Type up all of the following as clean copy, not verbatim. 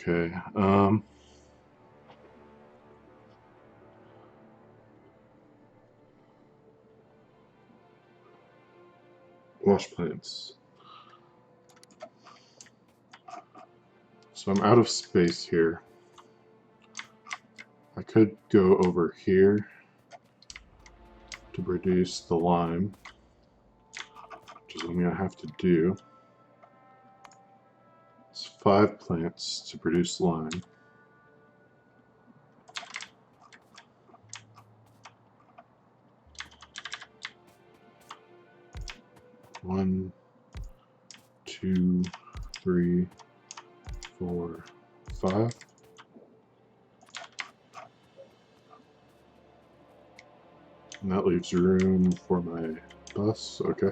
Okay. Wash plants. So I'm out of space here. I could go over here to produce the lime, which is what I'm going to have to do. It's 5 plants to produce lime. One, 2, 3, 4, 5. And that leaves room for my bus. Okay.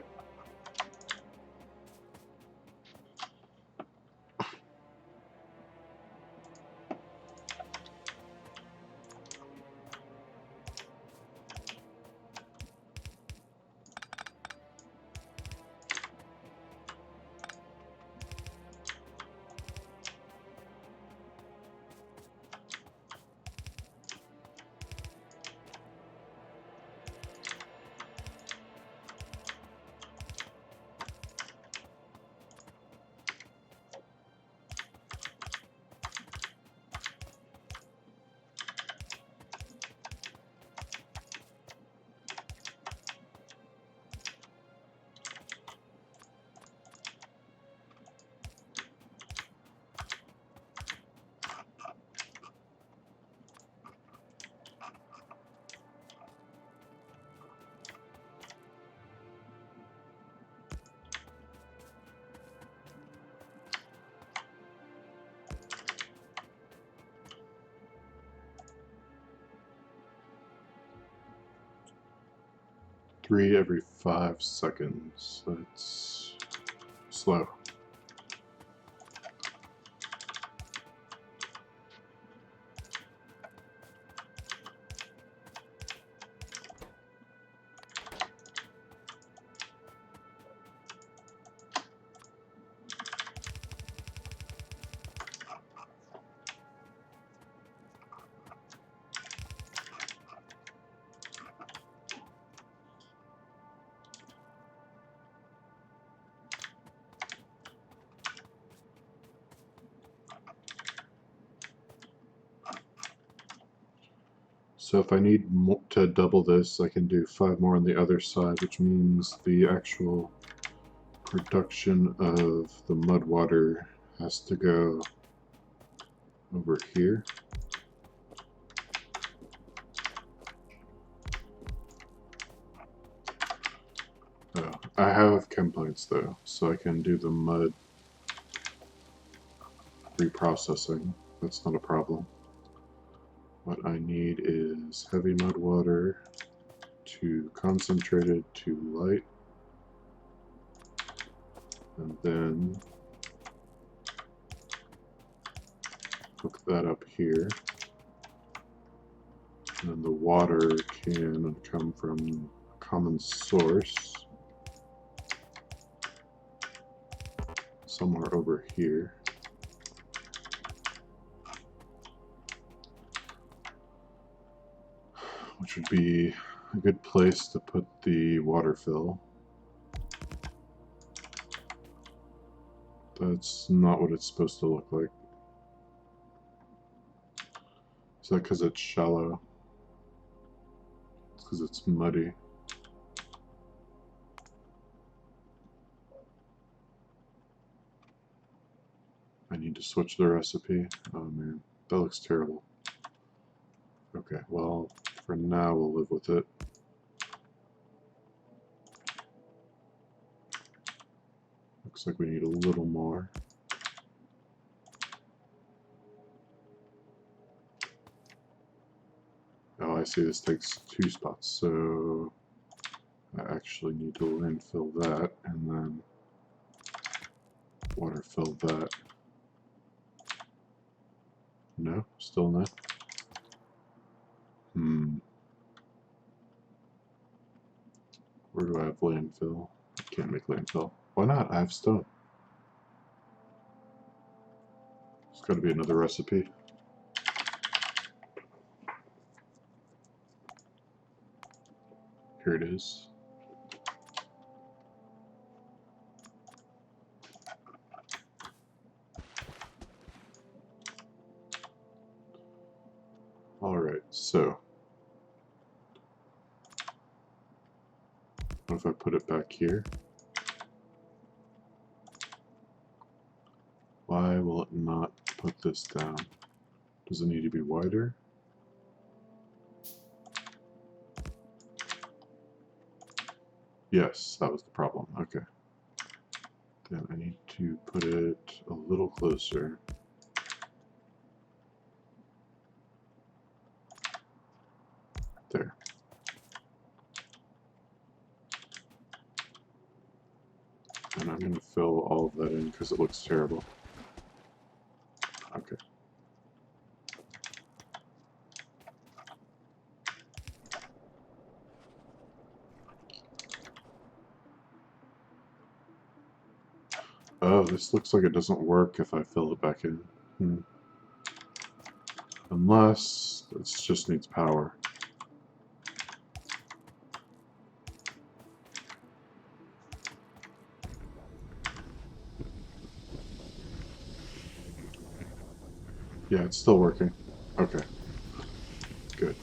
Three every 5 seconds. That's slow. So if I need to double this, I can do 5 more on the other side, which means the actual production of the mud water has to go over here. Oh, I have chem plants though, so I can do the mud reprocessing. That's not a problem. What I need is heavy mud water to concentrated to light, and then hook that up here. And then the water can come from a common source somewhere over here. Which would be a good place to put the water fill. That's not what it's supposed to look like. Is that because it's shallow? It's because it's muddy. I need to switch the recipe. Oh man, that looks terrible. Okay, well, for now we'll live with it. Looks like we need a little more. Oh, I see, this takes 2 spots, so I actually need to landfill that and then water fill that. No? Still no? Where do I have landfill? I can't make landfill. Why not? I have stone. There's got to be another recipe. Here it is. Alright, so what if I put it back here? Why will it not put this down? Does it need to be wider? Yes, that was the problem. Okay. Then I need to put it a little closer. There. And I'm going to fill all of that in because it looks terrible. Okay. Oh, this looks like it doesn't work if I fill it back in. Unless it just needs power. Yeah, it's still working. Okay. Good.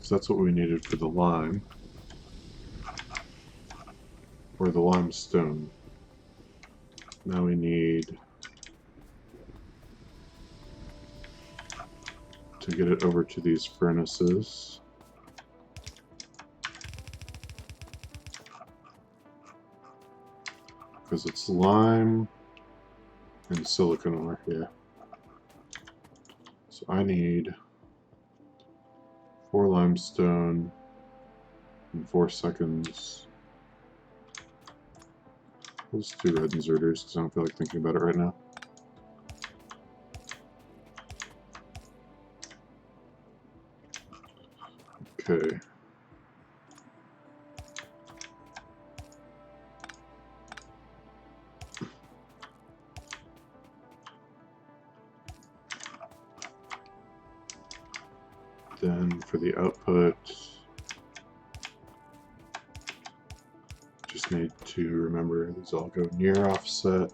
So that's what we needed for the lime. Or the limestone. Now we need to get it over to these furnaces. Because it's lime and silicon ore, yeah. So I need 4 limestone in 4 seconds. We'll just do red inserters because I don't feel like thinking about it right now. Okay. Then for the output, just need to remember these all go near offset.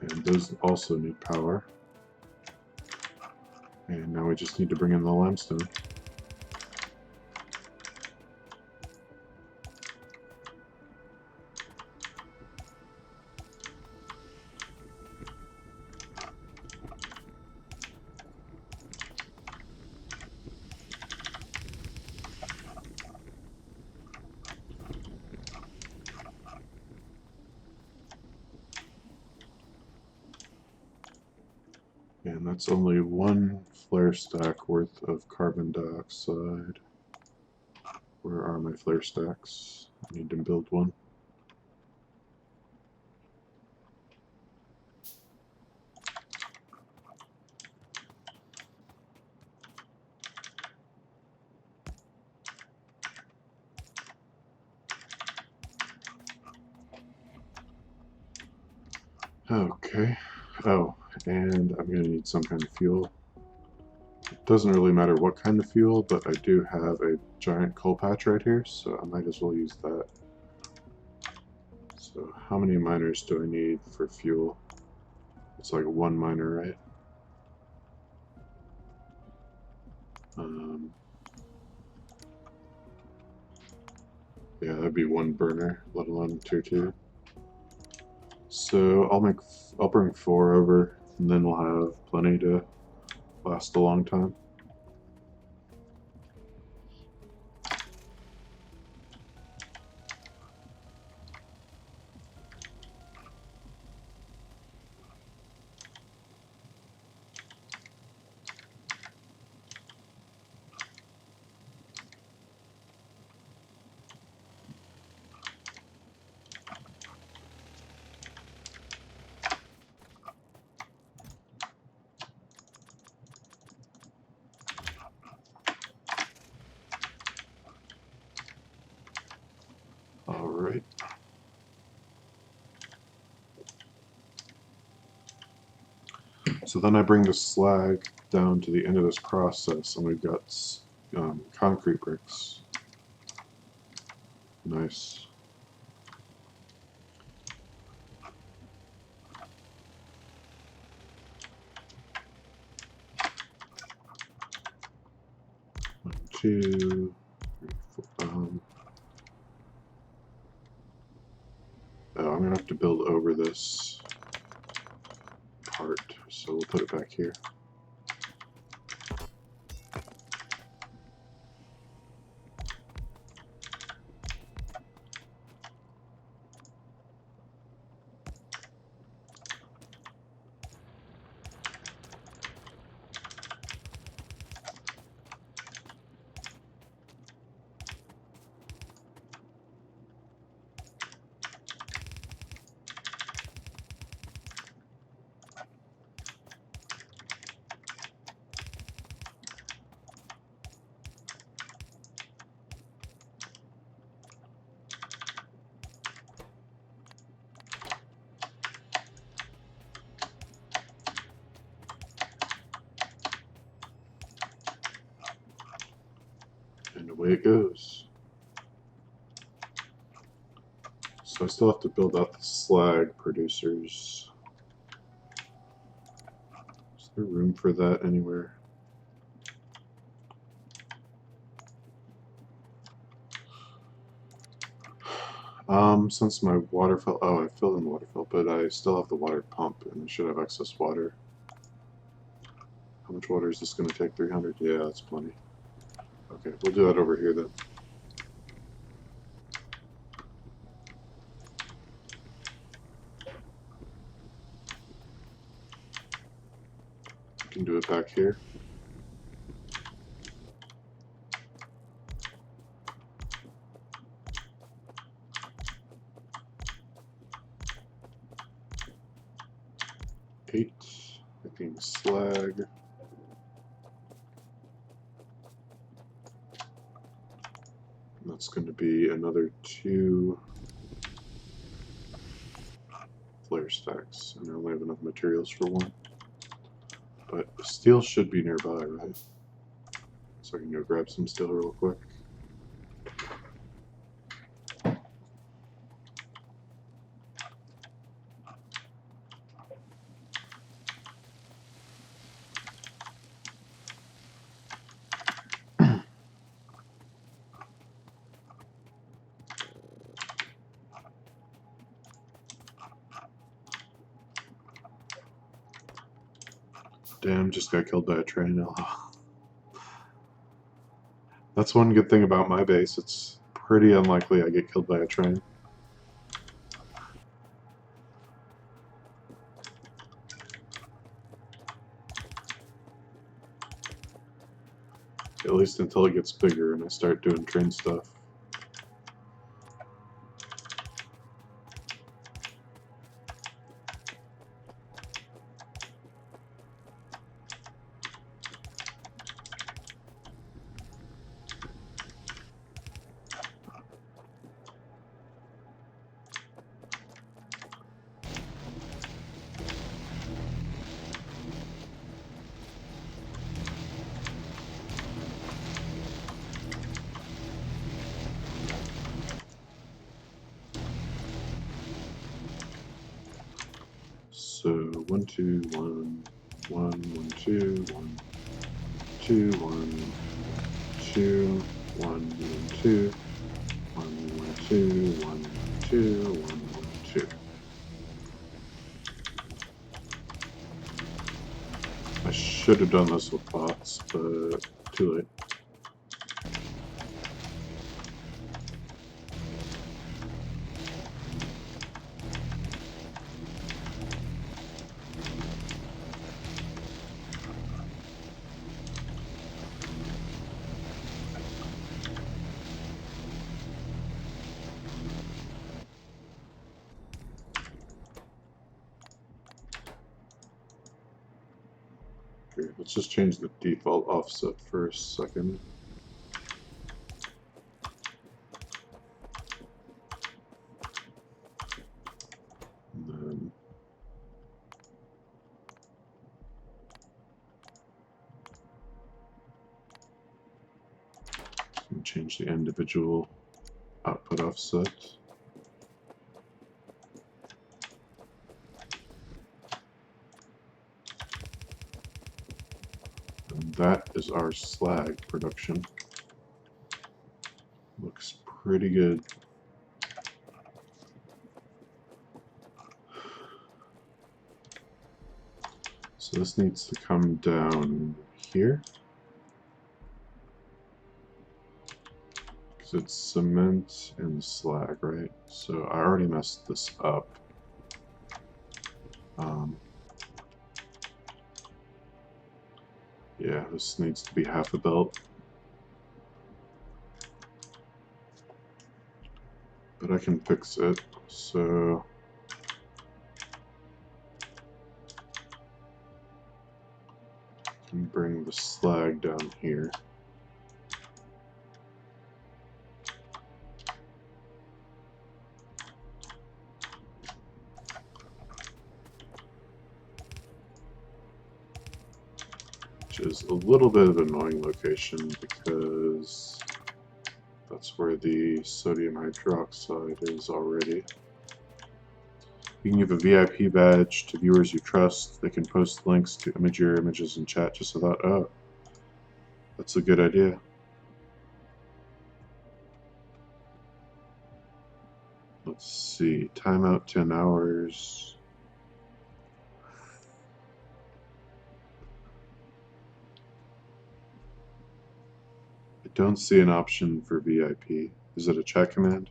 And those also need power. And now we just need to bring in the limestone. And that's only 1 flare stack worth of carbon dioxide. Where are my flare stacks? I need to build one. Okay. Oh, and I'm going to need some kind of fuel. It doesn't really matter what kind of fuel, but I do have a giant coal patch right here, so I might as well use that. So how many miners do I need for fuel? It's like 1 miner, right? Yeah, that'd be 1 burner, let alone tier 2. So I'll bring 4 over, and then we'll have plenty to last a long time. All right. So then I bring the slag down to the end of this process, and we've got concrete bricks. Nice. One, two, three, four. Oh, I'm gonna have to build over this part, so we'll put it back here. And away it goes. So I still have to build out the slag producers. Is there room for that anywhere? Since my water fell, oh, I filled in the water fill, but I still have the water pump, and I should have excess water. How much water is this going to take? 300? Yeah, that's plenty. Okay, we'll do that over here then. Can do it back here. Eight, making slag. And that's going to be another 2 flare stacks, and I only have enough materials for 1. But steel should be nearby, right? So I can go grab some steel real quick. Damn, just got killed by a train. Oh. That's one good thing about my base. It's pretty unlikely I get killed by a train. At least until it gets bigger and I start doing train stuff. So 1, 2, 1, 1, 1, 2, 1, 2, 1, 2, 1, 1, 2, 1, 1, 2, 1, 2, 1, 1, 2. I should have done this with bots, but too late. Okay, let's just change the default offset for a second. can change the individual output offset. And that is our slag production. Looks pretty good. So this needs to come down here. Because it's cement and slag, right? So I already messed this up. Yeah, this needs to be half a belt. But I can fix it. So I can bring the slag down here. Which is a little bit of an annoying location because that's where the sodium hydroxide is already. You can give a VIP badge to viewers you trust. They can post links to your images in chat just so that, oh, that's a good idea. Let's see, timeout 10 hours. I don't see an option for VIP. Is it a chat command?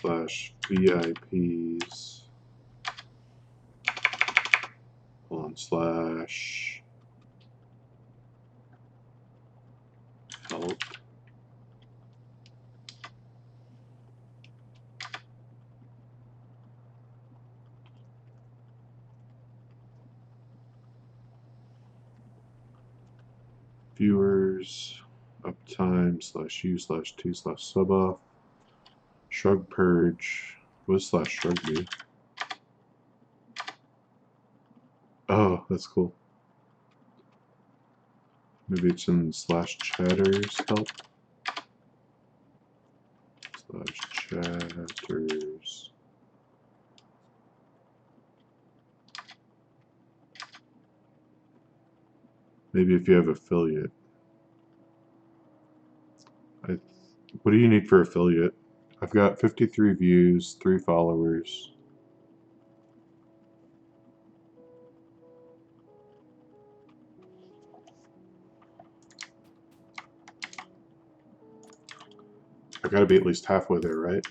/VIPs /help. Viewers uptime /u/2/sub off shrug purge. What does /shrug be? Oh, that's cool. Maybe it's in /chatters help. /chatters. Maybe if you have affiliate. What do you need for affiliate? I've got 53 views, 3 followers. I gotta be at least halfway there, right?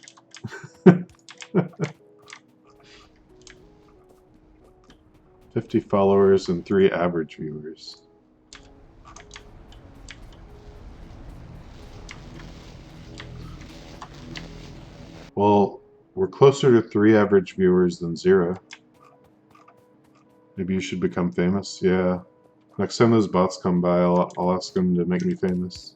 50 followers and 3 average viewers. Well, we're closer to 3 average viewers than 0. Maybe you should become famous? Yeah. Next time those bots come by, I'll ask them to make me famous.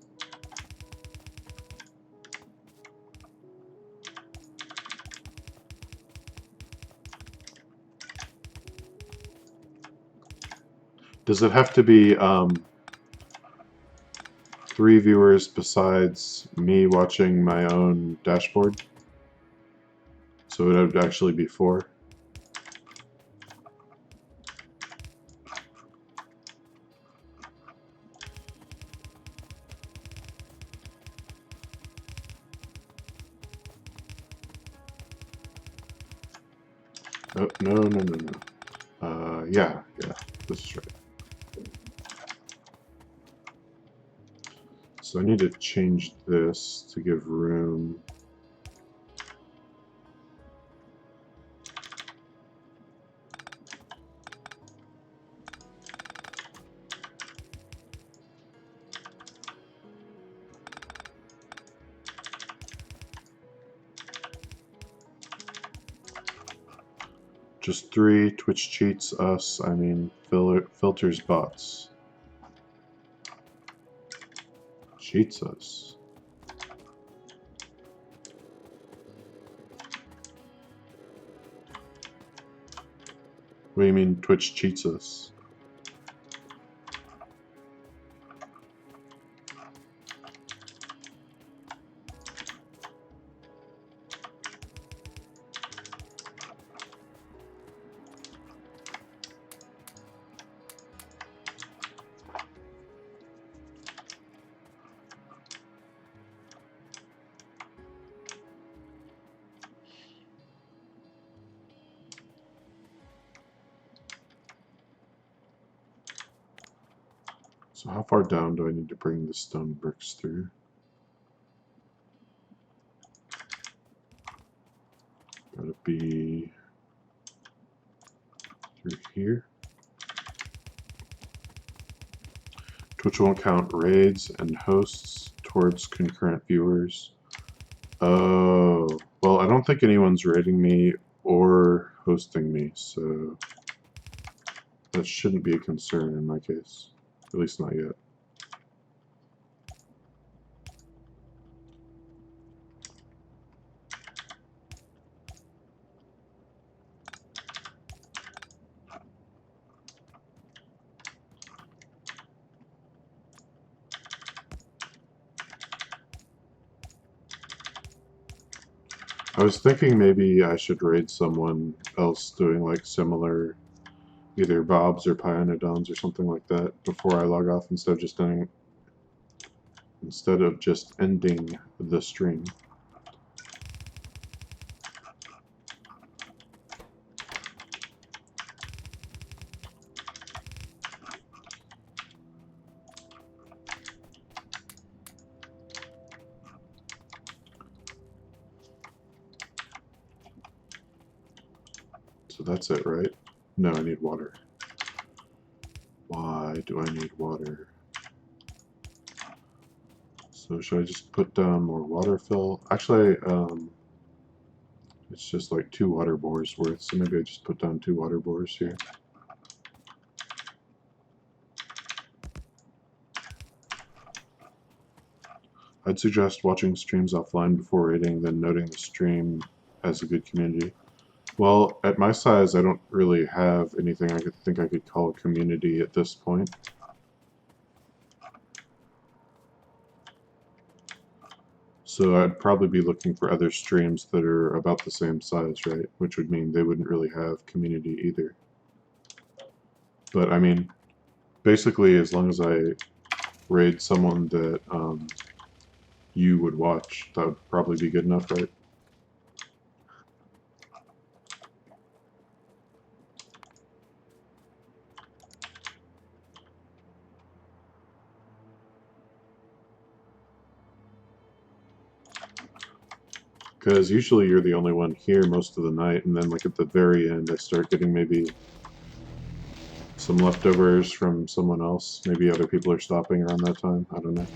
Does it have to be 3 viewers besides me watching my own dashboard? So it would actually be 4? Oh, no. Yeah, this is right. So I need to change this to give room. Just 3, Twitch cheats us, I mean filters bots. Cheats us. What do you mean Twitch cheats us? So how far down do I need to bring the stone bricks through? Gotta be through here. Twitch won't count raids and hosts towards concurrent viewers. Oh, well, I don't think anyone's raiding me or hosting me, so that shouldn't be a concern in my case. At least not yet. I was thinking maybe I should raid someone else doing like similar, either Bobs or Pionodons or something like that before I log off instead of just ending the stream. So that's it, right? No, I need water. Why do I need water? So should I just put down more water fill? Actually, it's just like 2 water bores worth, so maybe I just put down 2 water bores here. I'd suggest watching streams offline before raiding, then noting the stream as a good community. Well, at my size, I don't really have anything I could call a community at this point. So I'd probably be looking for other streams that are about the same size, right? Which would mean they wouldn't really have community either. But I mean, basically, as long as I raid someone that you would watch, that would probably be good enough, right? Because usually you're the only one here most of the night, and then like at the very end I start getting maybe some leftovers from someone else. Maybe other people are stopping around that time. I don't know.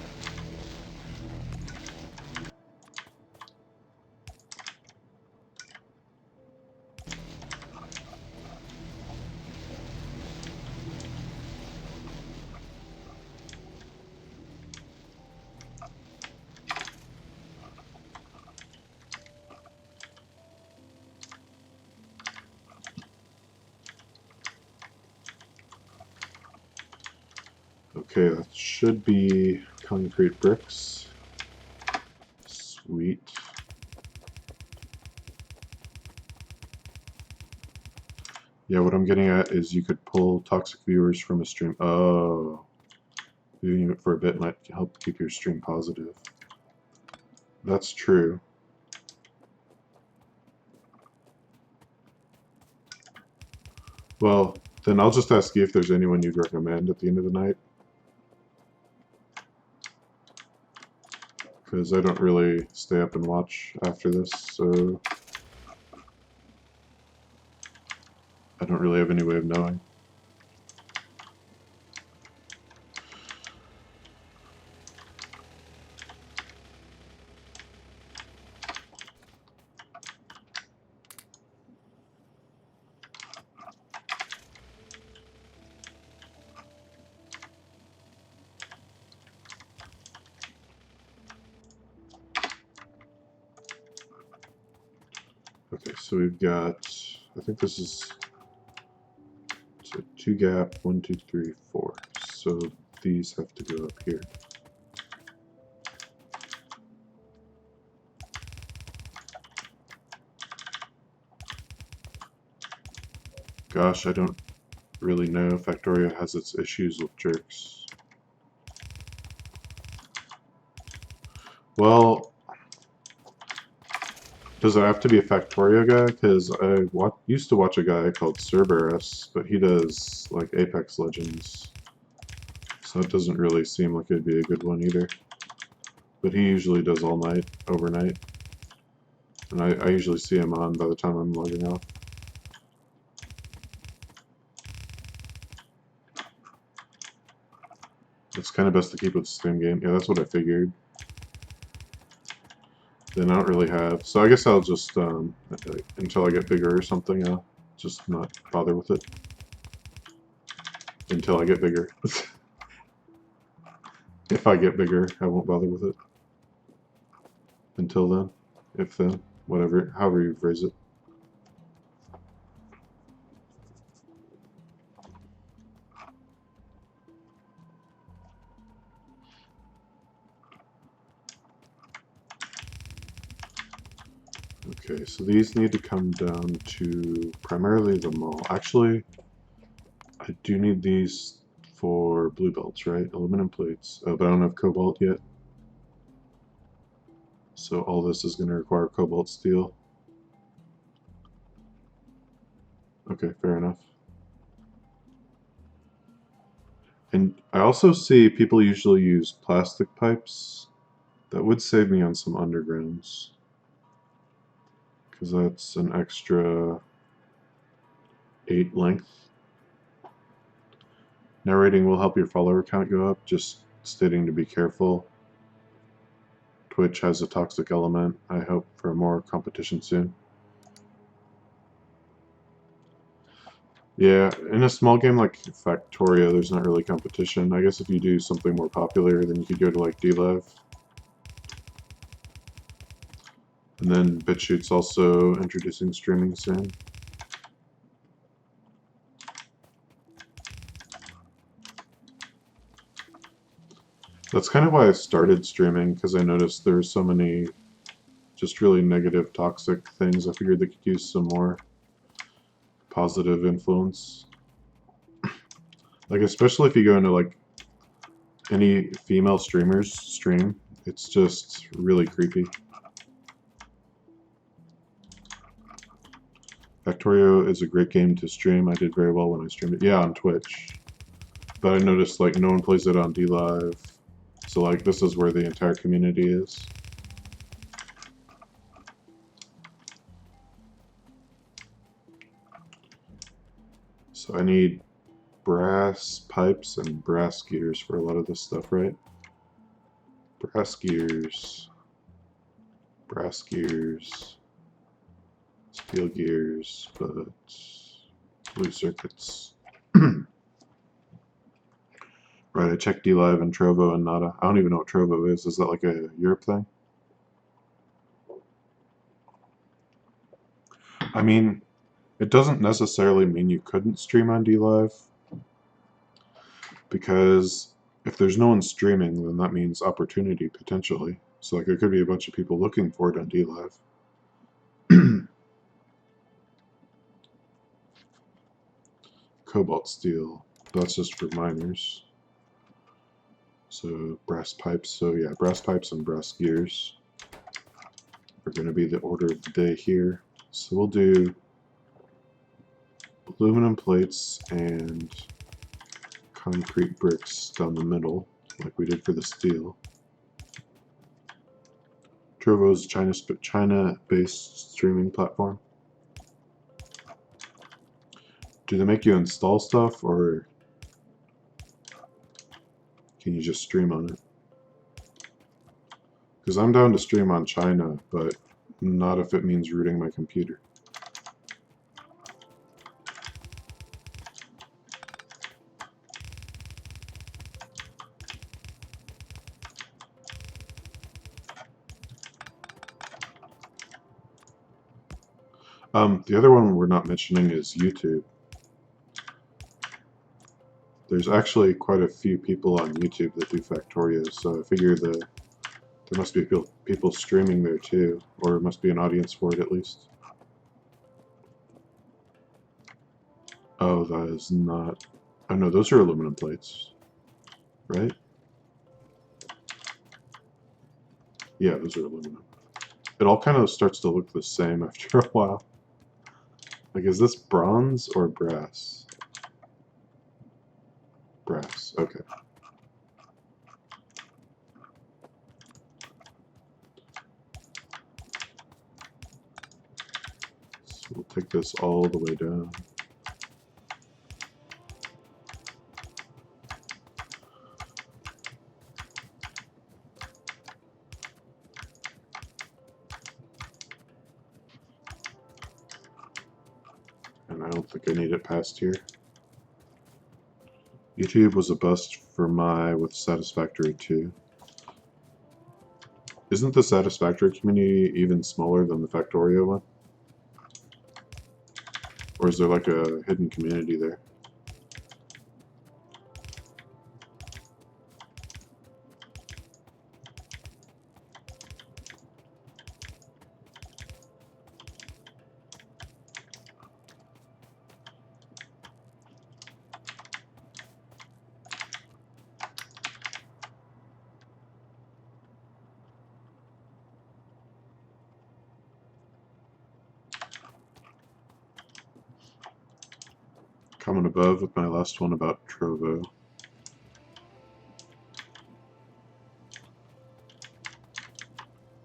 Okay, that should be concrete bricks. Sweet. Yeah, what I'm getting at is you could pull toxic viewers from a stream. Oh, doing it for a bit might help keep your stream positive. That's true. Well, then I'll just ask you if there's anyone you'd recommend at the end of the night. Because I don't really stay up and watch after this, so I don't really have any way of knowing. Okay, so we've got, I think this is a 2 gap, 1, 2, 3, 4. So these have to go up here. Gosh, I don't really know. Factorio has its issues with jerks. Well, does it have to be a Factorio guy? Because I used to watch a guy called Cerberus, but he does like Apex Legends. So it doesn't really seem like it'd be a good one either. But he usually does all night, overnight. And I usually see him on by the time I'm logging off. It's kind of best to keep it the same game. Yeah, that's what I figured. Then I don't really have... So I guess I'll just, until I get bigger or something, I'll just not bother with it. Until I get bigger. If I get bigger, I won't bother with it. Until then. If then. Whatever. However you phrase it. Okay, so these need to come down to primarily the mall. Actually, I do need these for blue belts, right? Aluminum plates. But I don't have cobalt yet. So all this is going to require cobalt steel. Okay, fair enough. And I also see people usually use plastic pipes. That would save me on some undergrounds. Because that's an extra 8 length. Narrating will help your follower count go up, just stating to be careful. Twitch has a toxic element. I hope for more competition soon. Yeah, in a small game like Factorio, there's not really competition. I guess if you do something more popular, then you could go to like DLive. And then BitChute's also introducing streaming soon. That's kind of why I started streaming, because I noticed there were so many just really negative, toxic things. I figured they could use some more positive influence. Like, especially if you go into, like, any female streamer's stream, it's just really creepy. Factorio is a great game to stream. I did very well when I streamed it. Yeah, on Twitch. But I noticed, like, no one plays it on DLive. So, like, this is where the entire community is. So I need brass pipes and brass gears for a lot of this stuff, right? Brass gears, steel gears, but blue circuits. Right, I checked DLive and Trovo and Nada. I don't even know what Trovo is. Is that like a Europe thing? I mean, it doesn't necessarily mean you couldn't stream on DLive, because if there's no one streaming, then that means opportunity, potentially. So like, there could be a bunch of people looking for it on DLive. Cobalt steel, that's just for miners. So brass pipes, so yeah, brass pipes and brass gears are going to be the order of the day here. So we'll do aluminum plates and concrete bricks down the middle, like we did for the steel. Trovo's China-based streaming platform. Do they make you install stuff, or can you just stream on it? Because I'm down to stream on China, but not if it means rooting my computer. The other one we're not mentioning is YouTube. There's actually quite a few people on YouTube that do Factorio, so I figure that there must be people streaming there too, or it must be an audience for it at least. Oh, that is not... Oh no, those are aluminum plates, right? Yeah, those are aluminum. It all kind of starts to look the same after a while. Like, is this bronze or brass? Brass, okay. we'll take this all the way down. And I don't think I need it past here. YouTube was a bust for my with Satisfactory too. Isn't the Satisfactory community even smaller than the Factorio one? Or is there like a hidden community there? Comment above with my last one about Trovo.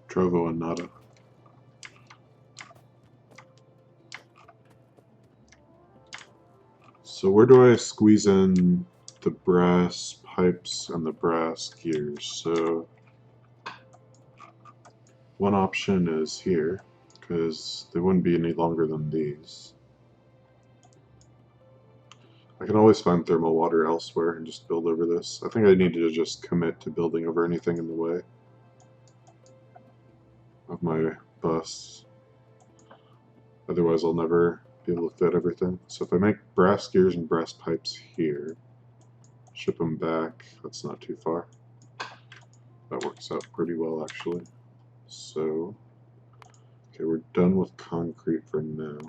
Trovo and Nada. So where do I squeeze in the brass pipes and the brass gears? So one option is here, because they wouldn't be any longer than these. I can always find thermal water elsewhere and just build over this. I think I need to just commit to building over anything in the way of my bus. Otherwise I'll never be able to fit everything. So if I make brass gears and brass pipes here, ship them back, that's not too far. That works out pretty well actually. So, okay, we're done with concrete for now.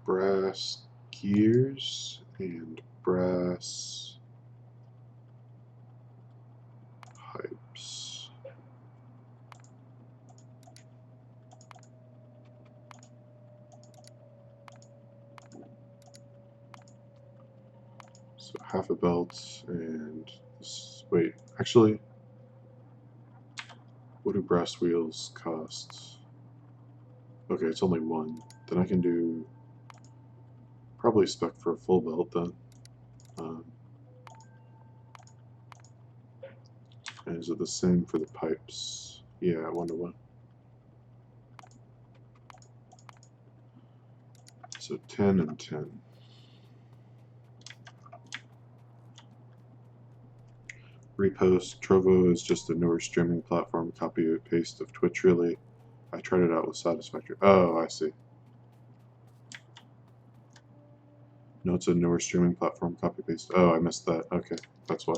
Brass gears and brass pipes. So half a belt and this, wait, actually, what do brass wheels cost? Okay, it's only one. Then I can do probably spec for a full belt then. And is it the same for the pipes? Yeah, 1-to-1. So 10 and 10. Repost. Trovo is just a newer streaming platform. Copy and paste of Twitch, really. I tried it out with Satisfactory. Oh, I see. No, it's a newer streaming platform. Copy paste. Oh, I missed that. Okay, that's why.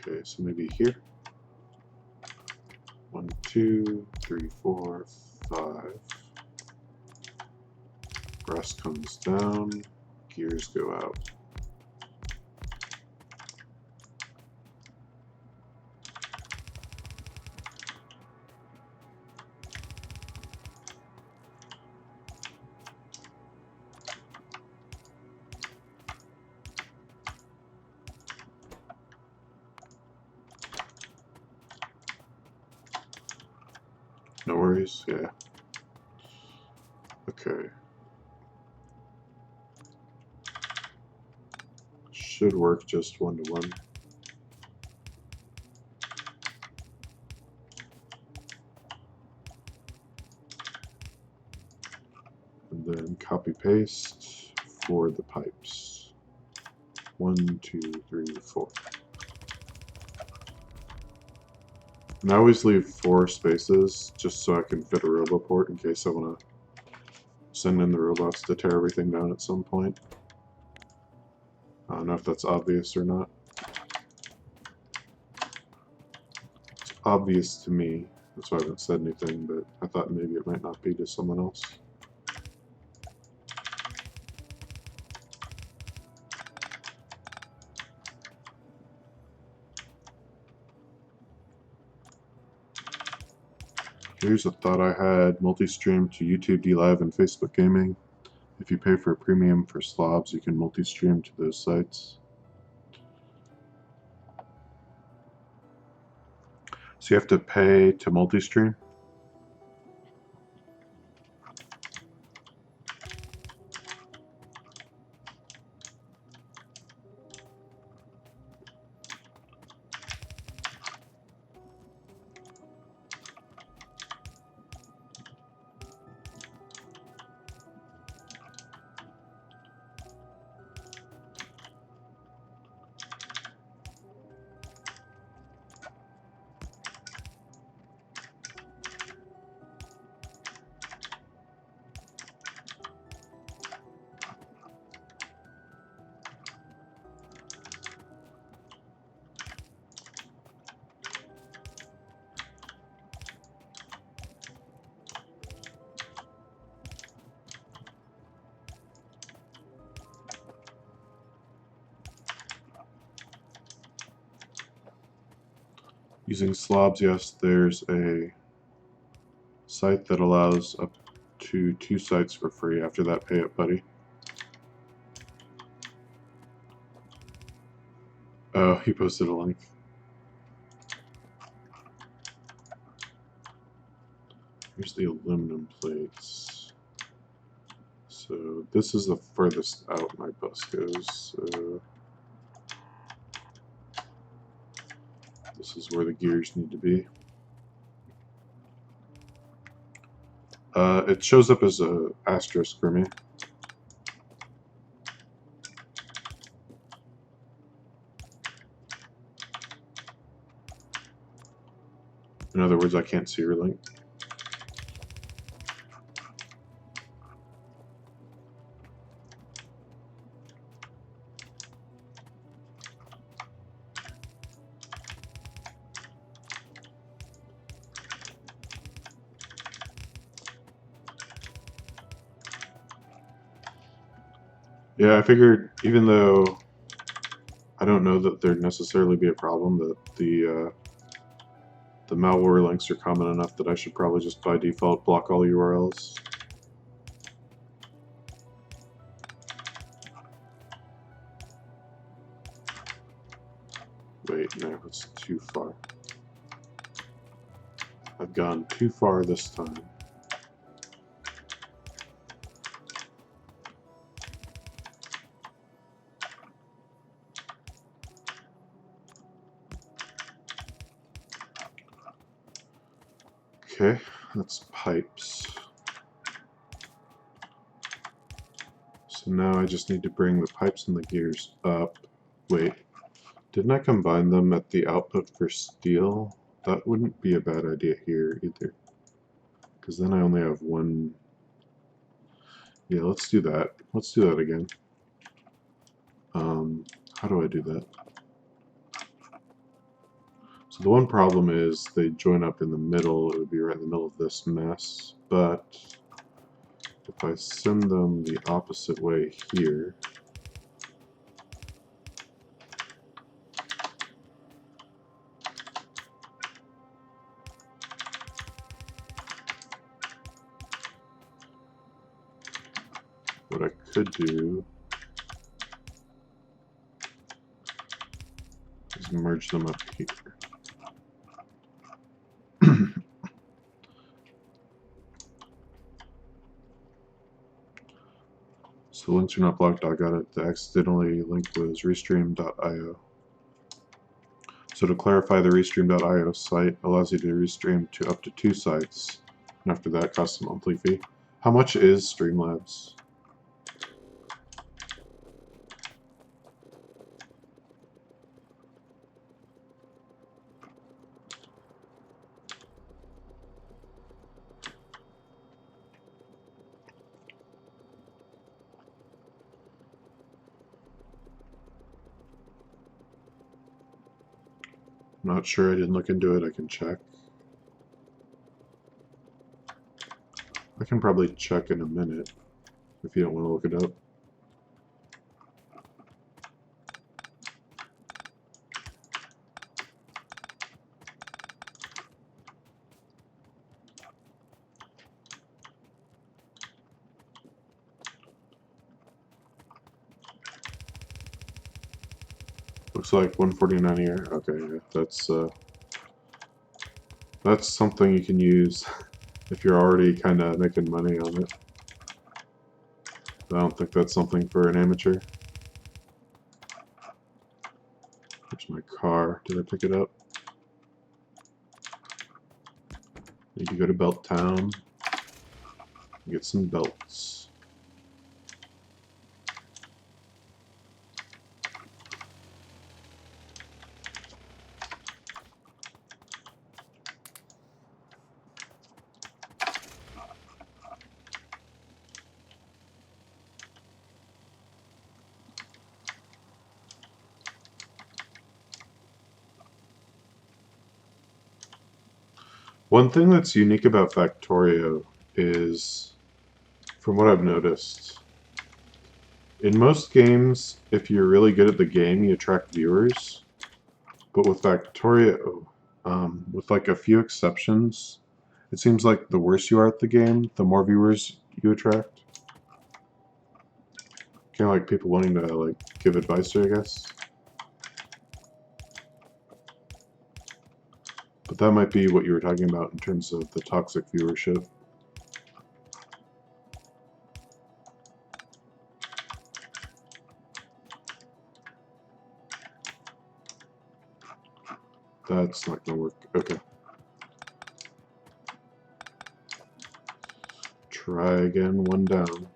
Okay, so maybe here. 1, 2, 3, 4, 5. Brass comes down. Gears go out. No worries, yeah. Okay. Should work just 1-to-1. And then copy paste for the pipes. 1, 2, 3, 4. And I always leave 4 spaces just so I can fit a roboport in case I want to send in the robots to tear everything down at some point. I don't know if that's obvious or not. It's obvious to me, that's why I haven't said anything, but I thought maybe it might not be to someone else. Here's a thought I had: multi-stream to YouTube, D Live, and Facebook Gaming. If you pay for a premium for slabs, you can multi-stream to those sites. So you have to pay to multi-stream? Using slabs, yes, there's a site that allows up to 2 sites for free. After that, pay it, buddy. Oh, he posted a link. Here's the aluminum plates. So this is the furthest out my bus goes. So this is where the gears need to be. It shows up as a asterisk for me. In other words, I can't see your link. Yeah, I figured even though I don't know that there'd necessarily be a problem, that the malware links are common enough that I should probably just by default block all URLs. Wait, no, it's too far. I've gone too far this time. Okay, that's pipes. So now I just need to bring the pipes and the gears up. Wait, didn't I combine them at the output for steel? That wouldn't be a bad idea here either. Because then I only have one. Yeah, let's do that. Let's do that again. How do I do that? So the one problem is they join up in the middle. It would be right in the middle of this mess. But if I send them the opposite way here, what I could do is merge them up here. So the links are not blocked. I got it. The accidentally link was restream.io. So to clarify, the restream.io site allows you to restream to up to 2 sites, and after that costs a monthly fee. How much is Streamlabs? Not sure, I didn't look into it, I can check. I can probably check in a minute if you don't want to look it up. Looks like 149 here. Okay, yeah, that's something you can use if you're already kind of making money on it. I don't think that's something for an amateur. Here's my car. Did I pick it up? Need to go to Belt Town. Get some belts. One thing that's unique about Factorio is, from what I've noticed, in most games, if you're really good at the game, you attract viewers. But with Factorio, with like a few exceptions, it seems like the worse you are at the game, the more viewers you attract. Kind of like people wanting to like give advice, I guess. But that might be what you were talking about in terms of the toxic viewership. That's not gonna work. Okay. Try again, one down.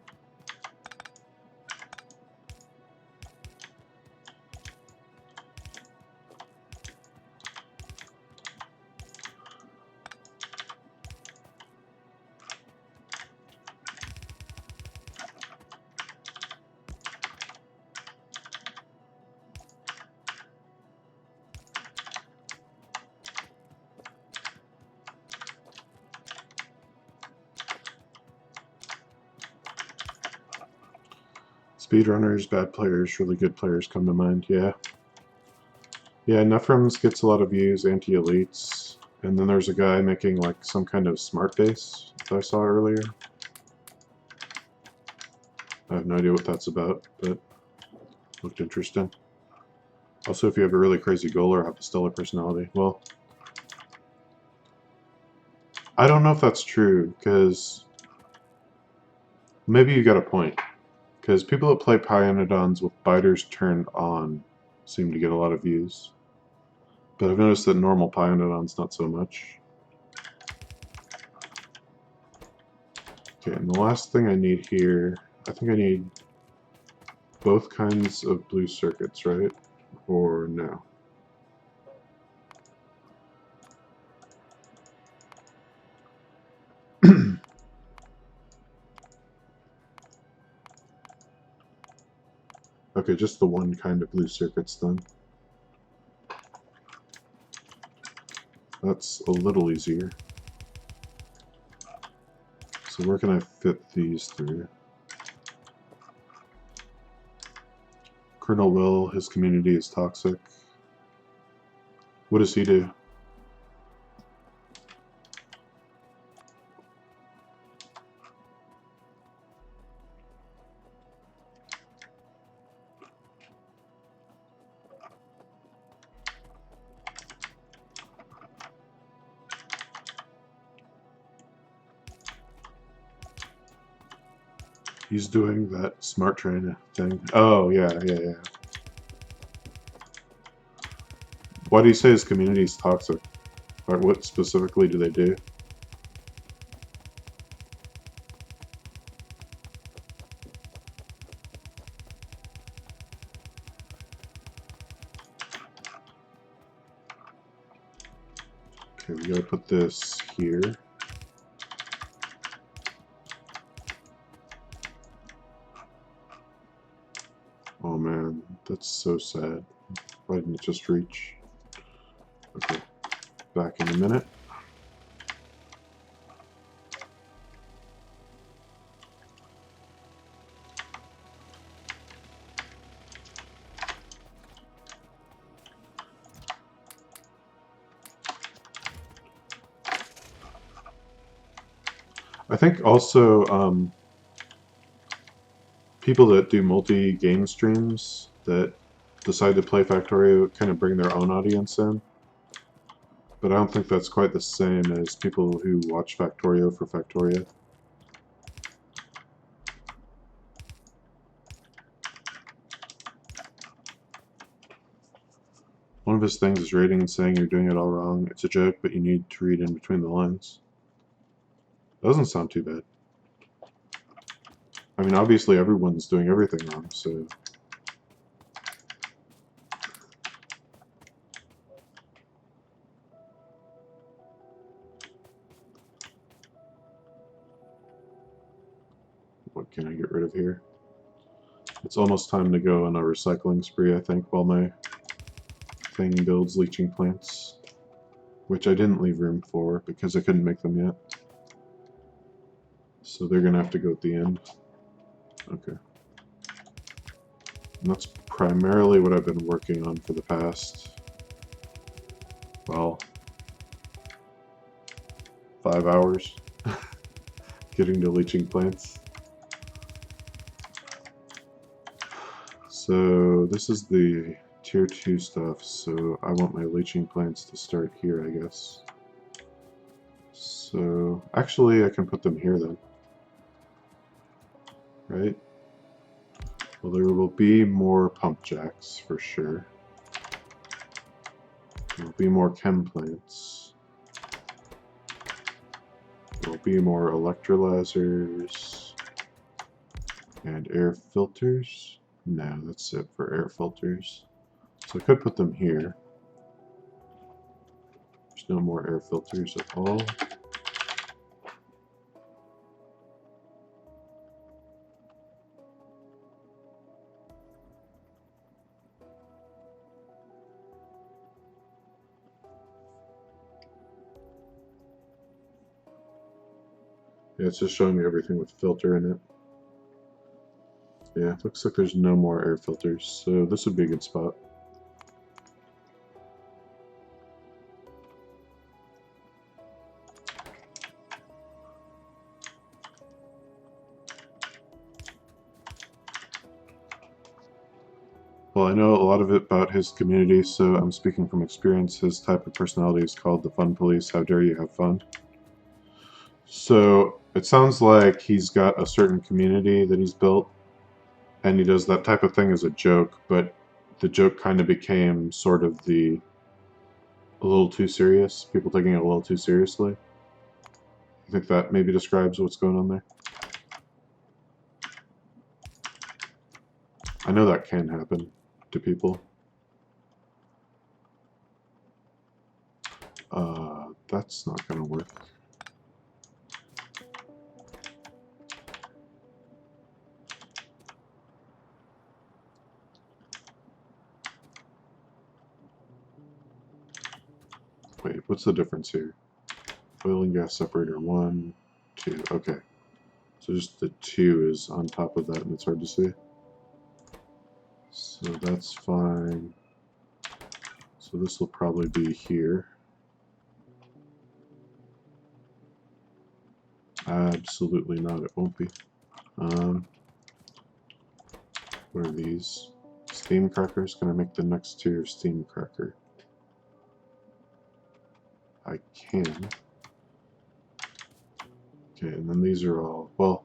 Speedrunners, bad players, really good players come to mind, yeah. Yeah, Nephrons gets a lot of views, anti-elites, and then there's a guy making like some kind of smart base that I saw earlier. I have no idea what that's about, but looked interesting. Also, if you have a really crazy goal or have a stellar personality, well, I don't know if that's true, because maybe you got a point. Because people that play Pionodons with biters turned on seem to get a lot of views. But I've noticed that normal Pionodons not so much. Okay, and the last thing I need here, I think I need both kinds of blue circuits, right? Or no? Okay, just the one kind of blue circuits then. That's a little easier. So where can I fit these through? Colonel Will, his community is toxic. What does he do? He's doing that smart train thing. Oh, yeah. Why do you say his community is toxic? Like, what specifically do they do? Okay, we gotta put this here. Oh man, that's so sad. Why didn't it just reach? Okay, back in a minute. I think also people that do multi-game streams that decide to play Factorio, kind of bring their own audience in. But I don't think that's quite the same as people who watch Factorio for Factorio. One of his things is rating and saying you're doing it all wrong. It's a joke, but you need to read in between the lines. Doesn't sound too bad. I mean, obviously everyone's doing everything wrong, so... What can I get rid of here? It's almost time to go on a recycling spree, I think, while my thing builds leaching plants. Which I didn't leave room for, because I couldn't make them yet. So they're gonna have to go at the end. Okay. And that's primarily what I've been working on for the past, well, 5 hours. Getting to leaching plants. So this is the tier 2 stuff, so I want my leaching plants to start here, I guess. So actually I can put them here then. Right? Well, there will be more pump jacks for sure. There will be more chem plants. There will be more electrolyzers and air filters. No, that's it for air filters. So I could put them here. There's no more air filters at all. Yeah, it's just showing me everything with filter in it. Yeah, looks like there's no more air filters, so this would be a good spot. Well, I know a lot of it about his community, so I'm speaking from experience. His type of personality is called the Fun Police. How dare you have fun? So it sounds like he's got a certain community that he's built, and he does that type of thing as a joke, but the joke kind of became sort of a little too serious, people taking it a little too seriously. I think that maybe describes what's going on there. I know that can happen to people. That's not going to work. Wait, what's the difference here? Oil and gas separator 1, 2. Okay. So just the 2 is on top of that and it's hard to see. So that's fine. So this will probably be here. Absolutely not, it won't be. What are these? Steam crackers? Can I make the next tier steam cracker? I can. Okay, and then these are all, well,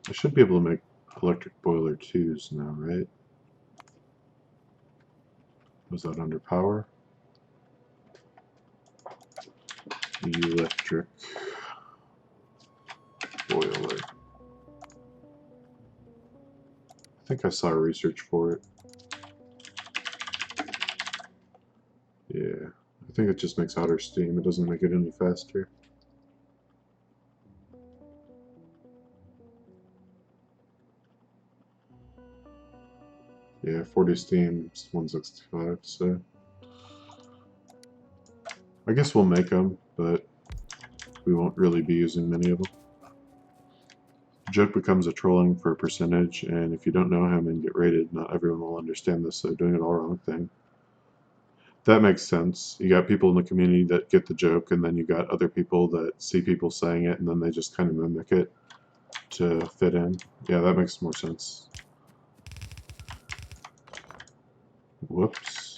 I should be able to make electric boiler 2s now, right? Was that under power? Electric boiler. I think I saw research for it. Yeah, I think it just makes hotter steam. It doesn't make it any faster. Yeah, 40 steam, 165, so... I guess we'll make them, but we won't really be using many of them. The joke becomes a trolling for a percentage, and if you don't know him and get rated, not everyone will understand this, so doing it all wrong thing. That makes sense. You got people in the community that get the joke, and then you got other people that see people saying it, and then they just kind of mimic it to fit in. Yeah, that makes more sense. Whoops.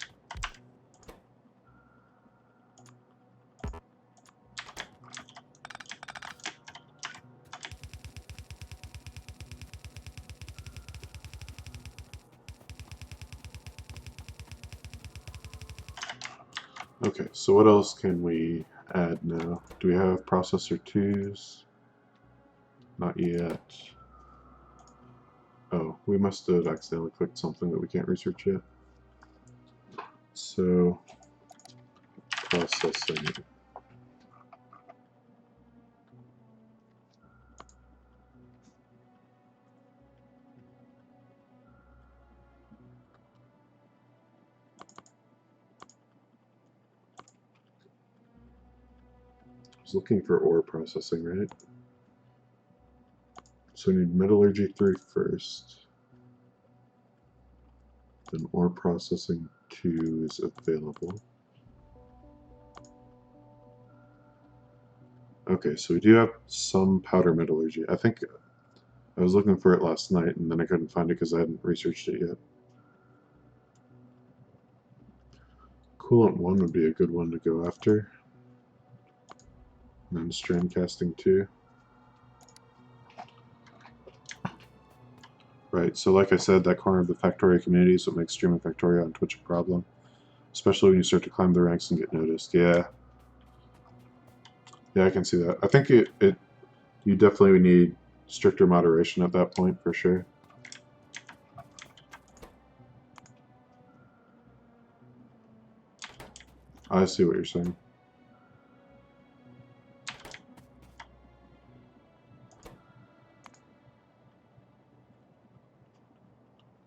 Okay, so what else can we add now? Do we have processor 2s? Not yet. Oh, we must have accidentally clicked something that we can't research yet. So, processing. I was looking for ore processing, right? So we need metallurgy 3 first. Then ore processing 2 is available. Okay, so we do have some powder metallurgy. I think I was looking for it last night and then I couldn't find it because I hadn't researched it yet. Coolant 1 would be a good one to go after. And then strand casting 2. Right, so like I said, that corner of the Factorio community is what makes streaming Factorio on Twitch a problem. Especially when you start to climb the ranks and get noticed. Yeah. Yeah, I can see that. I think you definitely need stricter moderation at that point, for sure. I see what you're saying.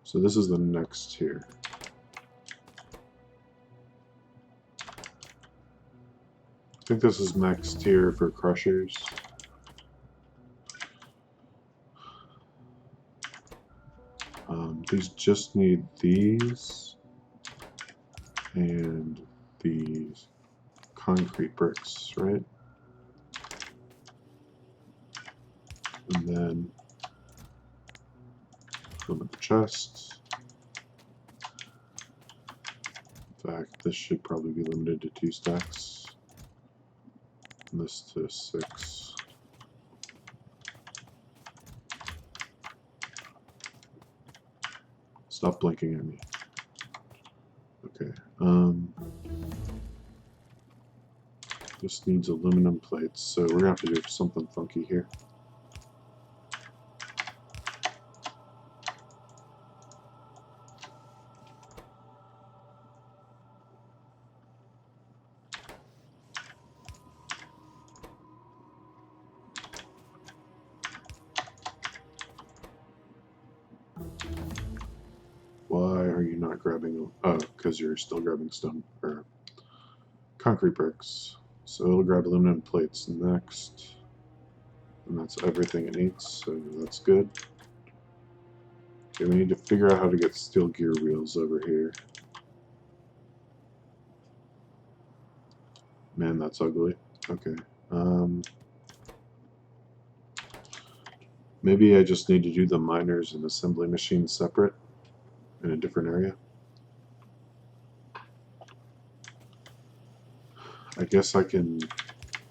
So this is the next tier. I think this is max tier for crushers. These just need these and these concrete bricks, right? And then limit the chest. In fact, this should probably be limited to 2 stacks. And this to 6. Stop blinking at me. Okay. This needs aluminum plates, so we're gonna have to do something funky here. Why are you not grabbing? Oh, because you're still grabbing stone or concrete bricks. So it'll grab aluminum plates next. And that's everything it needs, so that's good. Okay, we need to figure out how to get steel gear wheels over here. Man, that's ugly. Okay. Maybe I just need to do the miners and assembly machines separate in a different area. I guess I can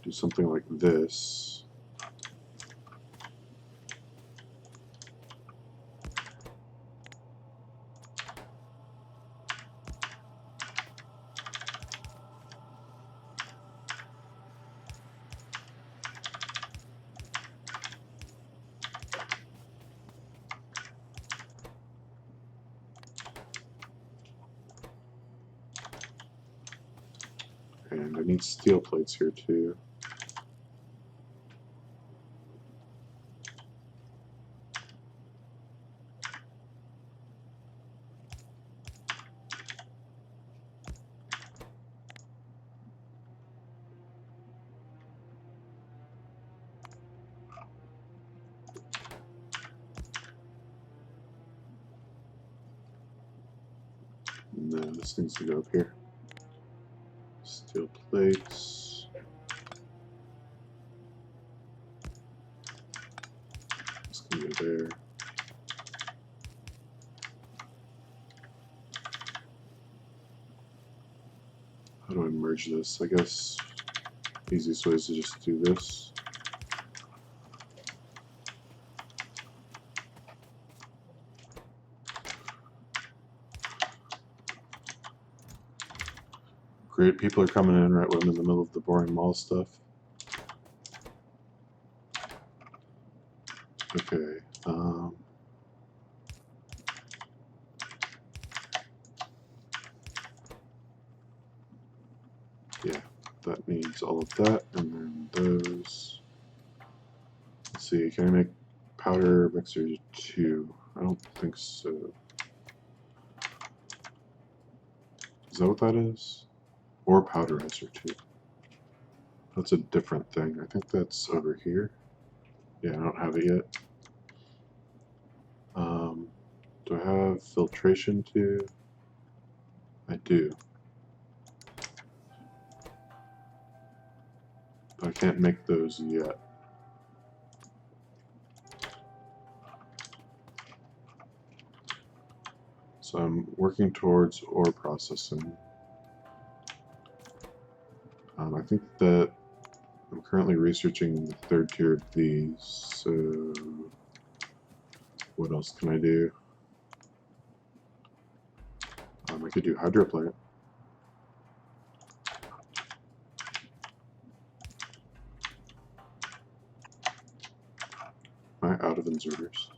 do something like this. And I need steel plates here too. No, this needs to go up here. Steel plates. This can go there. How do I merge this? I guess the easiest way is to just do this. Great, people are coming in right when I'm in the middle of the boring mall stuff. Okay. Yeah, that needs all of that, and then those. Let's see, can I make powder mixer 2? I don't think so. Is that what that is? Or powderizer 2? That's a different thing. I think that's over here. Yeah, I don't have it yet. Do I have filtration 2? I do. But I can't make those yet. So I'm working towards ore processing. I think that I'm currently researching the 3rd tier of these, so what else can I do? I could do hydroplant. Am I out of inserters?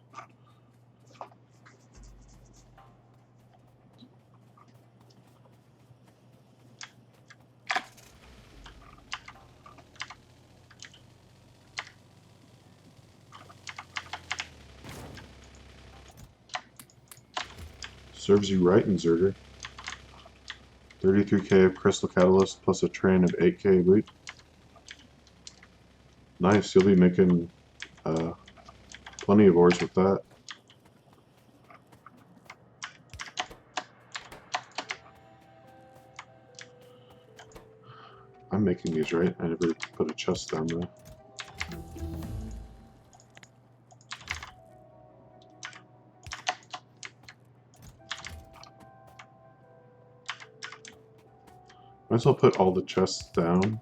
Serves you right, inserter. 33k of crystal catalyst plus a train of 8k wheat. Nice, you'll be making plenty of ores with that. I'm making these, right? I never put a chest down there. Might as well put all the chests down.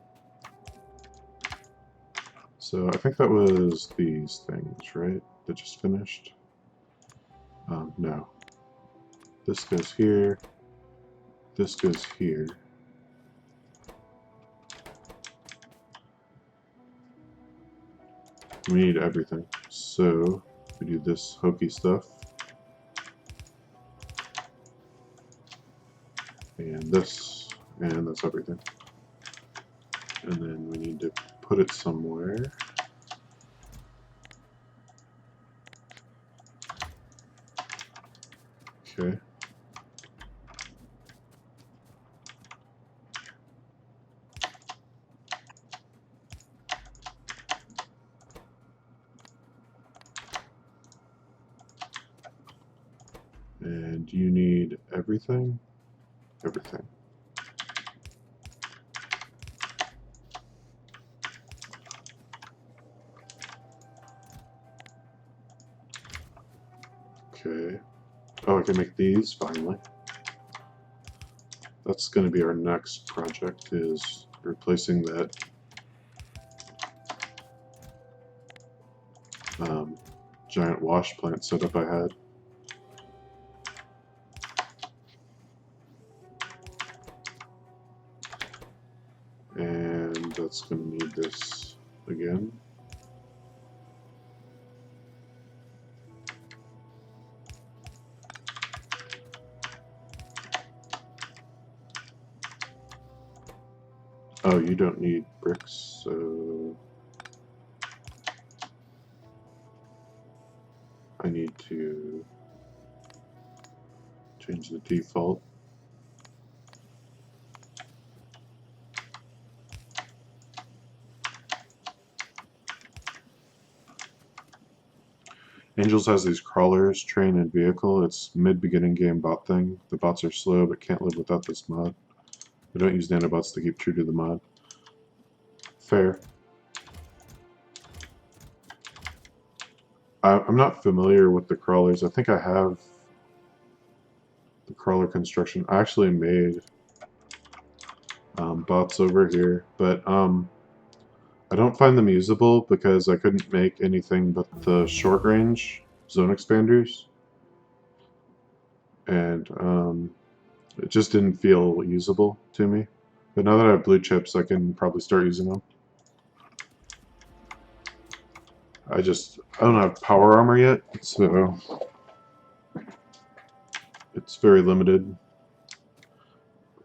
So I think that was these things, right? That just finished? No. This goes here. This goes here. We need everything. So we do this hokey stuff. And this. And that's everything. And then we need to put it somewhere. Okay. And you need everything? Everything. Okay. Oh, I can make these, finally. That's going to be our next project, is replacing that giant wash plant setup I had. And that's going to need this again. Oh, you don't need bricks, so I need to change the default. Angels has these crawlers, train, and vehicle. It's mid-beginning game bot thing. The bots are slow, but can't live without this mod. I don't use nanobots to keep true to the mod. Fair. I'm not familiar with the crawlers. I think I have the crawler construction. I actually made bots over here, but I don't find them usable because I couldn't make anything but the short range zone expanders, and it just didn't feel usable to me. But now that I have blue chips, I can probably start using them. I don't have power armor yet, so it's very limited.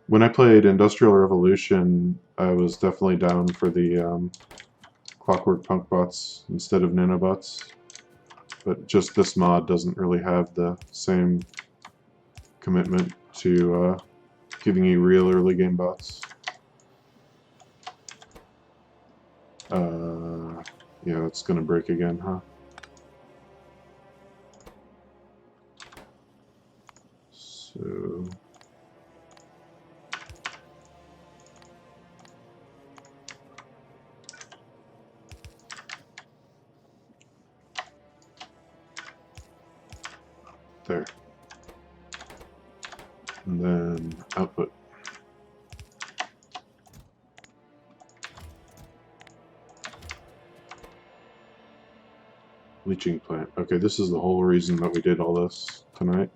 When I played Industrial Revolution, I was definitely down for the Clockwork Punk bots instead of nanobots, but just this mod doesn't really have the same commitment to giving you real early game bots. Yeah, it's gonna break again, huh? So there. And then output. Leaching plant. Okay, this is the whole reason that we did all this tonight.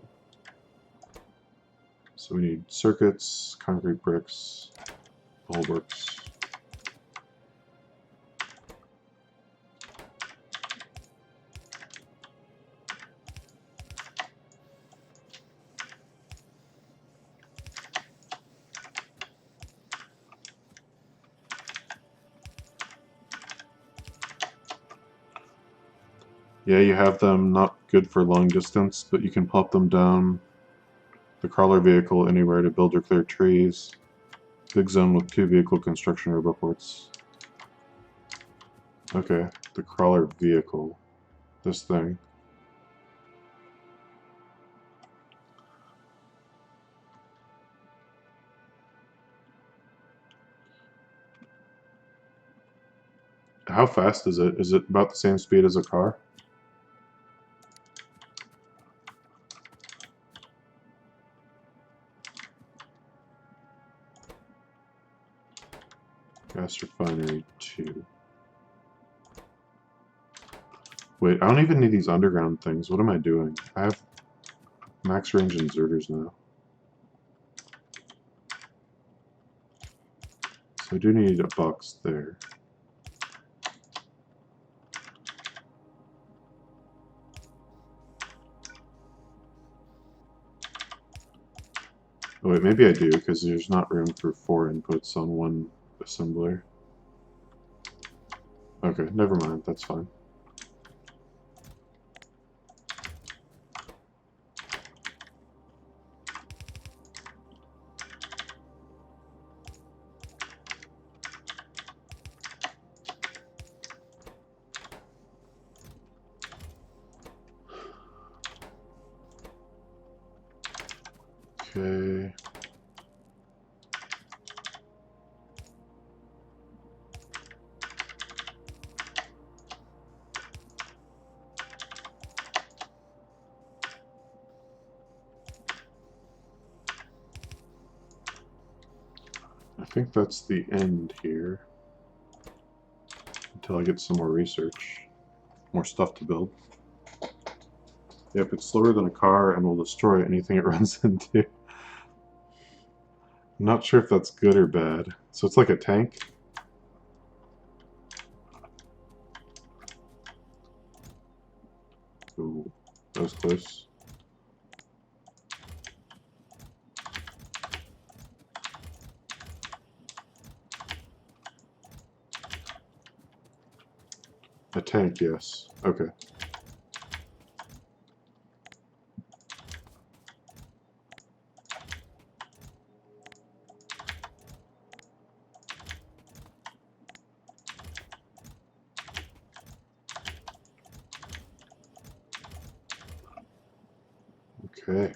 So we need circuits, concrete bricks, the whole works. Yeah, you have them not good for long distance, but you can plop them down the crawler vehicle anywhere to build or clear trees. Big zone with 2 vehicle construction roboports. Okay, the crawler vehicle. This thing. How fast is it? Is it about the same speed as a car? Gas refinery 2. Wait, I don't even need these underground things. What am I doing? I have max range inserters now. So I do need a box there. Oh wait, maybe I do, because there's not room for 4 inputs on one assembler. Okay, never mind, that's fine. Okay. I think that's the end here. Until I get some more research. More stuff to build. Yep, it's slower than a car and will destroy anything it runs into. I'm not sure if that's good or bad. So it's like a tank? Ooh, that was close. A tank, yes. Okay. Okay.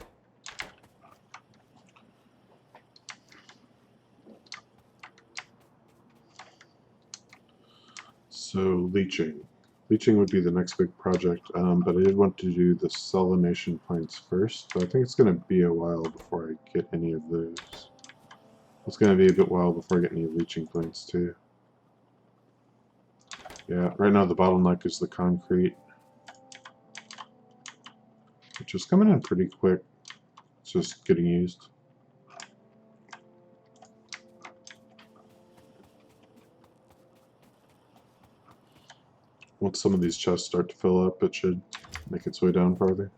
So leaching. Leaching would be the next big project, but I did want to do the salination plants first, so I think it's going to be a while before I get any of those. It's going to be a bit while before I get any leaching plants too. Yeah, right now the bottleneck is the concrete, which is coming in pretty quick. It's just getting used. Once some of these chests start to fill up, it should make its way down farther.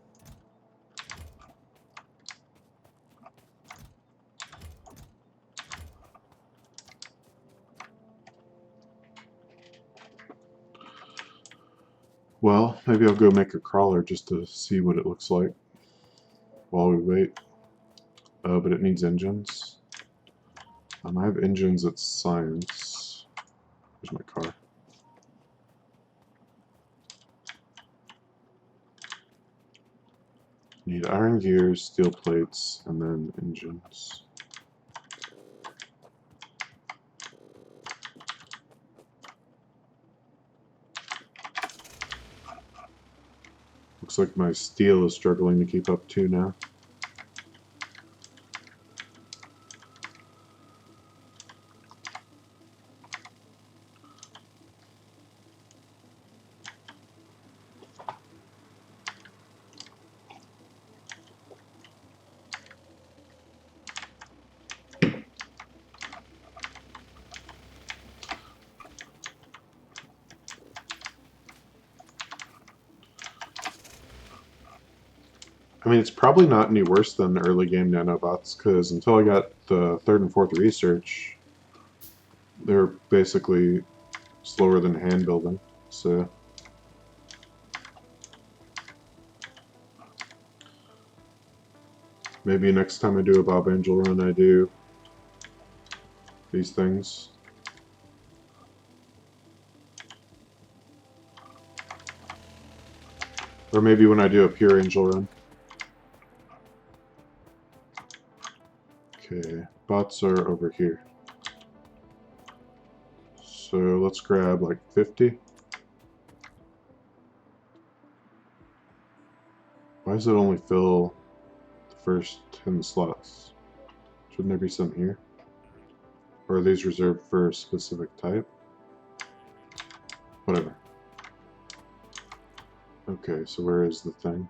Well, maybe I'll go make a crawler just to see what it looks like while we wait. Oh, but it needs engines. I have engines at science. Where's my car? Need iron gears, steel plates, and then engines. Looks like my steel is struggling to keep up too now. I mean, it's probably not any worse than the early game nanobots, because until I got the third and fourth research, they were basically slower than hand building. So maybe next time I do a Bob Angel run, I do these things. Or maybe when I do a pure Angel run. Okay, bots are over here. So let's grab like 50. Why does it only fill the first 10 slots? Shouldn't there be some here? Or are these reserved for a specific type? Whatever. Okay, so where is the thing?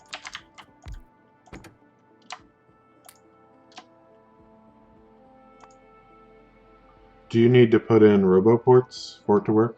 Do you need to put in roboports for it to work?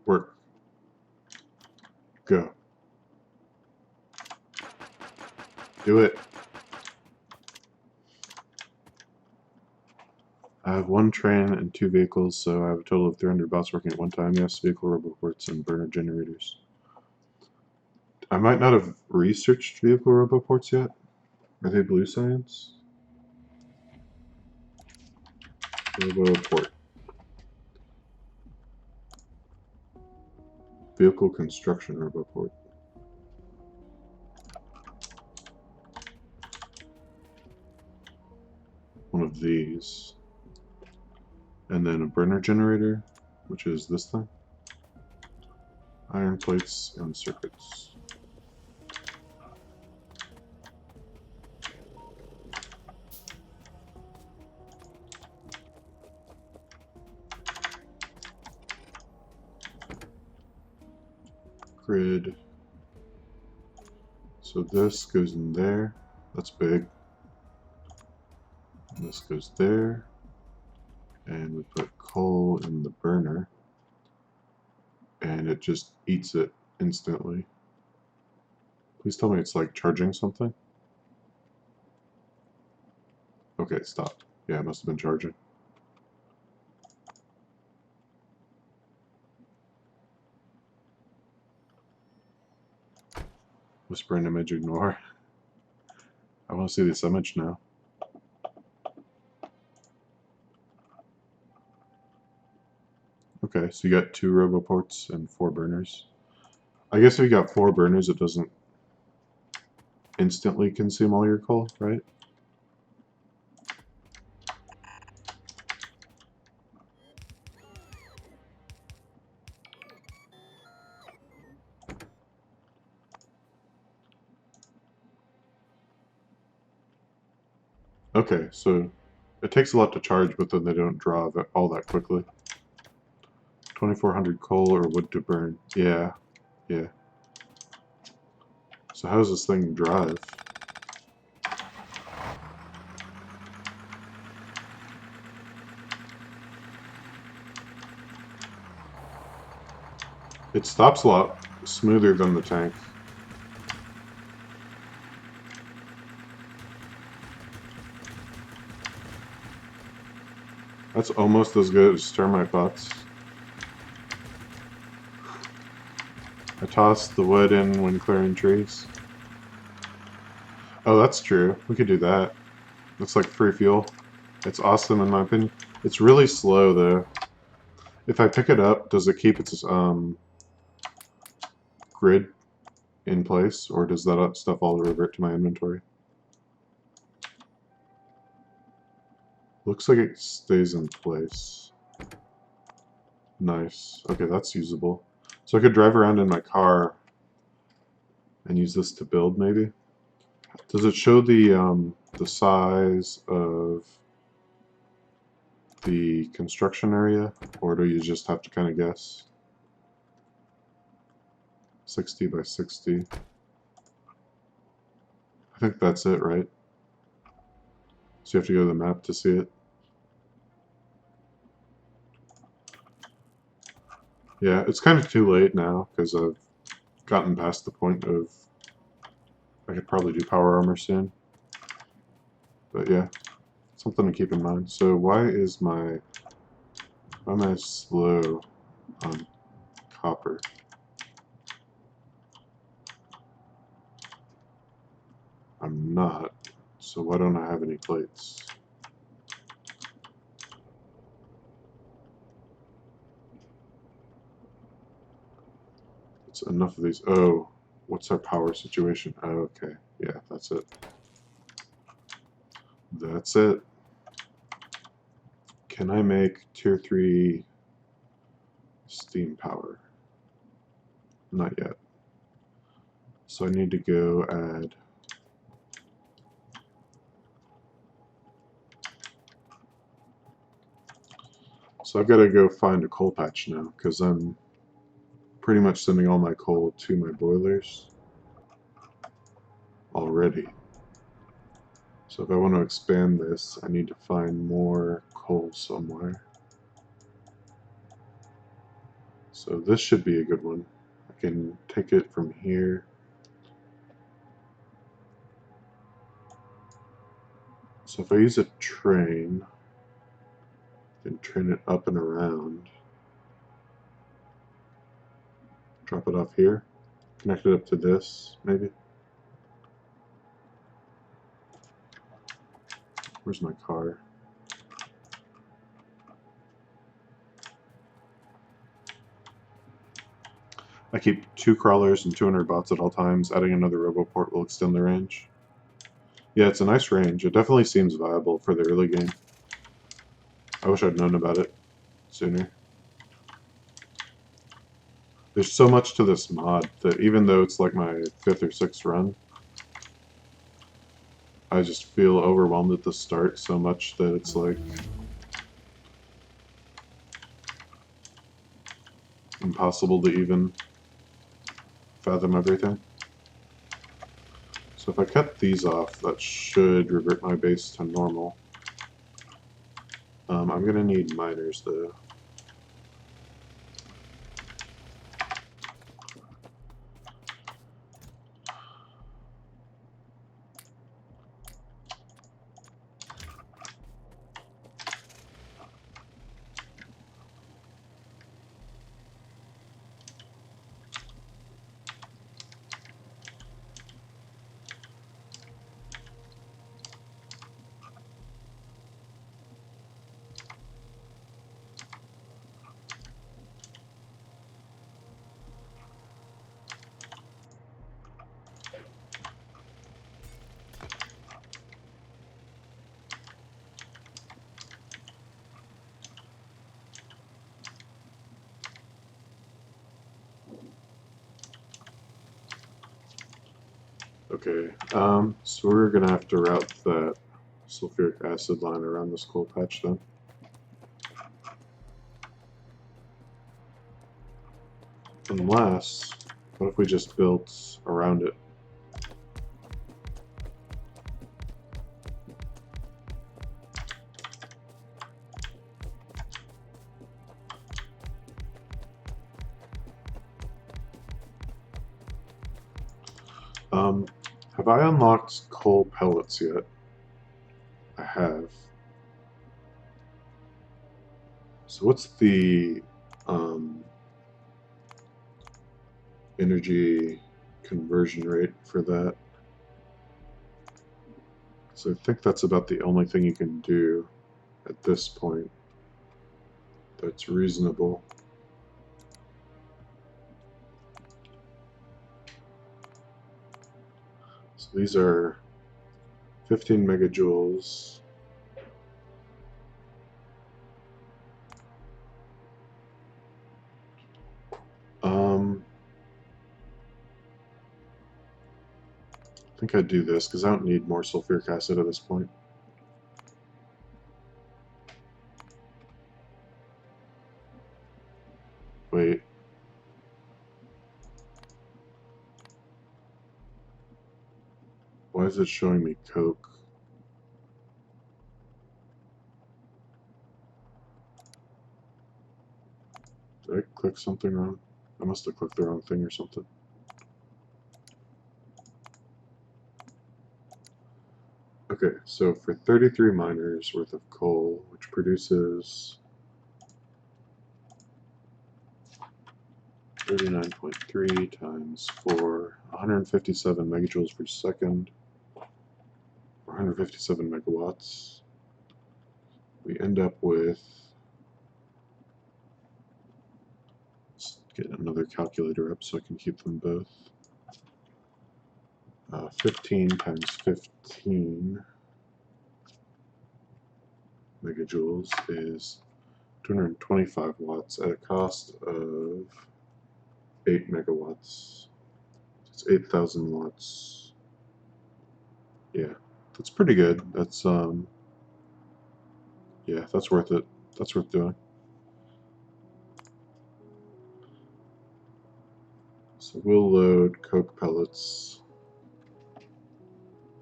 Work. Go. Do it. I have one train and 2 vehicles, so I have a total of 300 bots working at one time. Yes, vehicle roboports and burner generators. I might not have researched vehicle roboports yet. Are they blue science? Roboport. Vehicle construction roboport. One of these. And then a burner generator, which is this thing. Iron plates and circuits. Grid. So this goes in there. That's big. And this goes there. And we put coal in the burner. And it just eats it instantly. Please tell me it's like charging something. Okay, it stopped. Yeah, it must have been charging. Whisper an image, ignore. I want to see this image now. Okay, so you got 2 roboports and 4 burners. I guess if you got 4 burners, it doesn't instantly consume all your coal, right? Okay, so it takes a lot to charge, but then they don't draw all that quickly. 2,400 coal or wood to burn. Yeah, yeah. So how does this thing drive? It stops a lot smoother than the tank. That's almost as good as termite bots. I toss the wood in when clearing trees. Oh, that's true. We could do that. Looks like free fuel. It's awesome in my opinion. It's really slow though. If I pick it up, does it keep its grid in place, or does that stuff all revert to my inventory? Looks like it stays in place. Nice. Okay, that's usable. So I could drive around in my car and use this to build, maybe? Does it show the size of the construction area, or do you just have to kind of guess? 60 by 60. I think that's it, right? So you have to go to the map to see it. Yeah, it's kind of too late now because I've gotten past the point of I could probably do power armor soon. But yeah, something to keep in mind. So why am I slow on copper? I'm not. So why don't I have any plates? It's enough of these. Oh, what's our power situation? Oh, okay. Yeah, that's it. That's it. Can I make tier 3 steam power? Not yet. So I need to go add. So I've got to go find a coal patch now because I'm pretty much sending all my coal to my boilers already. So if I want to expand this, I need to find more coal somewhere. So this should be a good one. I can take it from here. So if I use a train, I can train it up and around. Drop it off here. Connect it up to this, maybe. Where's my car? I keep 2 crawlers and 200 bots at all times. Adding another roboport will extend the range. Yeah, it's a nice range. It definitely seems viable for the early game. I wish I'd known about it sooner. There's so much to this mod that even though it's like my 5th or 6th run, I just feel overwhelmed at the start so much that it's like impossible to even fathom everything. So if I cut these off, that should revert my base to normal. I'm going to need miners though. Okay, so we're gonna have to route that sulfuric acid line around this coal patch then. Unless, what if we just built around it? Have I unlocked coal pellets yet? I have. So what's the energy conversion rate for that? So I think that's about the only thing you can do at this point that's reasonable. So these are 15 megajoules. I think I'd do this because I don't need more sulfuric acid at this point. Wait. Why is it showing me coke? Did I click something wrong? I must have clicked the wrong thing or something. Okay, so for 33 miners worth of coal, which produces 39.3 times 4, 157 megajoules per second, or 157 megawatts, we end up with, let's get another calculator up so I can keep them both. 15 times 15 megajoules is 225 watts at a cost of 8 megawatts. It's 8,000 watts. Yeah, that's pretty good. That's yeah, that's worth it. That's worth doing. So we'll load coke pellets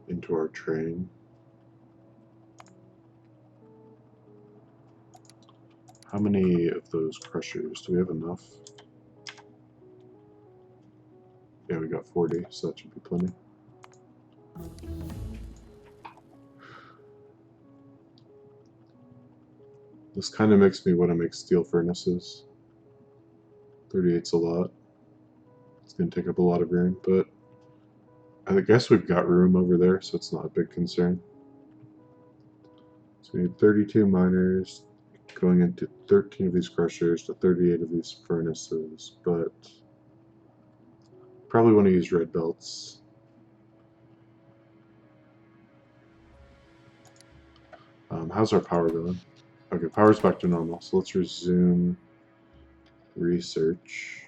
into our train. How many of those crushers? Do we have enough? Yeah, we got 40, so that should be plenty. This kind of makes me want to make steel furnaces. 38's a lot. It's going to take up a lot of room, but I guess we've got room over there, so it's not a big concern. So we need 32 miners going into 13 of these crushers to 38 of these furnaces, but probably want to use red belts. How's our power going? Okay, power's back to normal, so let's resume research.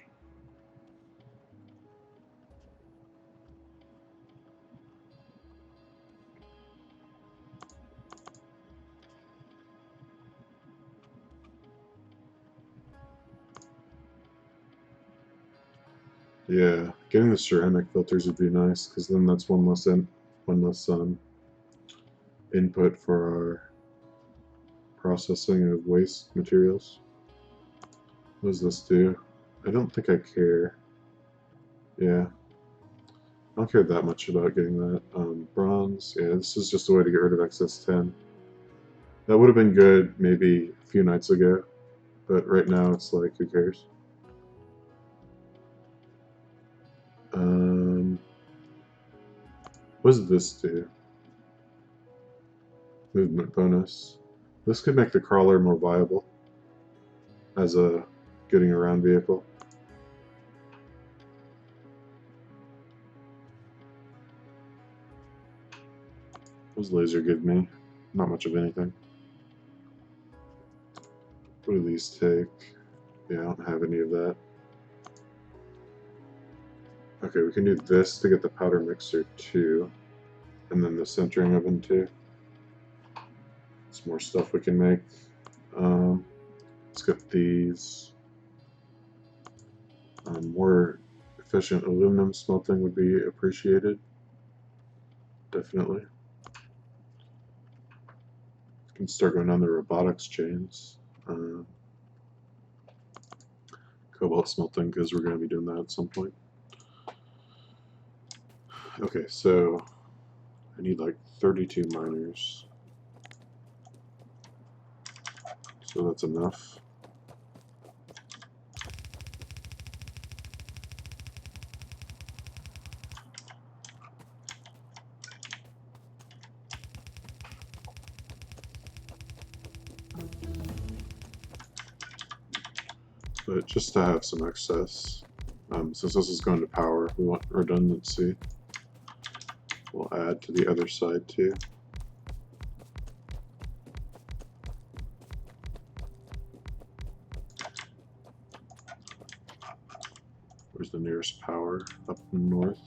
Yeah, getting the ceramic filters would be nice, because then that's one less input for our processing of waste materials. What does this do? I don't think I care. Yeah, I don't care that much about getting that. Bronze, yeah, this is just a way to get rid of excess 10. That would have been good maybe a few nights ago, but right now it's like, who cares? What does this do? Movement bonus. This could make the crawler more viable as a getting around vehicle. What does laser give me? Not much of anything. What do these take? Yeah, I don't have any of that. Okay, we can do this to get the powder mixer too, and then the sintering oven too. Some more stuff we can make. Let's get these. More efficient aluminum smelting would be appreciated. Definitely. Can start going on the robotics chains. Cobalt smelting, because we're going to be doing that at some point. Okay, so I need like 32 miners. So that's enough. But just to have some excess, since this is going to power, we want redundancy. We'll add to the other side too. Where's the nearest power? Up north.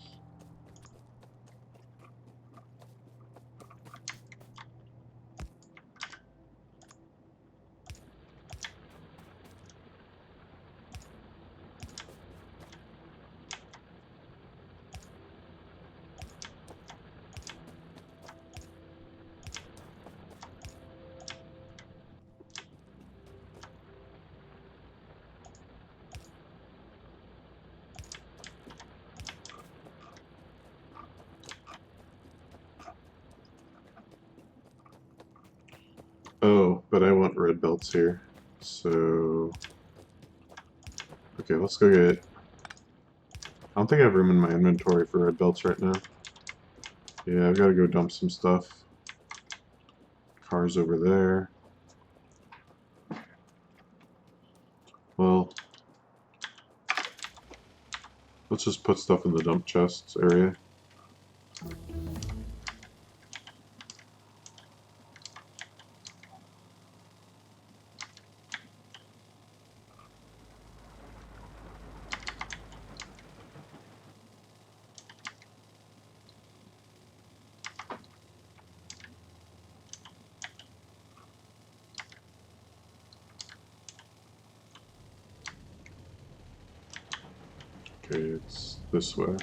Oh, but I want red belts here. So, okay, let's go get... I don't think I have room in my inventory for red belts right now. Yeah, I've got to go dump some stuff. Cars over there. Well, let's just put stuff in the dump chests area. Okay, it's this way.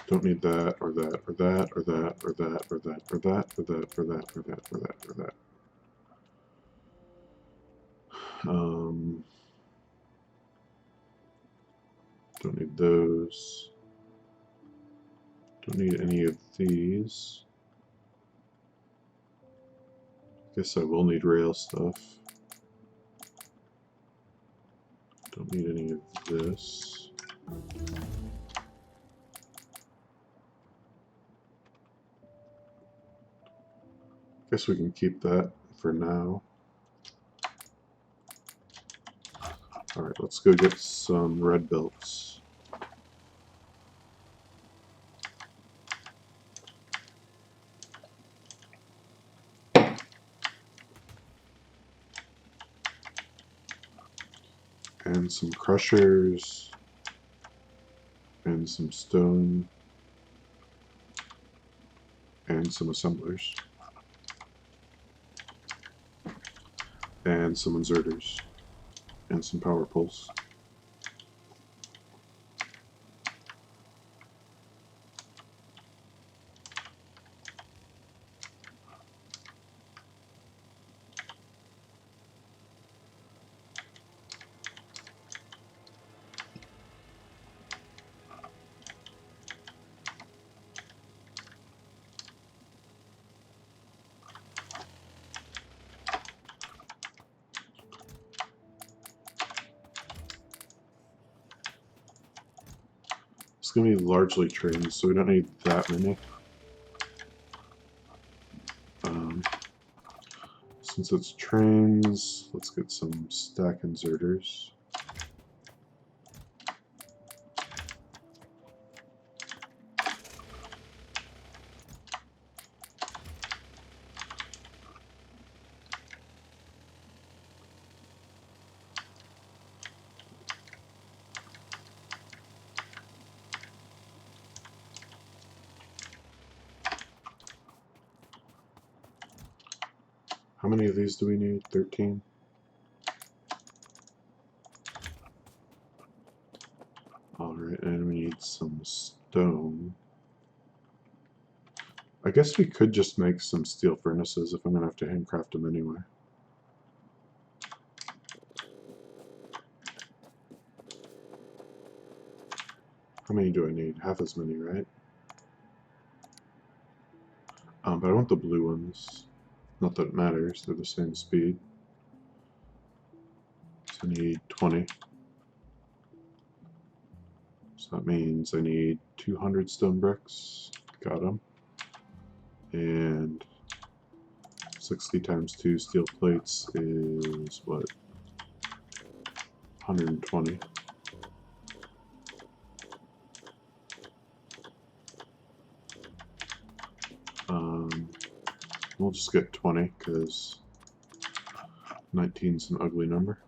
Don't need that, or that, or that, or that, or that, or that, or that, or that, or that, or that, or that, or that. Don't need those. Don't need any of these. Guess I will need rail stuff. Don't need any of this. Guess we can keep that for now. Alright, let's go get some red belts. And some crushers. And some stone. And some assemblers. And some inserters. And some power poles. It's going to be largely trains, so we don't need that many. Since it's trains, let's get some stack inserters. How many of these do we need? 13? Alright, and we need some stone. I guess we could just make some steel furnaces if I'm going to have to handcraft them anyway. How many do I need? Half as many, right? But I want the blue ones. Not that it matters, they're the same speed. So I need 20. So that means I need 200 stone bricks. Got them. And 60 times 2 steel plates is what? 120. We'll just get 20 because 19 is an ugly number.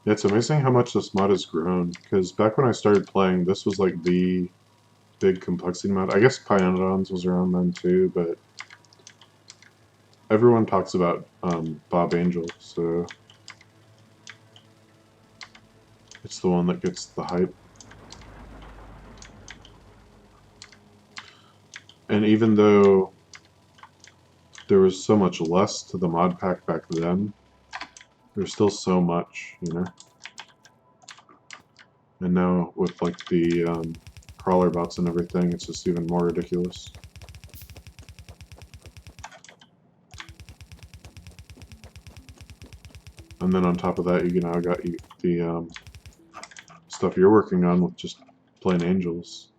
Yeah, it's amazing how much this mod has grown, because back when I started playing, this was like the big complexity mod. I guess Pionodons was around then too, but everyone talks about Bob Angel, so it's the one that gets the hype. And even though there was so much less to the mod pack back then, there's still so much, you know? And now with like the crawler bots and everything, it's just even more ridiculous. And then on top of that, you now got the stuff you're working on with just plain angels.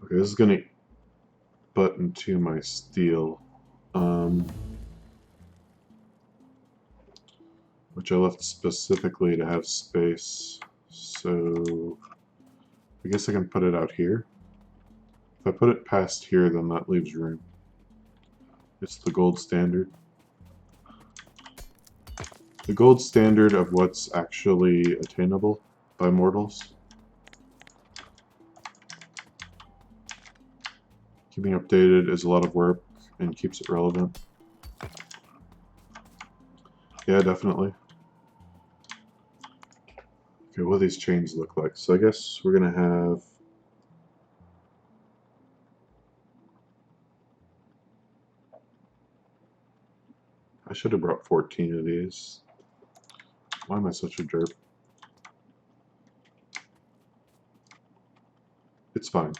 Okay, this is gonna butt into my steel, which I left specifically to have space. So I guess I can put it out here. If I put it past here, then that leaves room. It's the gold standard. The gold standard of what's actually attainable by mortals. Keeping updated is a lot of work and keeps it relevant. Yeah, definitely. Okay, what do these chains look like? So I guess we're gonna have I should have brought 14 of these. Why am I such a derp? It's fine.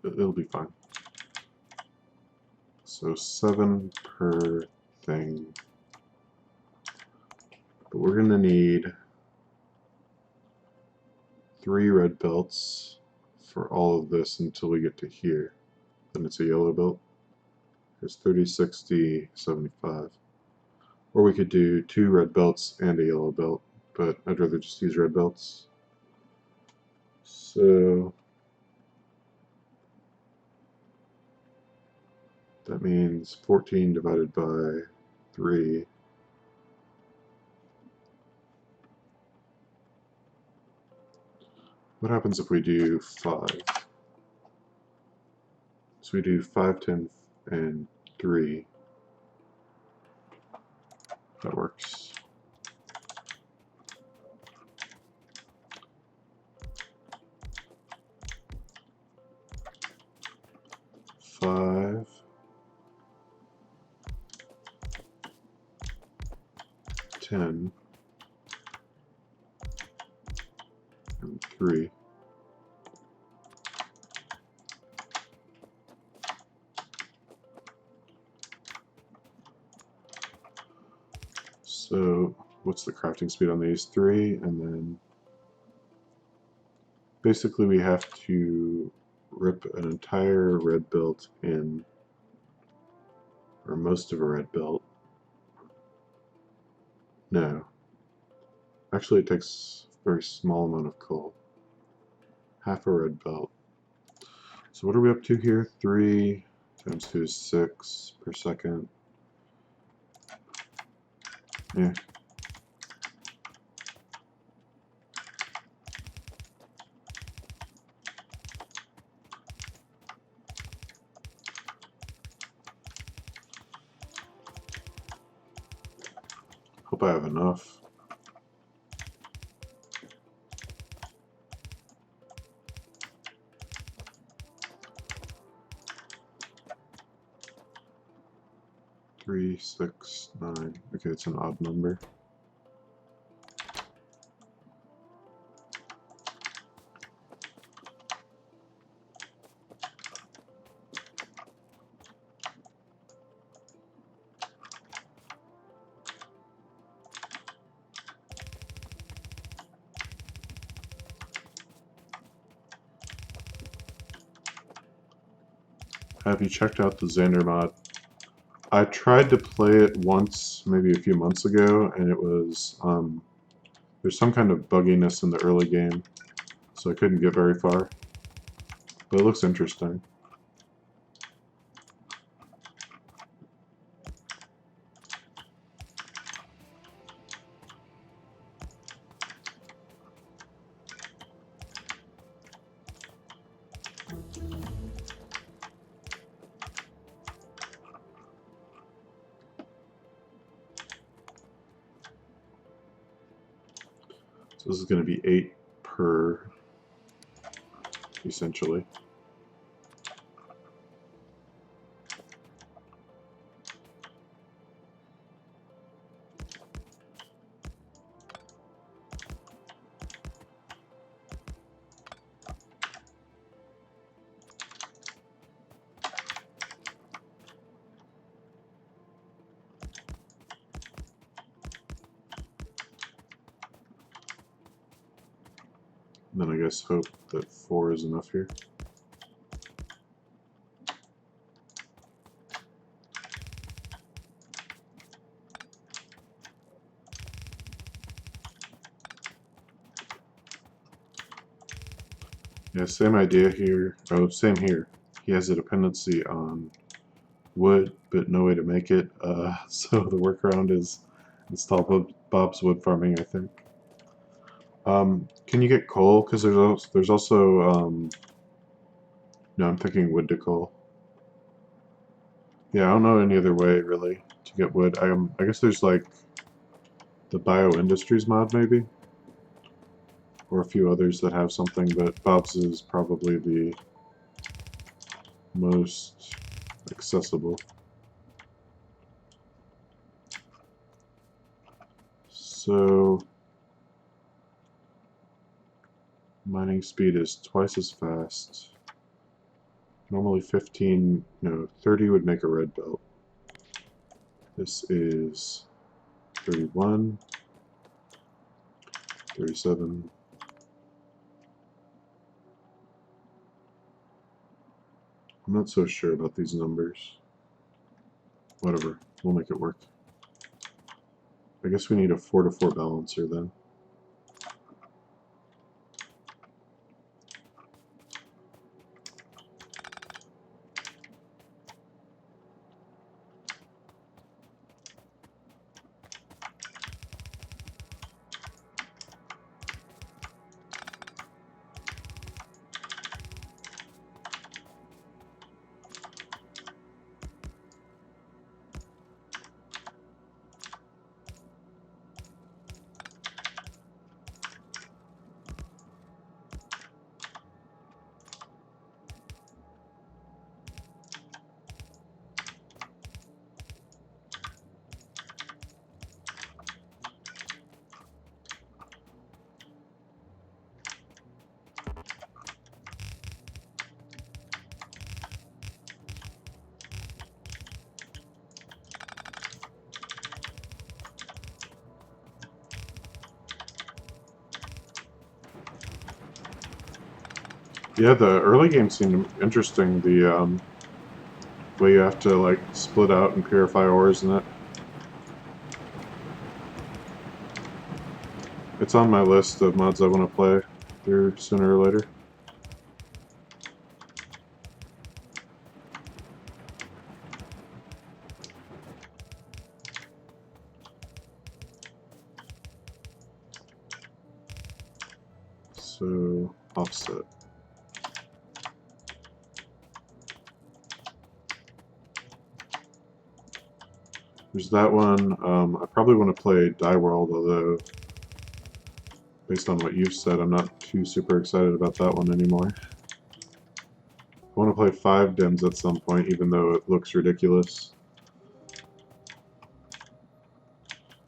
It'll be fine. So 7 per thing. But we're gonna need 3 red belts for all of this until we get to here. Then it's a yellow belt. There's 30, 60, 75. Or we could do 2 red belts and a yellow belt, but I'd rather just use red belts. So that means 14 divided by 3. What happens if we do 5? So we do 5, 10, and 3. That works. Five, 10, and 3. So what's the crafting speed on these? 3, and then basically we have to rip an entire red belt in, or most of a red belt. No. Actually it takes a very small amount of coal. Half a red belt. So what are we up to here? 3, Times 2 is 6 per second. Yeah. Hope I have enough. Three, 6, 9. Okay, it's an odd number. Have you checked out the Xander mod? I tried to play it once, maybe a few months ago, and it was, there's some kind of bugginess in the early game, so I couldn't get very far. But it looks interesting. So this is going to be 8 per, essentially. And then I guess hope that 4 is enough here. Yeah, same idea here. Oh, same here. He has a dependency on wood, but no way to make it. So the workaround is install Bob's wood farming, I think. Can you get coal? Because there's also no, I'm thinking wood to coal. Yeah, I don't know any other way really to get wood. I guess there's like the Bio-Industries mod maybe, or a few others that have something, but Bob's is probably the most accessible. So mining speed is twice as fast. Normally 15, no, 30 would make a red belt. This is 31, 37. I'm not so sure about these numbers. Whatever, we'll make it work. I guess we need a 4 to 4 balancer then. Yeah, the early game seemed interesting. The way you have to like split out and purify ores in it. It's on my list of mods I want to play here sooner or later. So offset. There's that one. I probably want to play Die World, although based on what you've said, I'm not too super excited about that one anymore. I want to play 5 Dims at some point, even though it looks ridiculous.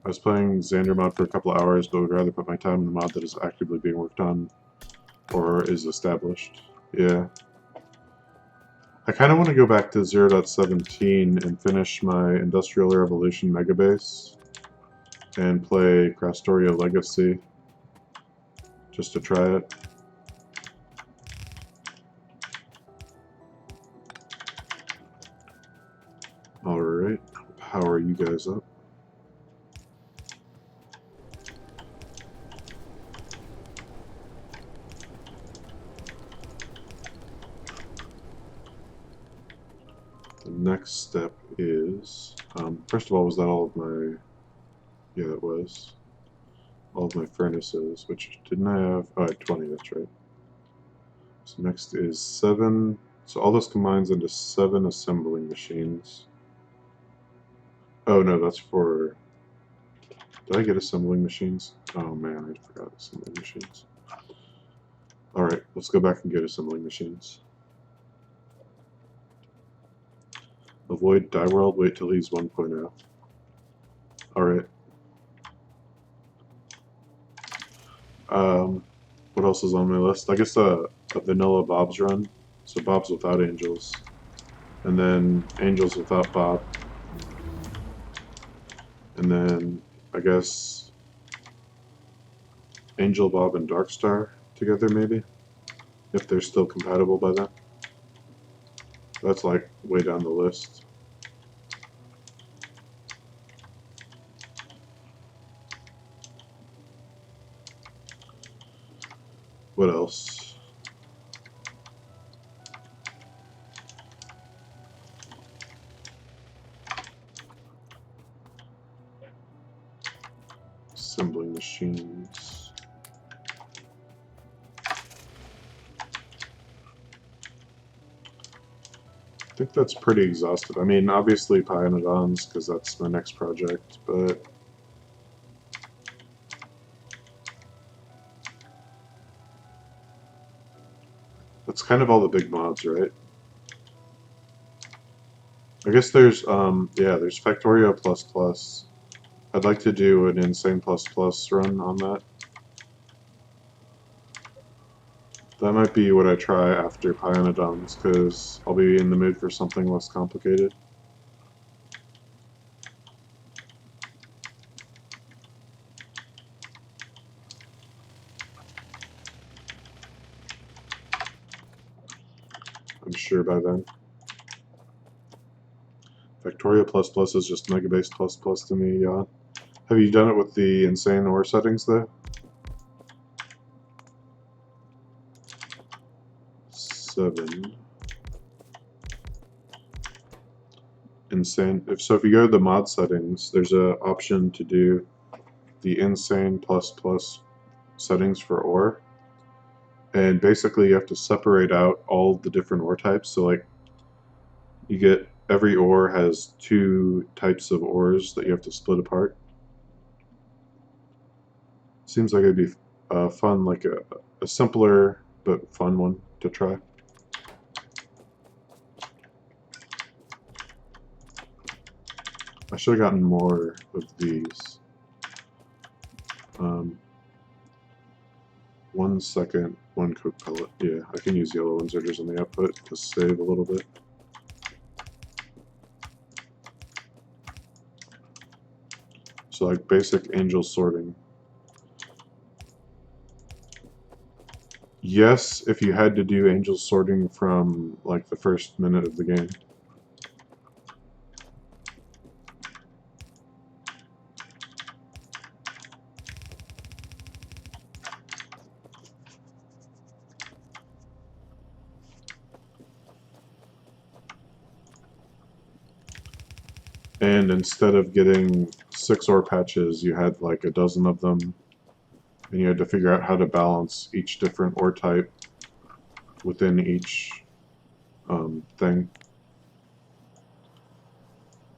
I was playing Xander mod for a couple of hours, but would rather put my time in the mod that is actively being worked on or is established. Yeah. I kind of want to go back to 0.17 and finish my Industrial Revolution Megabase and play Factorio Legacy just to try it. Alright, power you guys up. The next step is, first of all, was that all of my, yeah, that was all of my furnaces, which didn't I have, oh, I had 20, that's right. So next is 7, so all this combines into 7 assembling machines. Oh no, that's for, did I get assembling machines? Oh man, I forgot assembling machines. Alright, let's go back and get assembling machines. Avoid Die World, wait till he's 1.0. Alright. What else is on my list? I guess a vanilla Bob's run. So Bob's without Angels. And then Angels without Bob. And then, I guess, Angel, Bob, and Darkstar together, maybe? If they're still compatible by then. That's like way down the list. What else? Assembling machines. I think that's pretty exhaustive. I mean, obviously Pionodons, because that's my next project, but that's kind of all the big mods, right? I guess there's, yeah, there's Factorio++. I'd like to do an Insane++ run on that. That might be what I try after Pionodons, because I'll be in the mood for something less complicated. I'm sure by then. Factorio++ is just Megabase++ to me, yeah. Have you done it with the Insane ore settings, though? 7. Insane. If you go to the mod settings, there's an option to do the Insane++ settings for ore. And basically you have to separate out all the different ore types. So like you get, every ore has 2 types of ores that you have to split apart. Seems like it'd be fun, like a simpler but fun one to try. I should have gotten more of these. 1 second, 1 coke pellet. Yeah, I can use yellow inserters on the output to save a little bit. So like basic angel sorting. Yes, if you had to do angel sorting from like the first minute of the game. And instead of getting 6 ore patches, you had like a dozen of them. and you had to figure out how to balance each different ore type within each thing.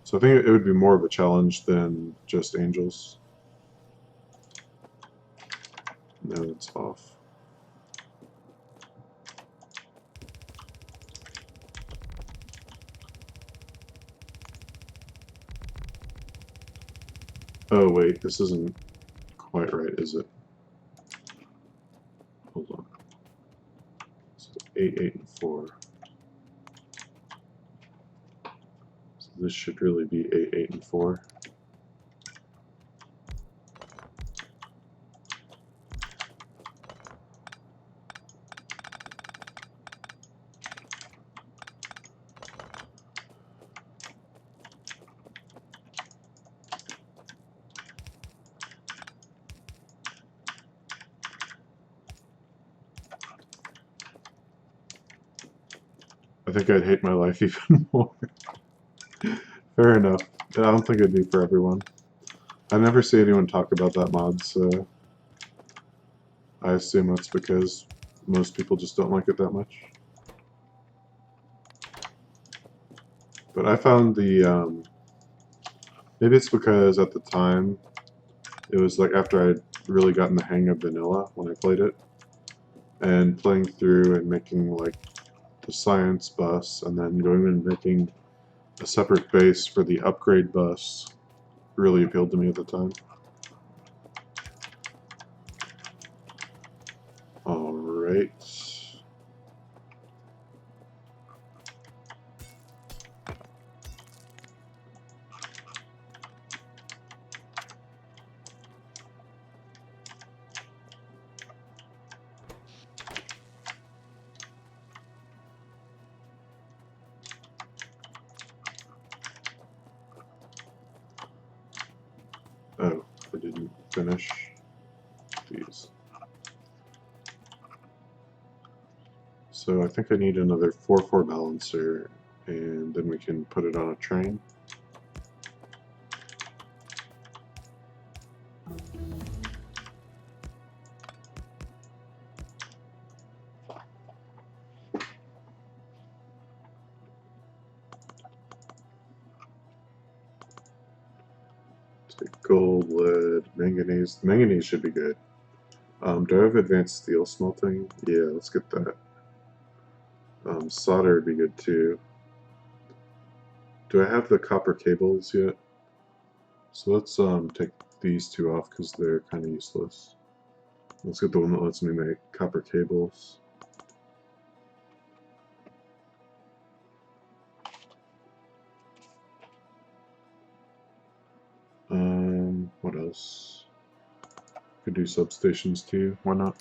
So I think it would be more of a challenge than just angels. No, it's off. Oh wait, this isn't quite right, is it? Hold on. So 8, 8, and 4. So this should really be 8, 8, and 4. I think I'd hate my life even more. Fair enough. I don't think it'd be for everyone. I never see anyone talk about that mod, so I assume that's because most people just don't like it that much. But I found the, maybe it's because at the time, it was like after I'd really gotten the hang of vanilla when I played it, and playing through and making like the science bus, and then going and making a separate base for the upgrade bus really appealed to me at the time. Alright. Oh, I didn't finish these. So I think I need another 4-4 balancer, and then we can put it on a train. Take gold, lead, manganese. Manganese should be good. Do I have advanced steel smelting? Yeah, let's get that. Solder would be good too. Do I have the copper cables yet? So let's take these two off because they're kind of useless. Let's get the one that lets me make copper cables. What else? Could do substations too. Why not?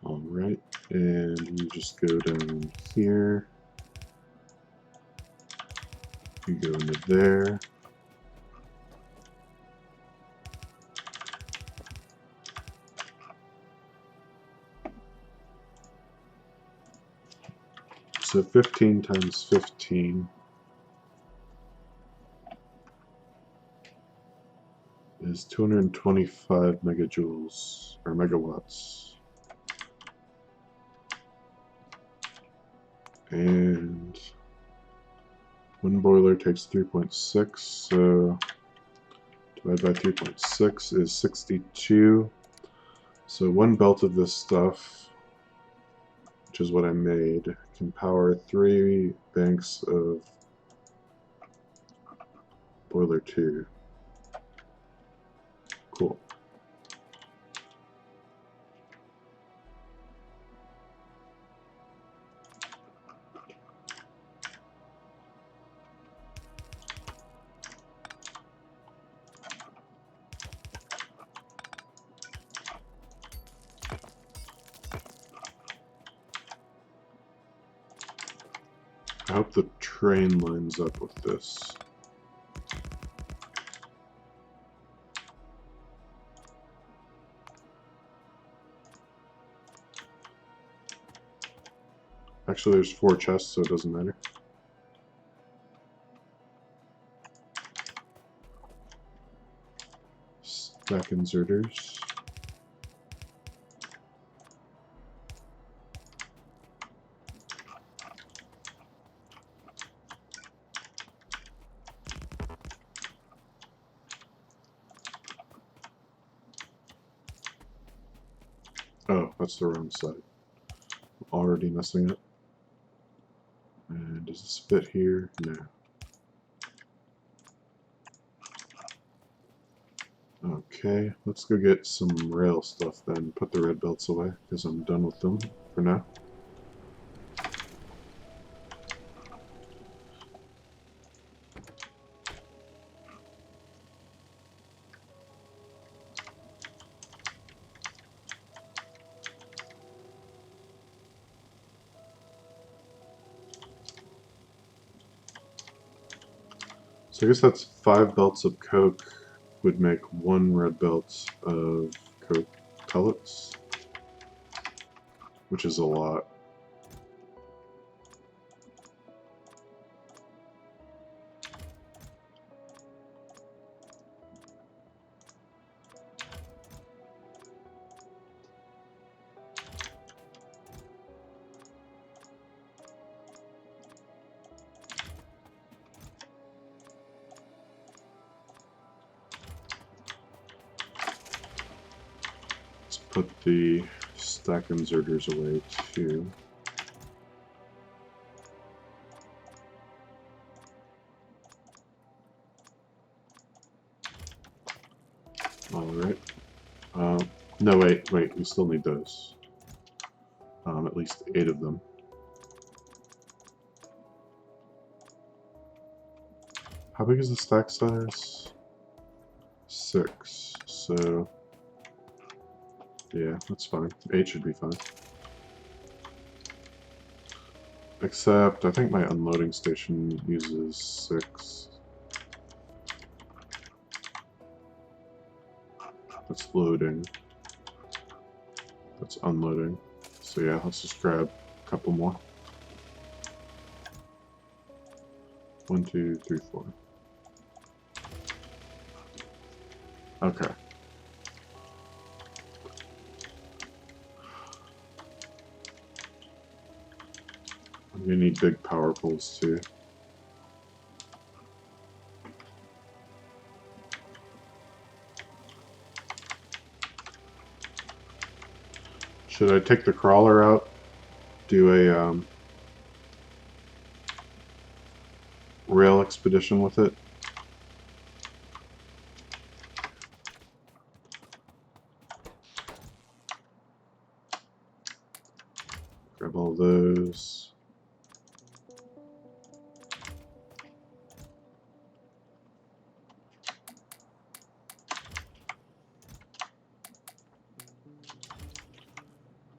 Alright, and you just go down here. You go into there. So 15 times 15 is 225 megajoules, or megawatts. And one boiler takes 3.6, so divided by 3.6 is 62. So one belt of this stuff, which is what I made, can power 3 banks of boiler 2. Cool. I hope the train lines up with this. Actually, there's 4 chests, so it doesn't matter. Stack inserters. Oh, that's the wrong side. Already messing up. And does this fit here? No. Okay, let's go get some rail stuff then. Put the red belts away, because I'm done with them for now. So I guess that's 5 belts of coke would make 1 red belt of coke pellets, which is a lot. Let's put the stack inserters away too. Alright. No, wait, we still need those. At least 8 of them. How big is the stack size? 6. So, yeah, that's fine. 8 should be fine. Except, I think my unloading station uses 6. That's loading. That's unloading. So yeah, let's just grab a couple more. 1, 2, 3, 4. Okay. I'm gonna need big power poles too. Should I take the crawler out? Do a rail expedition with it? Grab all those.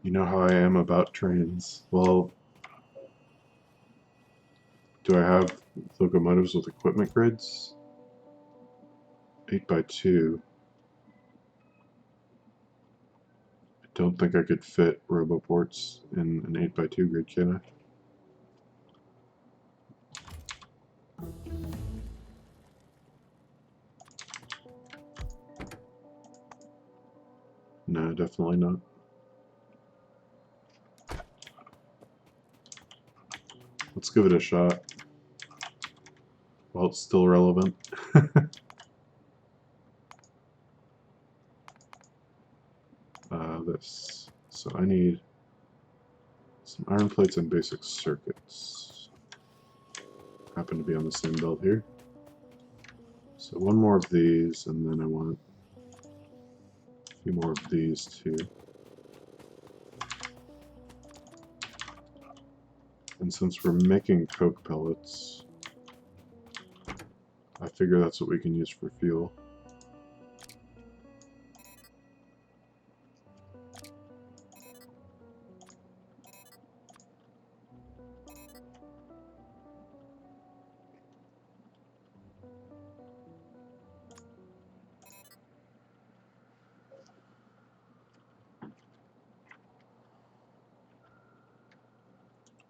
You know how I am about trains. Well, do I have locomotives with equipment grids? 8x2. I don't think I could fit roboports in an 8x2 grid, can I? No, definitely not. Let's give it a shot. While it's still relevant. This. So I need some iron plates and basic circuits. Happen to be on the same belt here. So 1 more of these, and then I want a few more of these too. And since we're making coke pellets, I figure that's what we can use for fuel.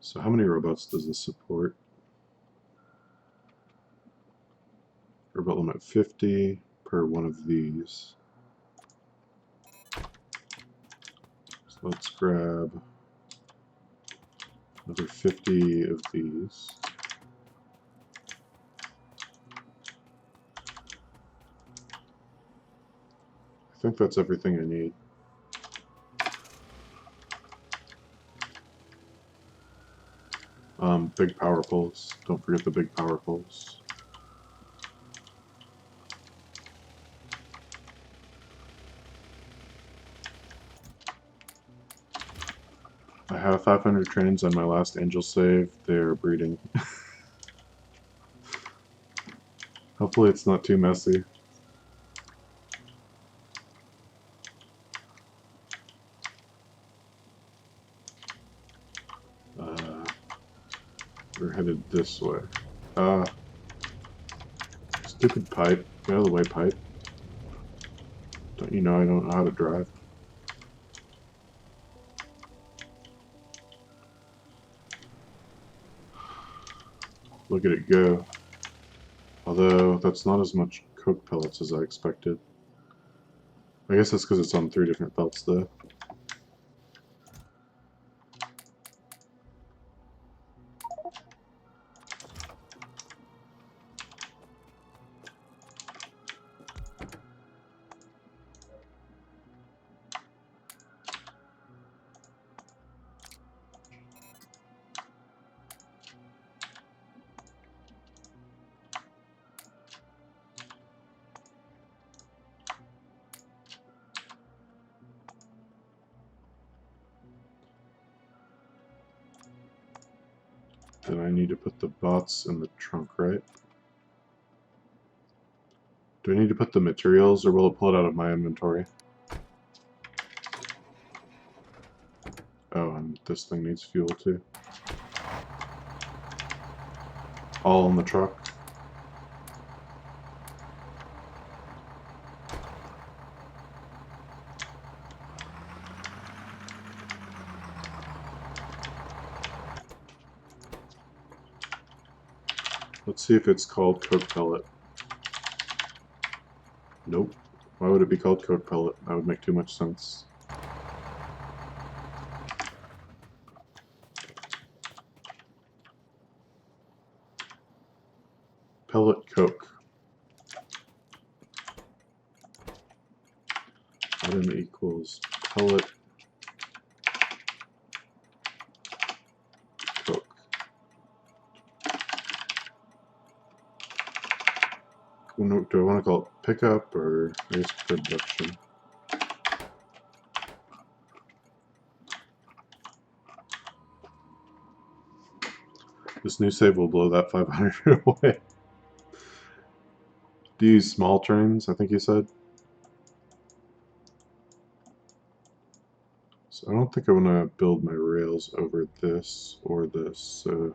So how many robots does this support? Robot limit 50 per one of these. So let's grab another 50 of these. I think that's everything I need. Big power poles. Don't forget the big power poles. I have 500 trains on my last angel save. They're breeding. Hopefully it's not too messy. We're headed this way. Stupid pipe. Get out of the way, pipe. Don't you know I don't know how to drive? Look at it go. Although, that's not as much coke pellets as I expected. I guess that's because it's on 3 different belts, though. Then I need to put the bots in the trunk, right? Do I need to put the materials, or will it pull it out of my inventory? Oh, and this thing needs fuel too. All in the truck. Let's see if it's called coke pellet. Nope. Why would it be called coke pellet? That would make too much sense. Pellet coke. Item equals pellet coke. Do I want to call it pickup or race production? This new save will blow that 500 away. Do you use small trains, I think you said? So I don't think I want to build my rails over this or this, so...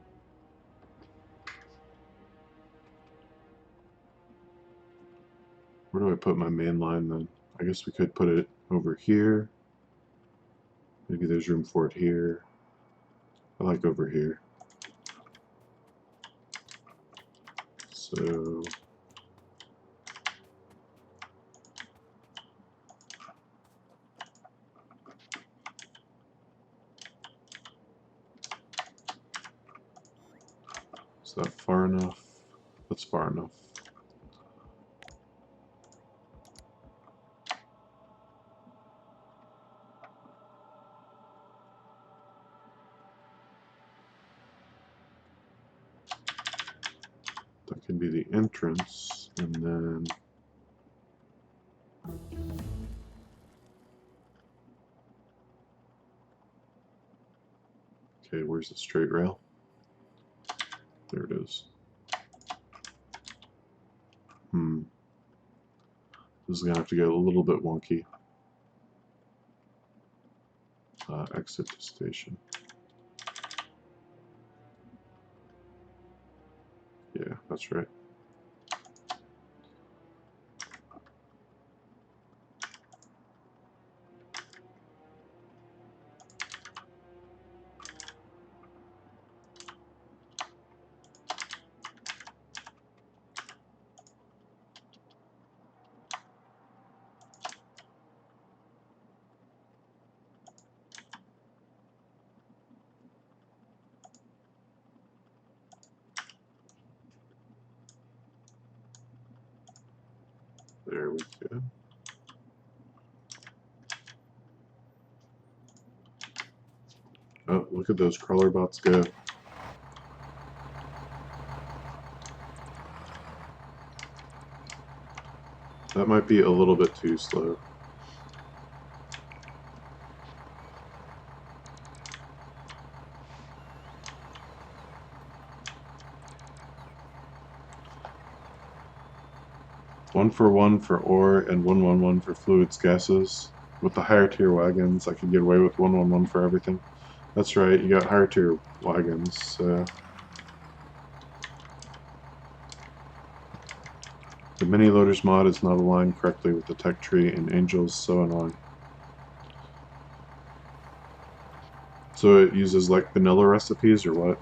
Where do I put my main line then? I guess we could put it over here. Maybe there's room for it here. I like over here. So... Is that far enough? That's far enough. That can be the entrance, and then... Okay, where's the straight rail? There it is. This is going to have to get a little bit wonky. Exit to station. Yeah, that's right. There we go. Oh, look at those crawler bots go. That might be a little bit too slow. One for ore and 111 for fluids gases. With the higher tier wagons, I could get away with 111 for everything. That's right, you got higher tier wagons, so... The mini loaders mod is not aligned correctly with the tech tree, and Angel's so annoying. So it uses like vanilla recipes or what?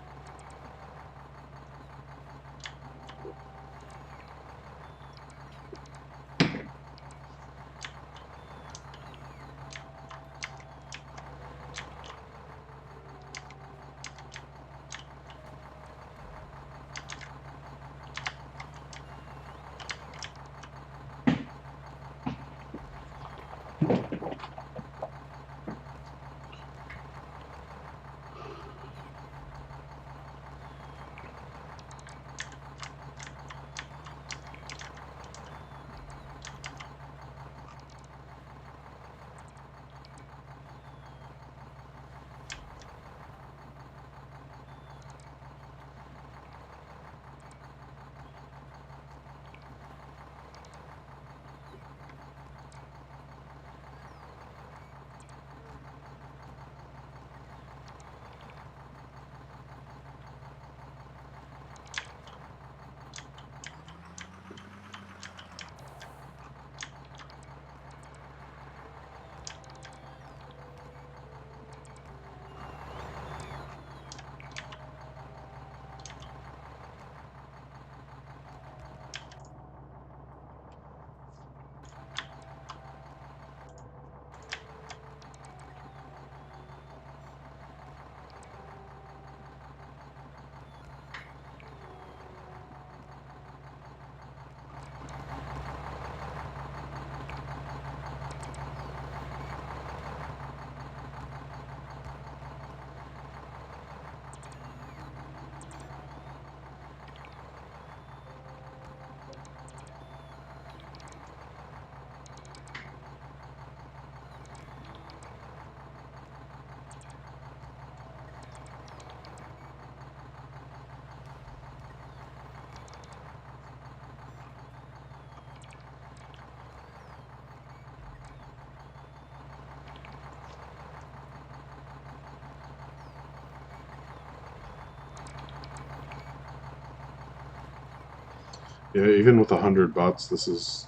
Yeah, even with 100 bots, this is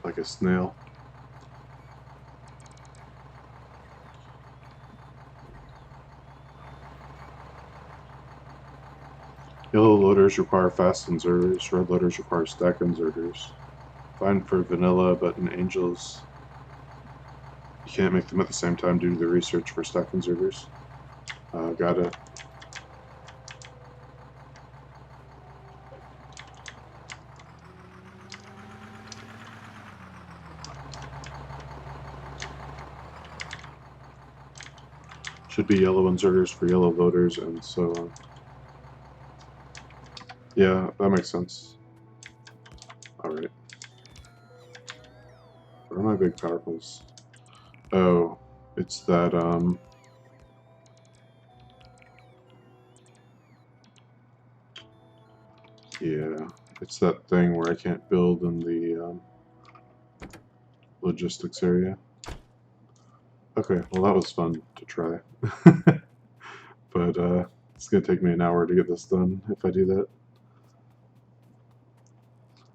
like a snail. Yellow loaders require fast inserters, red loaders require stack inserters. Fine for vanilla, but in Angels, you can't make them at the same time due to the research for stack inserters. Got it. Should be yellow inserters for yellow loaders and so on. Yeah, that makes sense. Alright. Where are my big power poles? Oh, it's that, yeah, it's that thing where I can't build in the, logistics area. Okay, well that was fun to try. But, it's gonna take me an hour to get this done if I do that.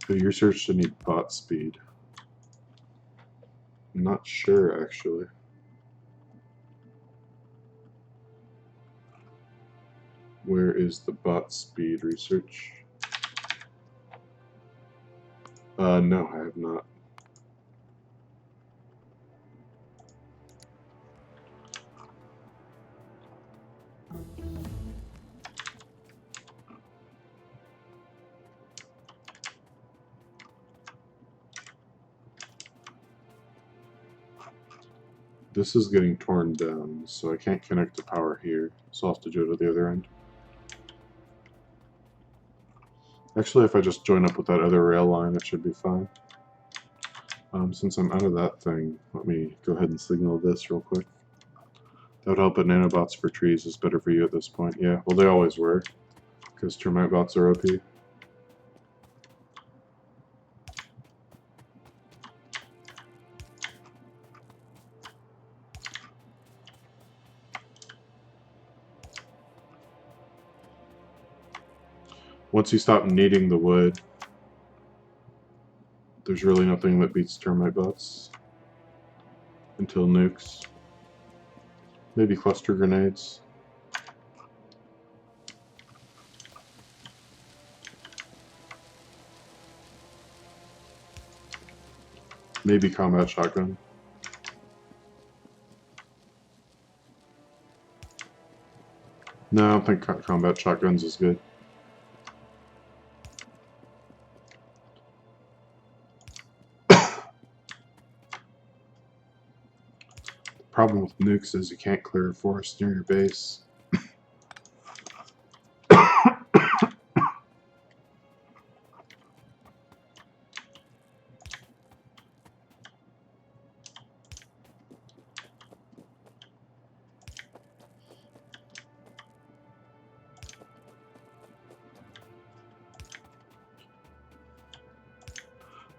So your search should need bot speed. I'm not sure, actually. Where is the bot speed research? No, I have not. This is getting torn down, so I can't connect the power here, so I'll have to do it at the other end. Actually, if I just join up with that other rail line, it should be fine. Since I'm out of that thing, let me go ahead and signal this real quick. That would help, but nanobots for trees is better for you at this point. Yeah, well, they always were, because termite bots are OP. Once you stop needing the wood, there's really nothing that beats termite bots until nukes. Maybe cluster grenades. Maybe combat shotgun. No, I don't think combat shotguns is good. The problem with nukes is you can't clear a forest near your base.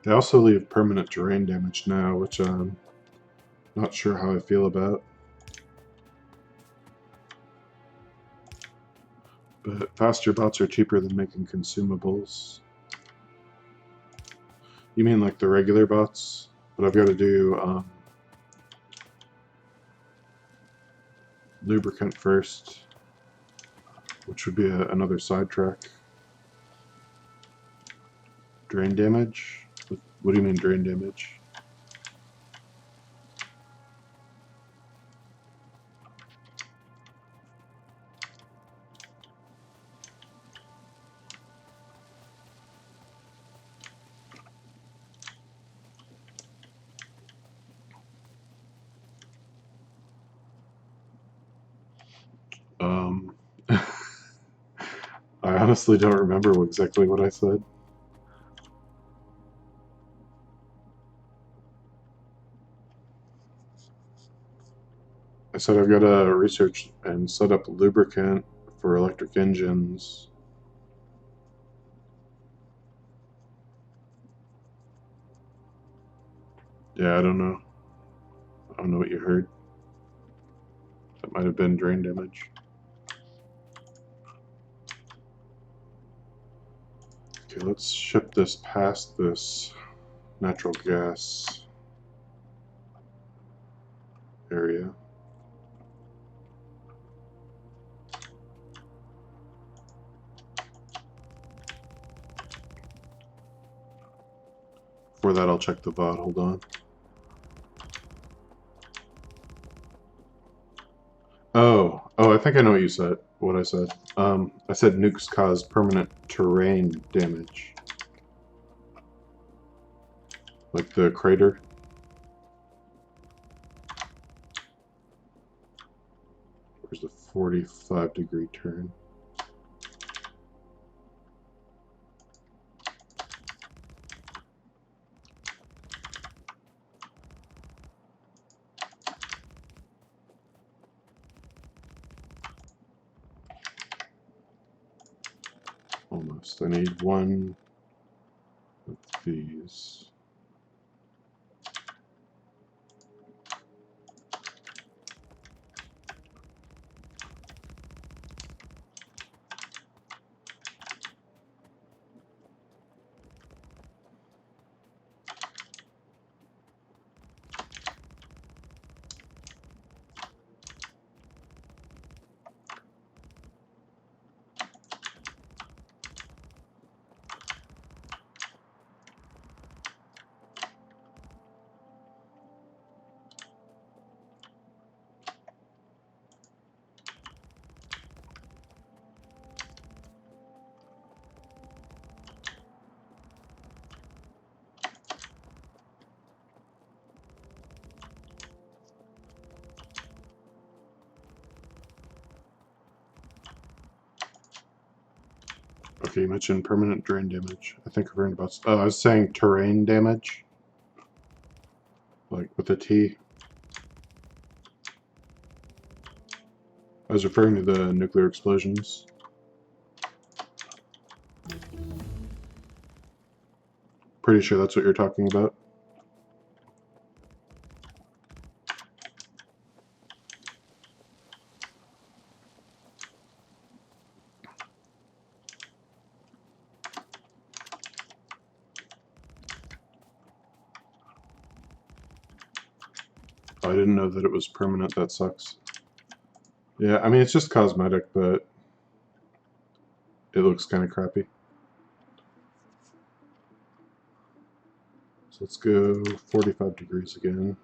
They also leave permanent terrain damage now, which I'm not sure how I feel about. But faster bots are cheaper than making consumables. You mean like the regular bots? But I've got to do lubricant first, which would be another sidetrack. Drain damage? What do you mean drain damage? I honestly don't remember exactly what I said. I said I've got to research and set up lubricant for electric engines. Yeah, I don't know. I don't know what you heard. That might have been drain damage. Okay, let's ship this past this natural gas area. Before that, I'll check the VOD. Hold on. Oh, I think I know what you said. What I said. I said nukes cause permanent terrain damage, like the crater. Where's the 45-degree turn? Almost. I need one of these. Okay, you mentioned permanent drain damage. I think I've heard about... Oh, I was saying terrain damage. Like with a T. I was referring to the nuclear explosions. Pretty sure that's what you're talking about. Oh, I didn't know that it was permanent. That sucks. Yeah, I mean, it's just cosmetic, but it looks kind of crappy. So let's go 45 degrees again.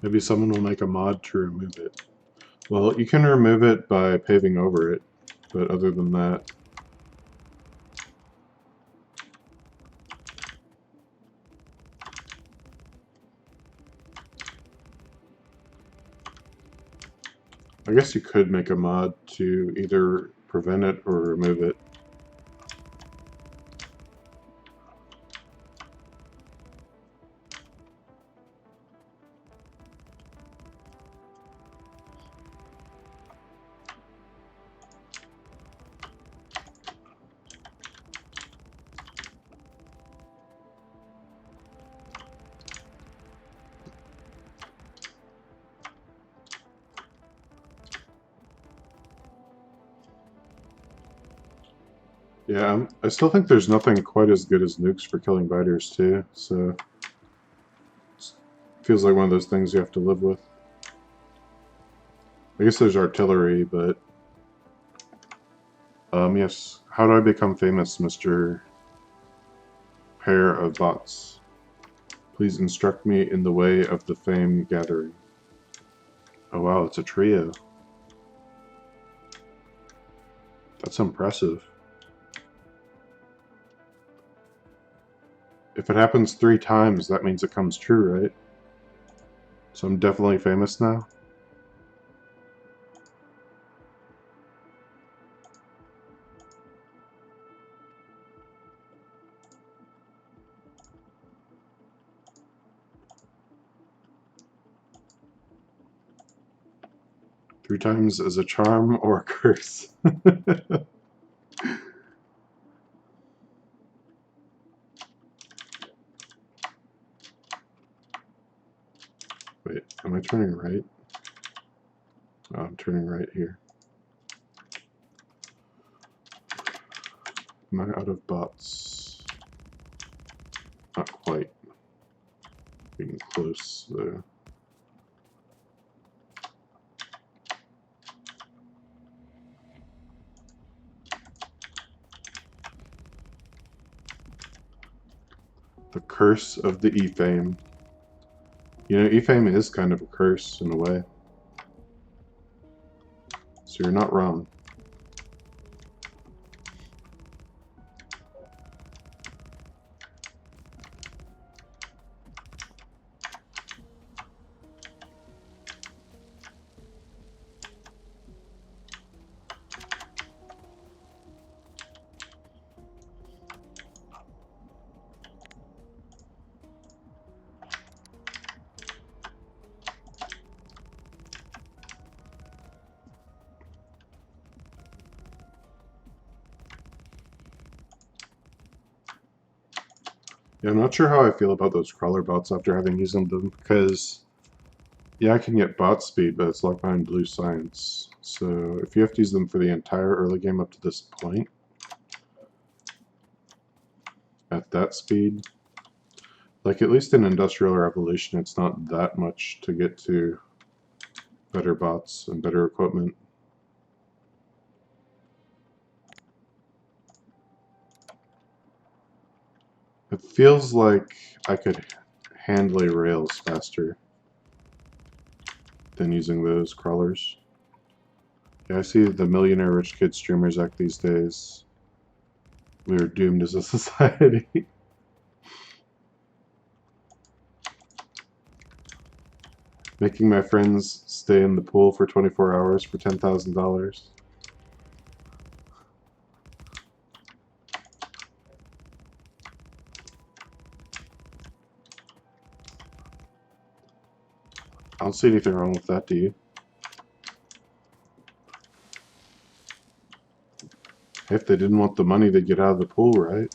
Maybe someone will make a mod to remove it. Well, you can remove it by paving over it, but other than that... I guess you could make a mod to either prevent it or remove it. Yeah, I still think there's nothing quite as good as nukes for killing biters too, so it feels like one of those things you have to live with. I guess there's artillery, but yes. How do I become famous, Mr. Pair of Bots? Please instruct me in the way of the fame gathering. Oh wow, it's a trio. That's impressive. If it happens 3 times, that means it comes true, right? So I'm definitely famous now? Three times is a charm or a curse. Wait, am I turning right? Oh, I'm turning right here. Am I out of bots? Not quite. Getting close though. The curse of the E-Fame. You know, E-Fame is kind of a curse in a way. So you're not wrong. Yeah, I'm not sure how I feel about those crawler bots after having used them, because yeah, I can get bot speed, but it's locked behind blue science. So if you have to use them for the entire early game up to this point, at that speed, like at least in Industrial Revolution, it's not that much to get to better bots and better equipment. It feels like I could handle rails faster than using those crawlers. Yeah, I see the millionaire rich kid streamers act these days. We are doomed as a society. Making my friends stay in the pool for 24 hours for $10,000. I don't see anything wrong with that, do you? If they didn't want the money, they'd get out of the pool, right?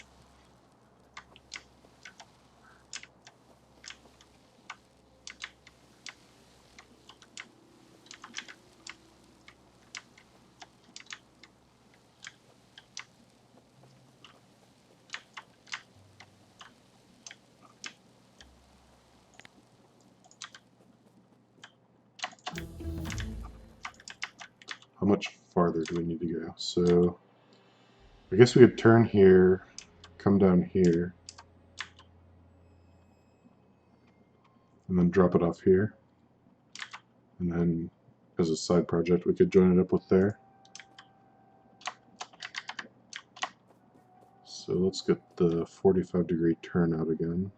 How much farther do we need to go? So I guess we could turn here, come down here, and then drop it off here. And then as a side project, we could join it up with there. So let's get the 45-degree turn out again.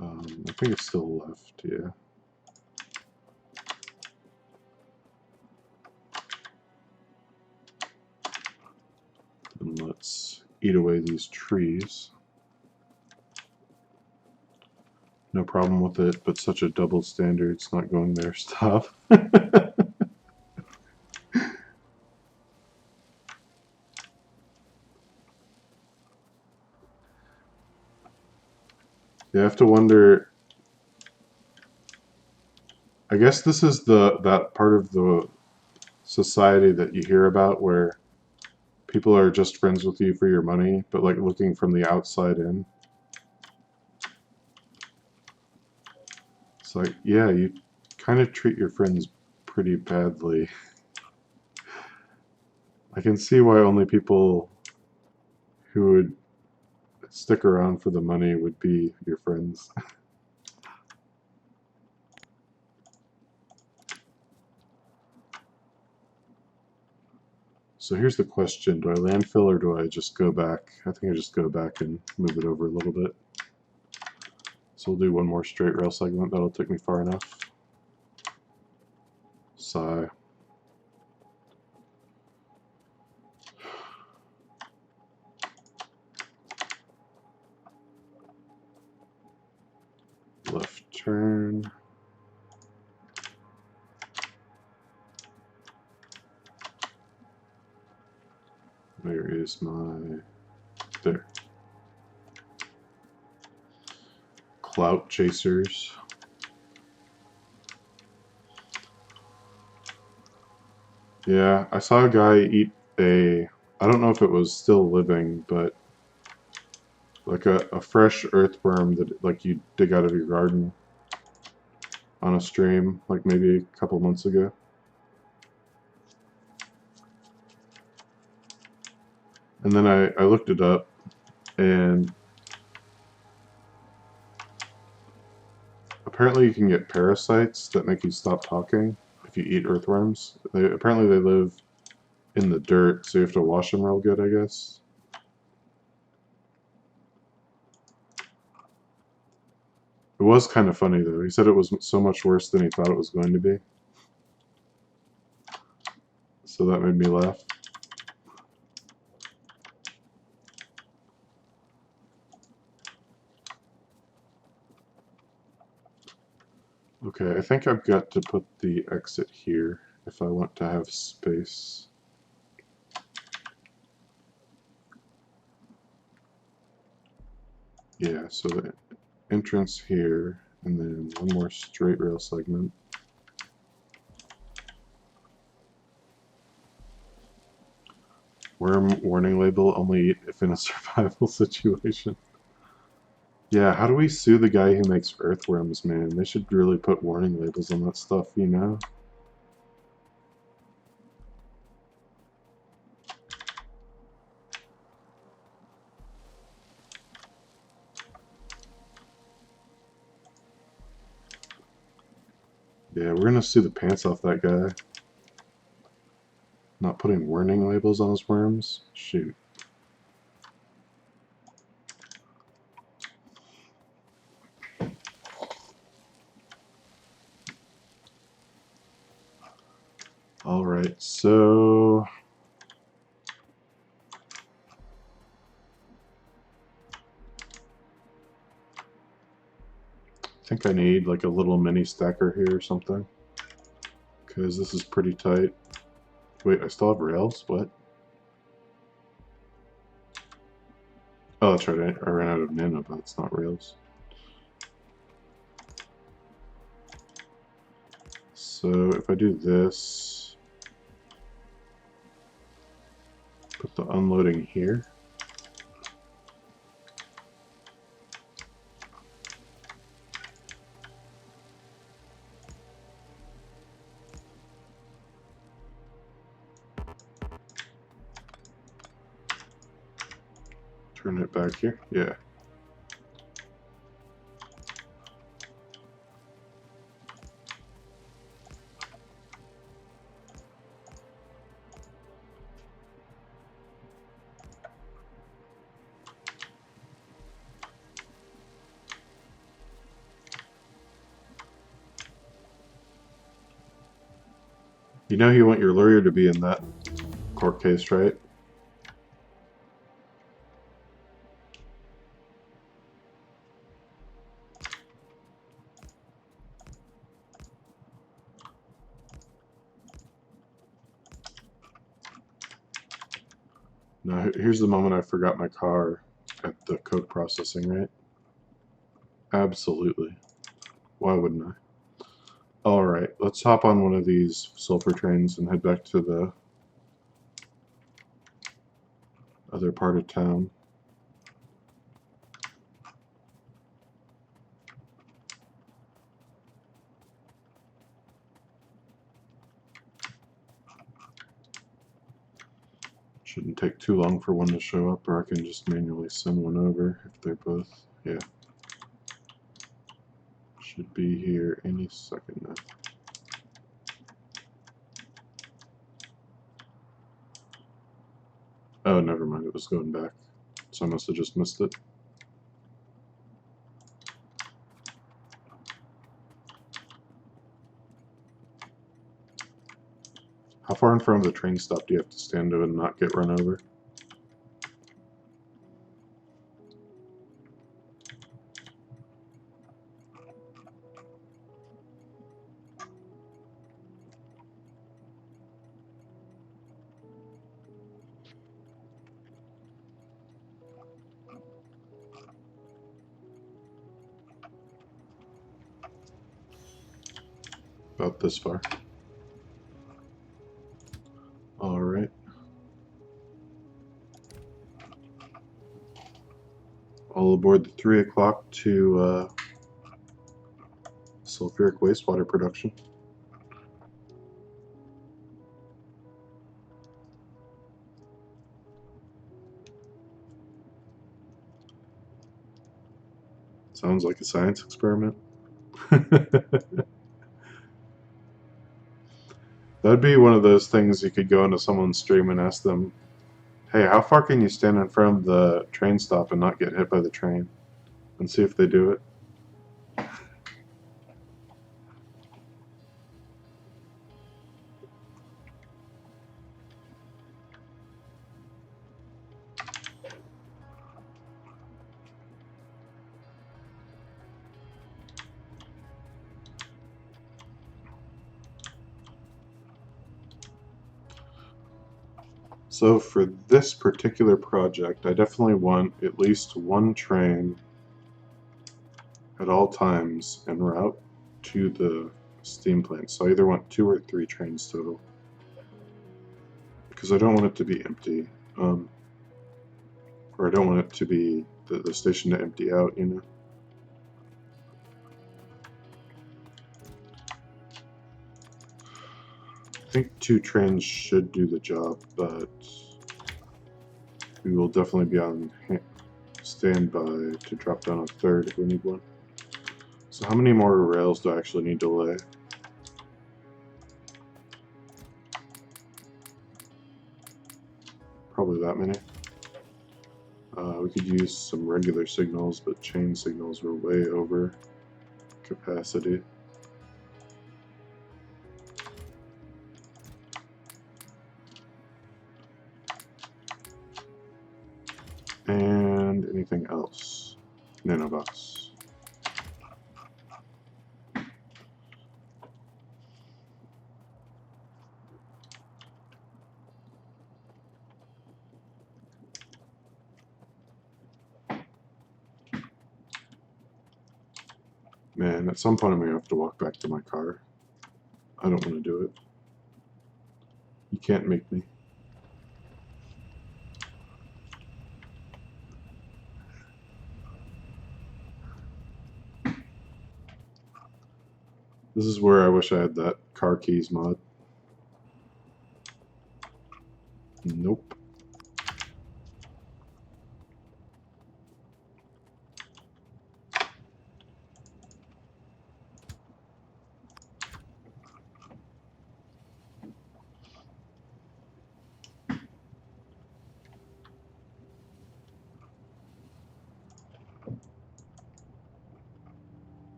I think it's still left, yeah. And let's eat away these trees. No problem with it, but such a double standard, it's not going there. Stop. You have to wonder. I guess this is that part of the society that you hear about where people are just friends with you for your money, but like looking from the outside in. It's like, yeah, you kind of treat your friends pretty badly. I can see why only people who would stick around for the money would be your friends. So here's the question, do I landfill or do I just go back? I think I just go back and move it over a little bit. So we'll do one more straight rail segment, that'll take me far enough. Sigh. Left turn. Where is my... there. Clout chasers. Yeah, I saw a guy eat a... I don't know if it was still living, but like a fresh earthworm that like you dig out of your garden on a stream, like maybe a couple months ago. And then I looked it up, and apparently you can get parasites that make you stop talking if you eat earthworms. Apparently they live in the dirt, so you have to wash them real good, I guess. It was kind of funny, though. He said it was so much worse than he thought it was going to be. So that made me laugh. Okay, I think I've got to put the exit here if I want to have space. Yeah, so the entrance here, and then one more straight rail segment. Worm warning label, only eat if in a survival situation. Yeah, how do we sue the guy who makes earthworms, man? They should really put warning labels on that stuff, you know? Yeah, we're gonna sue the pants off that guy. Not putting warning labels on his worms? Shoot. Alright, so I think I need like a little mini stacker here or something, because this is pretty tight. Wait, I still have rails? What? Oh, that's right, I ran out of nano, but it's not rails. So if I do this, put the unloading here. Turn it back here. Yeah. You know you want your lawyer to be in that court case, right? Now here's the moment I forgot my car at the code processing, right? Absolutely. Why wouldn't I? Alright, let's hop on one of these sulfur trains and head back to the other part of town. Shouldn't take too long for one to show up, or I can just manually send one over if they're both, yeah. Should be here any second now. Oh, never mind, it was going back. So I must have just missed it. How far in front of the train stop do you have to stand to and not get run over? About this far. Alright. All aboard the 3 o'clock to sulfuric wastewater production. Sounds like a science experiment. That'd be one of those things you could go into someone's stream and ask them, hey, how far can you stand in front of the train stop and not get hit by the train? And see if they do it. So for this particular project, I definitely want at least one train at all times en route to the steam plant. So I either want 2 or 3 trains total, because I don't want it to be empty, or I don't want it to be the station to empty out, you know. I think 2 trains should do the job, but we will definitely be on standby to drop down a 3rd if we need one. So how many more rails do I actually need to lay? Probably that many. We could use some regular signals, but chain signals were way over capacity. anything else? Nanobox. Man, at some point I'm going to have to walk back to my car. I don't want to do it. You can't make me. This is where I wish I had that car keys mod. Nope.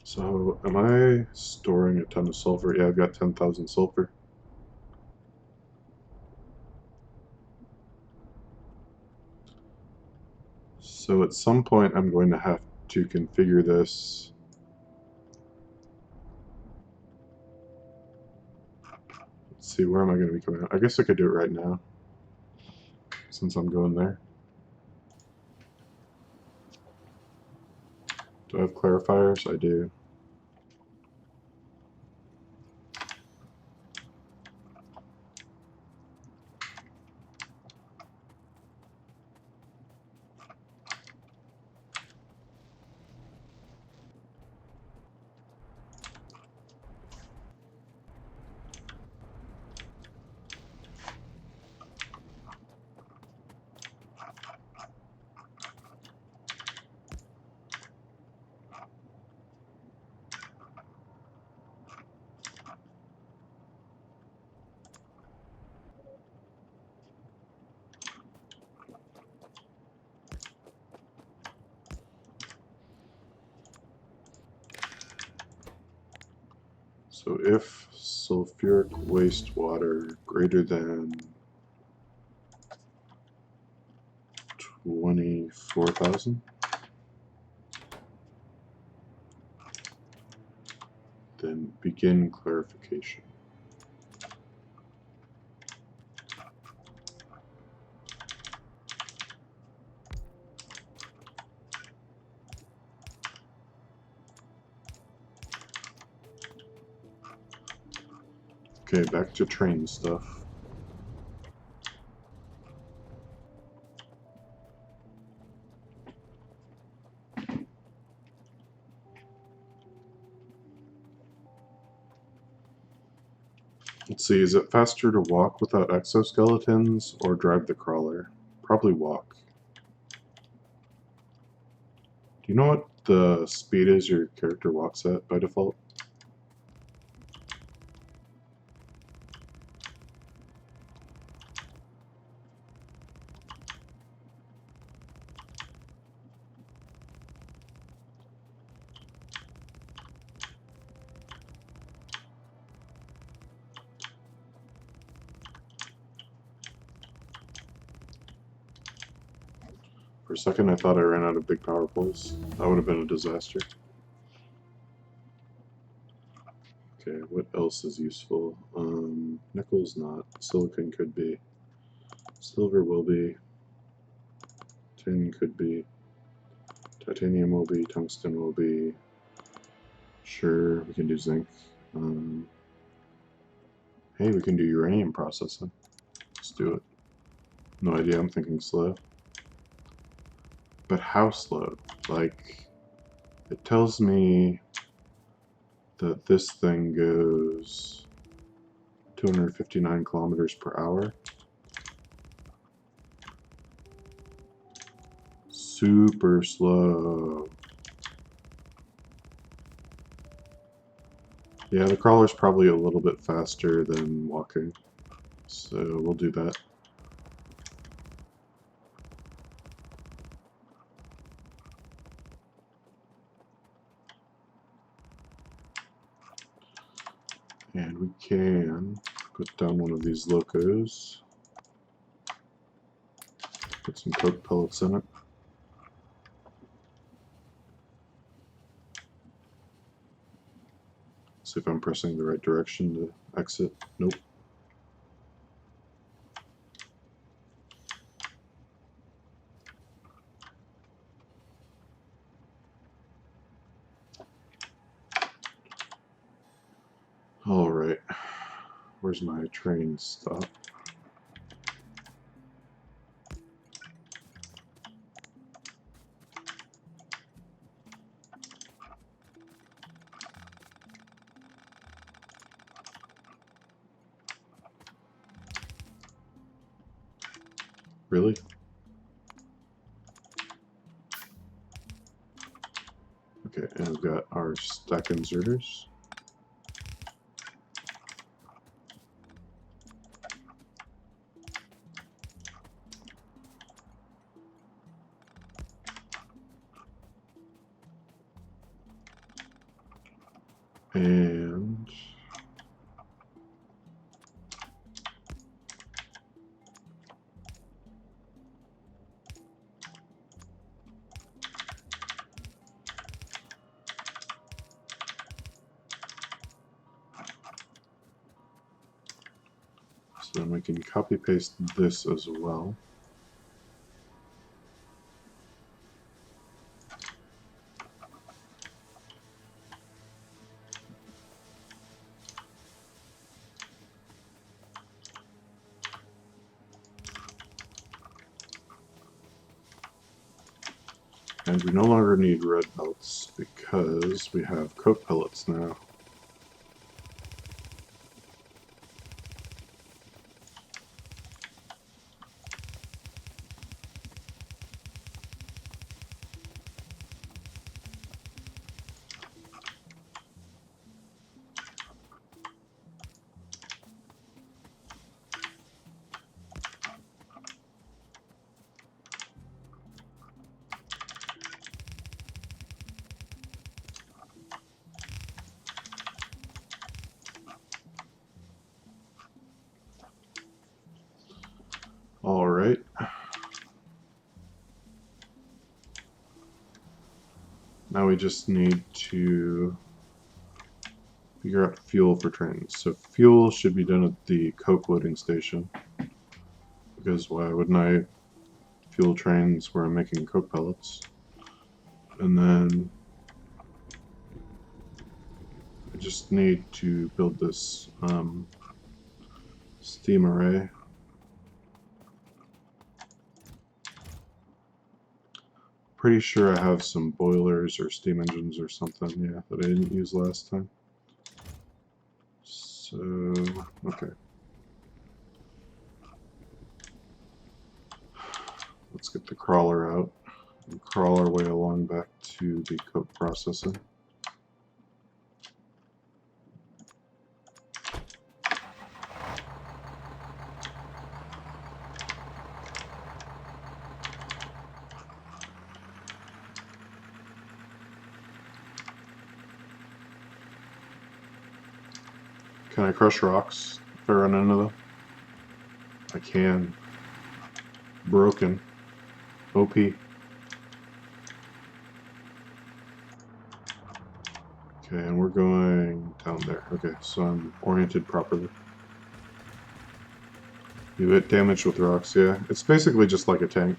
So, am I storing a ton of sulfur? Yeah, I've got 10,000 sulfur. So at some point I'm going to have to configure this. Let's see, where am I going to be coming out? I guess I could do it right now, since I'm going there. Do I have clarifiers? I do. So if sulfuric wastewater greater than 24,000, then begin clarification. Okay, back to train stuff. Let's see, is it faster to walk without exoskeletons or drive the crawler? Probably walk. Do you know what the speed is your character walks at by default? For a second I thought I ran out of big power poles. That would have been a disaster. Okay, what else is useful? Nickel's not. Silicon could be. Silver will be. Tin could be. Titanium will be. Tungsten will be. Sure, we can do zinc. Hey, we can do uranium processing. Let's do it. No idea, I'm thinking slow. But how slow? Like, it tells me that this thing goes 259 kilometers per hour. Super slow. Yeah, the crawler's probably a little bit faster than walking, so we'll do that. And we can put down one of these locos. Put some coke pellets in it. See if I'm pressing the right direction to exit. Nope. All right. Where's my train stop? Really? Okay, and we've got our stack inserters. And so then we can copy paste this as well. And we no longer need red belts because we have coke pellets now. All right. Now we just need to figure out fuel for trains. So fuel should be done at the coke loading station. Because why wouldn't I fuel trains where I'm making coke pellets? And then I just need to build this steam array. Pretty sure I have some boilers or steam engines or something, yeah, that I didn't use last time. So, okay. Let's get the crawler out and crawl our way along back to the coke processing. Can I crush rocks if I run into them? I can. Broken. OP. Okay, and we're going down there. Okay, so I'm oriented properly. You hit damage with rocks, yeah. It's basically just like a tank.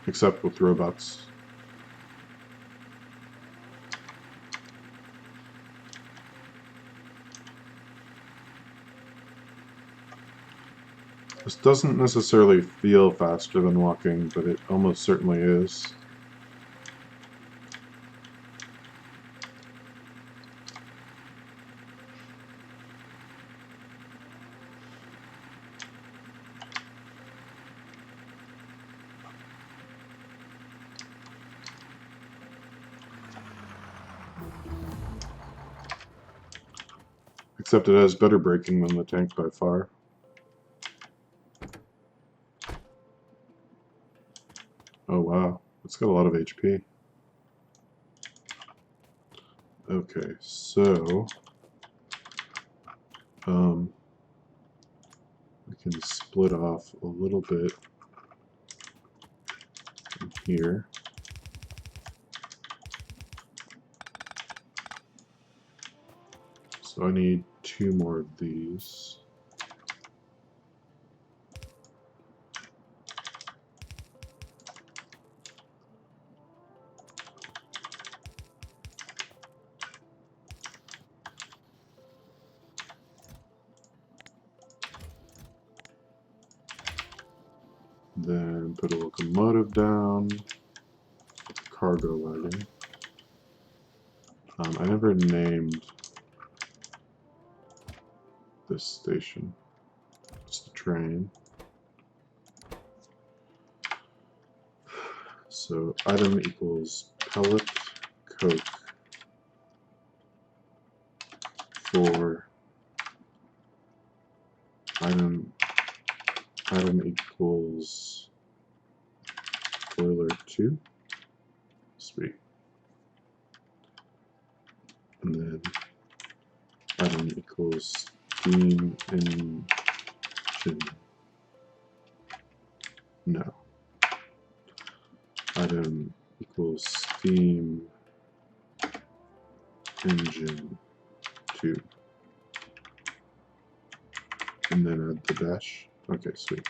Except with robots. This doesn't necessarily feel faster than walking, but it almost certainly is. Except it has better braking than the tank by far. Oh wow, it's got a lot of HP. Okay, so we can split off a little bit from here. So I need 2 more of these. Then put a locomotive down, cargo wagon. I never named this station. It's the train. So item equals pellet coke for item equals boiler 2. Sweet. And then item equals steam engine. No. Item equals steam engine 2. And then add the dash. Okay, sweet.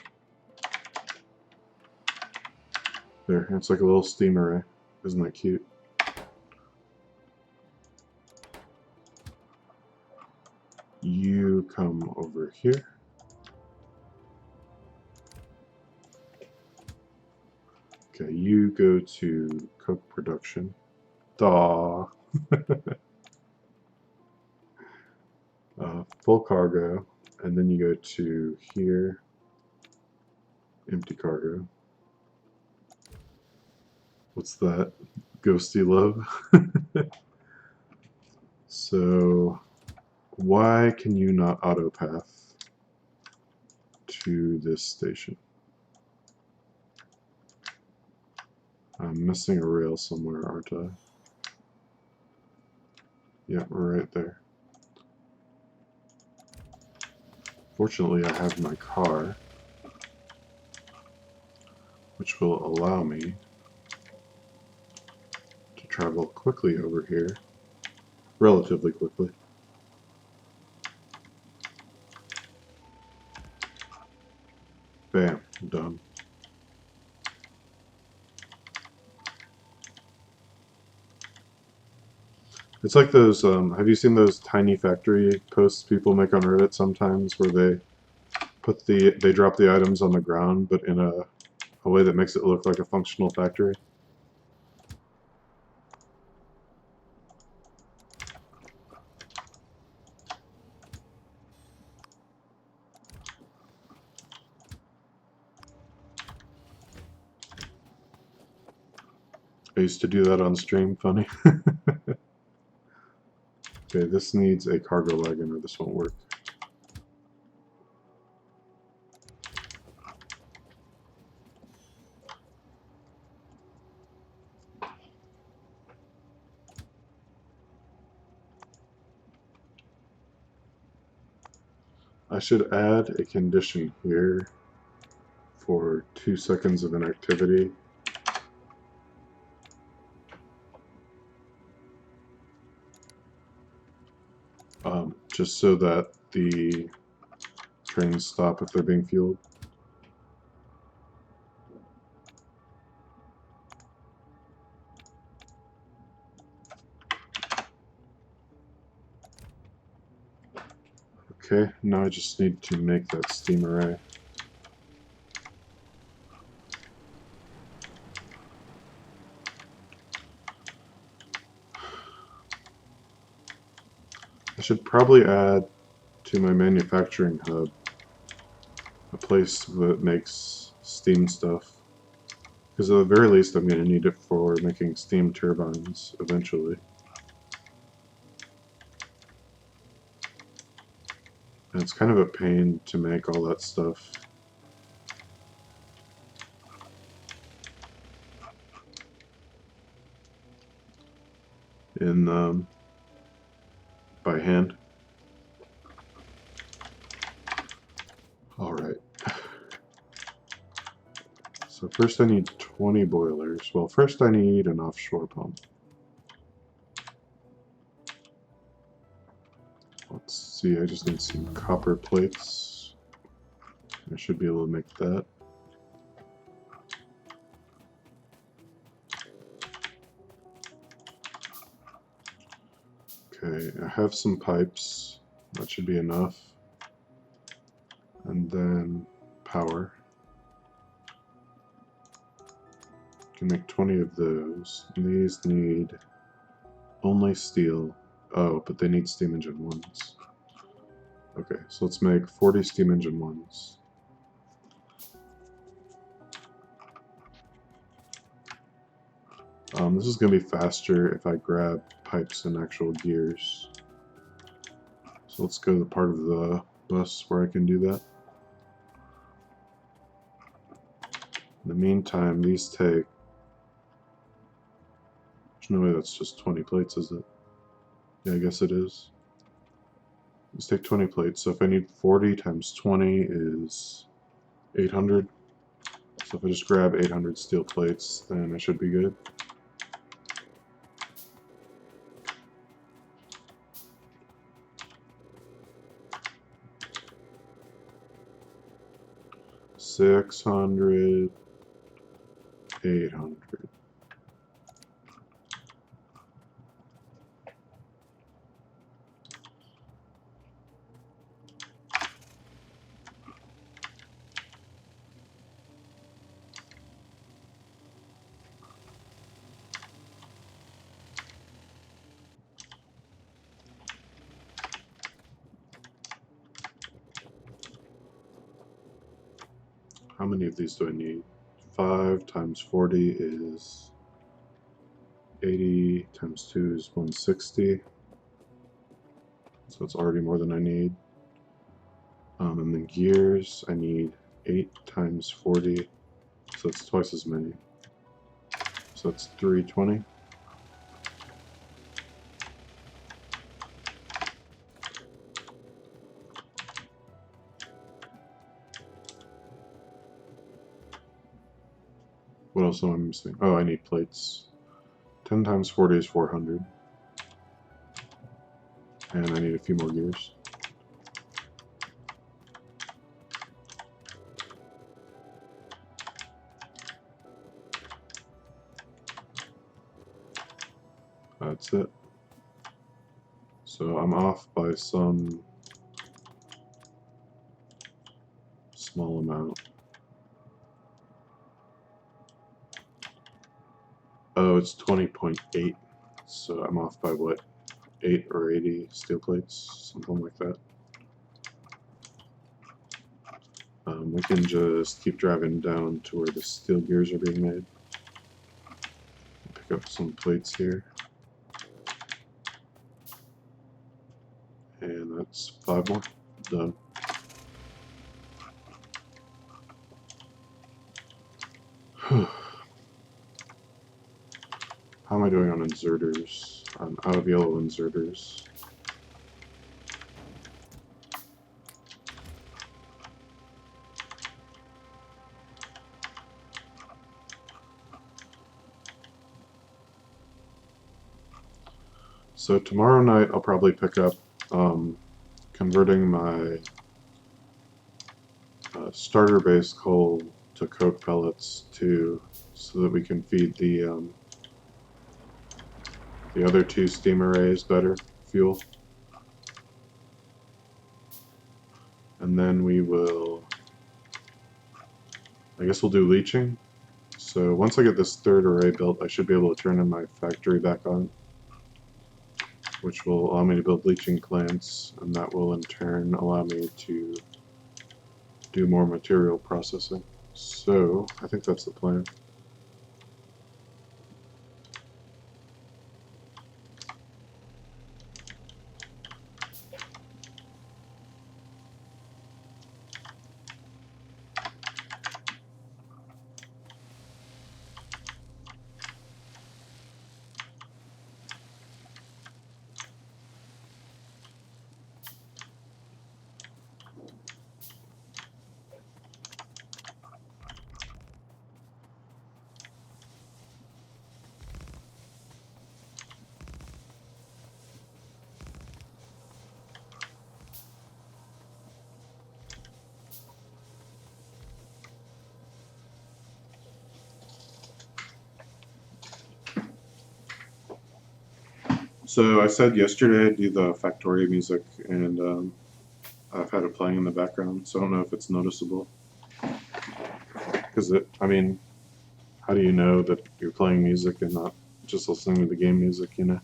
There, it's like a little steam array. Isn't that cute? You come over here. Okay, you go to coke production. Daw. Full cargo, and then you go to here, empty cargo. What's that? Ghosty love? So, why can you not autopath to this station? I'm missing a rail somewhere, aren't I? Yeah, we're right there. Fortunately, I have my car, which will allow me to travel quickly over here, relatively quickly. Bam, done. It's like those, have you seen those tiny factory posts people make on Reddit sometimes where they drop the items on the ground but in a way that makes it look like a functional factory? I used to do that on stream, funny. Okay, this needs a cargo wagon or this won't work. I should add a condition here for 2 seconds of inactivity. Just so that the trains stop if they're being fueled. Okay, now I just need to make that steam array. I should probably add to my manufacturing hub a place that makes steam stuff. Because at the very least I'm going to need it for making steam turbines eventually. And it's kind of a pain to make all that stuff. In by hand. Alright. So first I need 20 boilers. Well, first I need an offshore pump. Let's see, I just need some copper plates. I should be able to make that. Okay, I have some pipes. That should be enough. And then power. Can make 20 of those. These need only steel. Oh, but they need steam engine ones. Okay, so let's make 40 steam engine ones. This is going to be faster if I grab pipes and actual gears. So let's go to the part of the bus where I can do that. In the meantime, these take... There's no way that's just 20 plates, is it? Yeah, I guess it is. Let's take 20 plates. So if I need 40 times 20 is 800. So if I just grab 800 steel plates, then I should be good. $600, $800. How many of these do I need? 5 times 40 is 80, times 2 is 160. So it's already more than I need. And then gears, I need 8 times 40, so it's twice as many. So it's 320. What else am I missing? Oh, I need plates. 10 times 40 is 400. And I need a few more gears. That's it. So I'm off by some small amount. Oh, it's 20.8. So I'm off by what? 8 or 80 steel plates, something like that. We can just keep driving down to where the steel gears are being made. Pick up some plates here. And that's 5 more. Done. How am I doing on inserters? I'm out of yellow inserters. So tomorrow night I'll probably pick up converting my starter base coal to coke pellets so that we can feed the other 2 steam arrays better fuel. And then we will, I guess we'll do leaching. So once I get this 3rd array built, I should be able to turn in my factory back on, which will allow me to build leaching plants, and that will in turn allow me to do more material processing. So I think that's the plan. So I said yesterday I'd do the Factorio music, and I've had it playing in the background, so I don't know if it's noticeable. Because I mean, how do you know that you're playing music and not just listening to the game music, you know?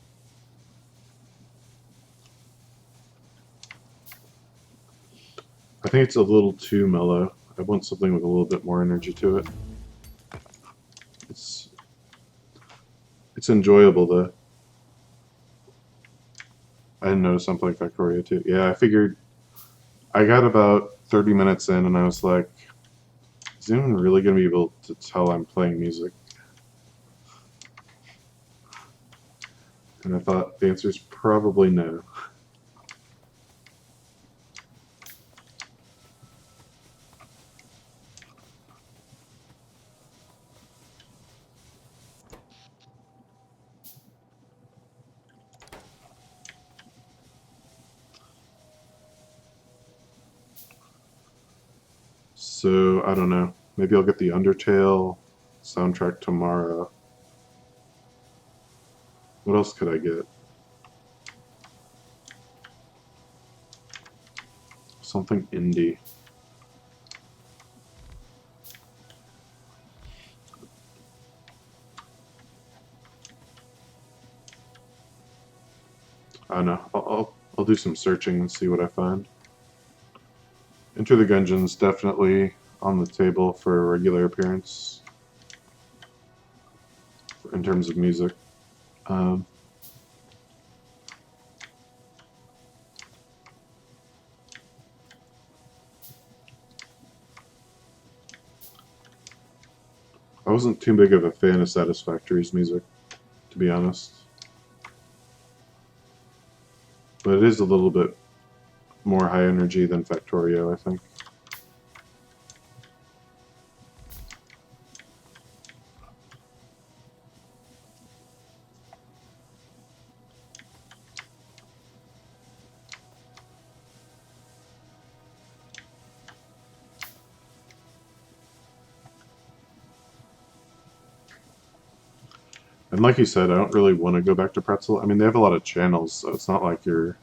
I think it's a little too mellow. I want something with a little bit more energy to it. It's it's enjoyable though. I didn't notice I'm playing Factorio too. Yeah, I figured I got about 30 minutes in and I was like, is anyone really going to be able to tell I'm playing music? And I thought the answer is probably no. So, I don't know. Maybe I'll get the Undertale soundtrack tomorrow. What else could I get? Something indie. I don't know. I'll do some searching and see what I find. Enter the Gungeon's definitely on the table for a regular appearance in terms of music. Um, I wasn't too big of a fan of Satisfactory's music, to be honest. But it is a little bit more high energy than Factorio, I think. And like you said, I don't really want to go back to Pretzel. I mean, they have a lot of channels, so it's not like you're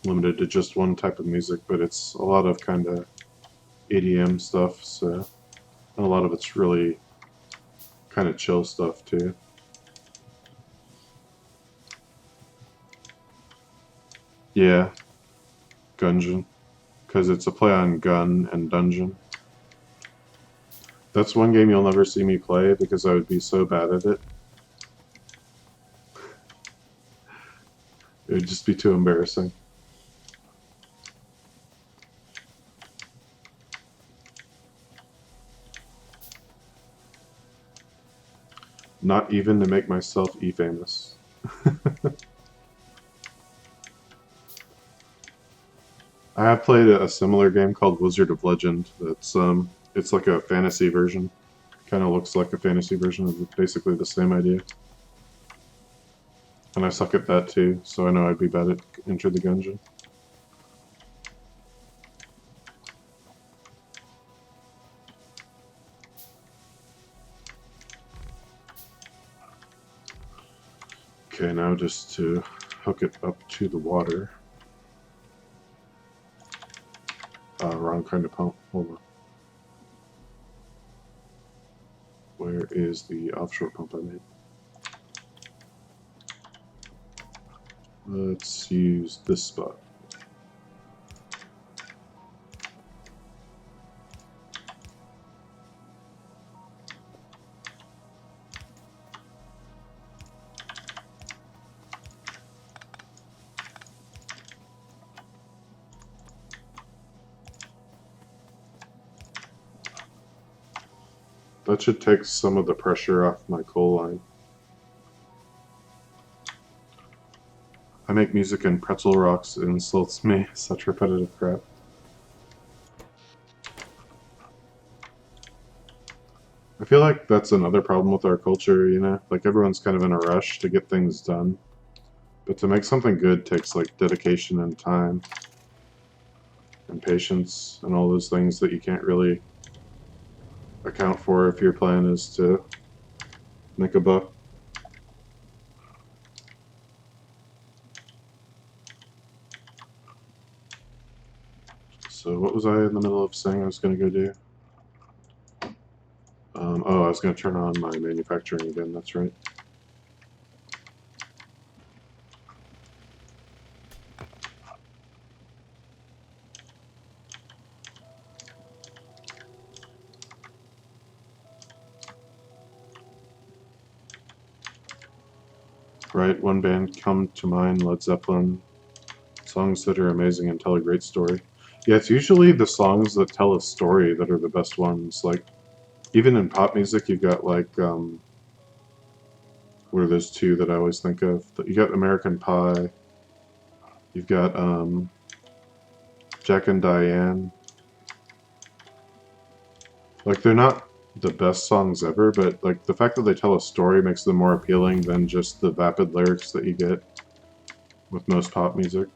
limited to just one type of music, but it's a lot of kind of EDM stuff, so and a lot of it's really kind of chill stuff too. Yeah, Gungeon, because it's a play on gun and dungeon. That's one game you'll never see me play because I would be so bad at it. It would just be too embarrassing. Not even to make myself e-famous. I have played a similar game called Wizard of Legend. That's it's like a fantasy version. Kind of looks like a fantasy version of basically the same idea. And I suck at that too, so I know I'd be bad at Enter the Gungeon. Okay, now just to hook it up to the water. Wrong kind of pump. Hold on. Where is the offshore pump I made? Let's use this spot. That should take some of the pressure off my coal line. I make music in pretzel rocks. It insults me. Such repetitive crap. I feel like that's another problem with our culture, you know? Like everyone's kind of in a rush to get things done. But to make something good takes like dedication and time and patience and all those things that you can't really account for if your plan is to make a buck. So what was I in the middle of saying I was going to go do? Oh, I was going to turn on my manufacturing again, that's right. Right, one band come to mind, Led Zeppelin. Songs that are amazing and tell a great story. Yeah, it's usually the songs that tell a story that are the best ones. Like, even in pop music, you've got like, what are those two that I always think of? You got American Pie. You've got Jack and Diane. Like, they're not the best songs ever, but like the fact that they tell a story makes them more appealing than just the vapid lyrics that you get with most pop music.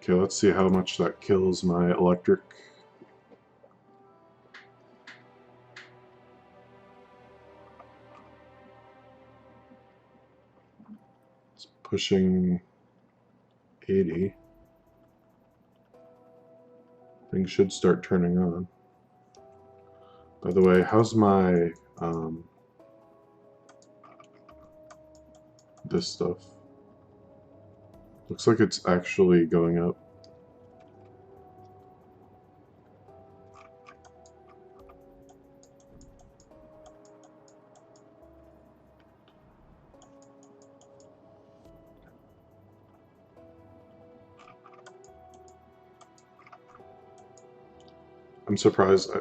Okay, let's see how much that kills my electric. It's pushing 80. Things should start turning on. By the way, how's my this stuff? Looks like it's actually going up. I'm surprised.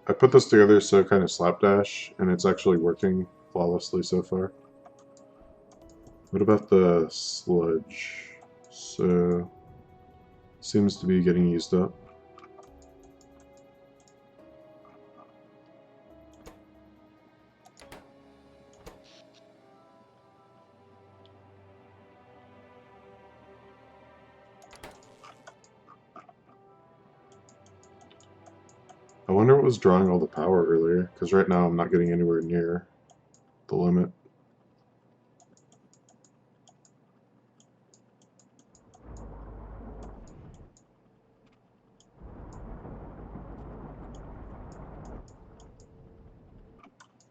I put this together so kind of slapdash, and it's actually working flawlessly so far. What about the sludge? So, seems to be getting used up. I wonder what was drawing all the power earlier, because right now I'm not getting anywhere near the limit.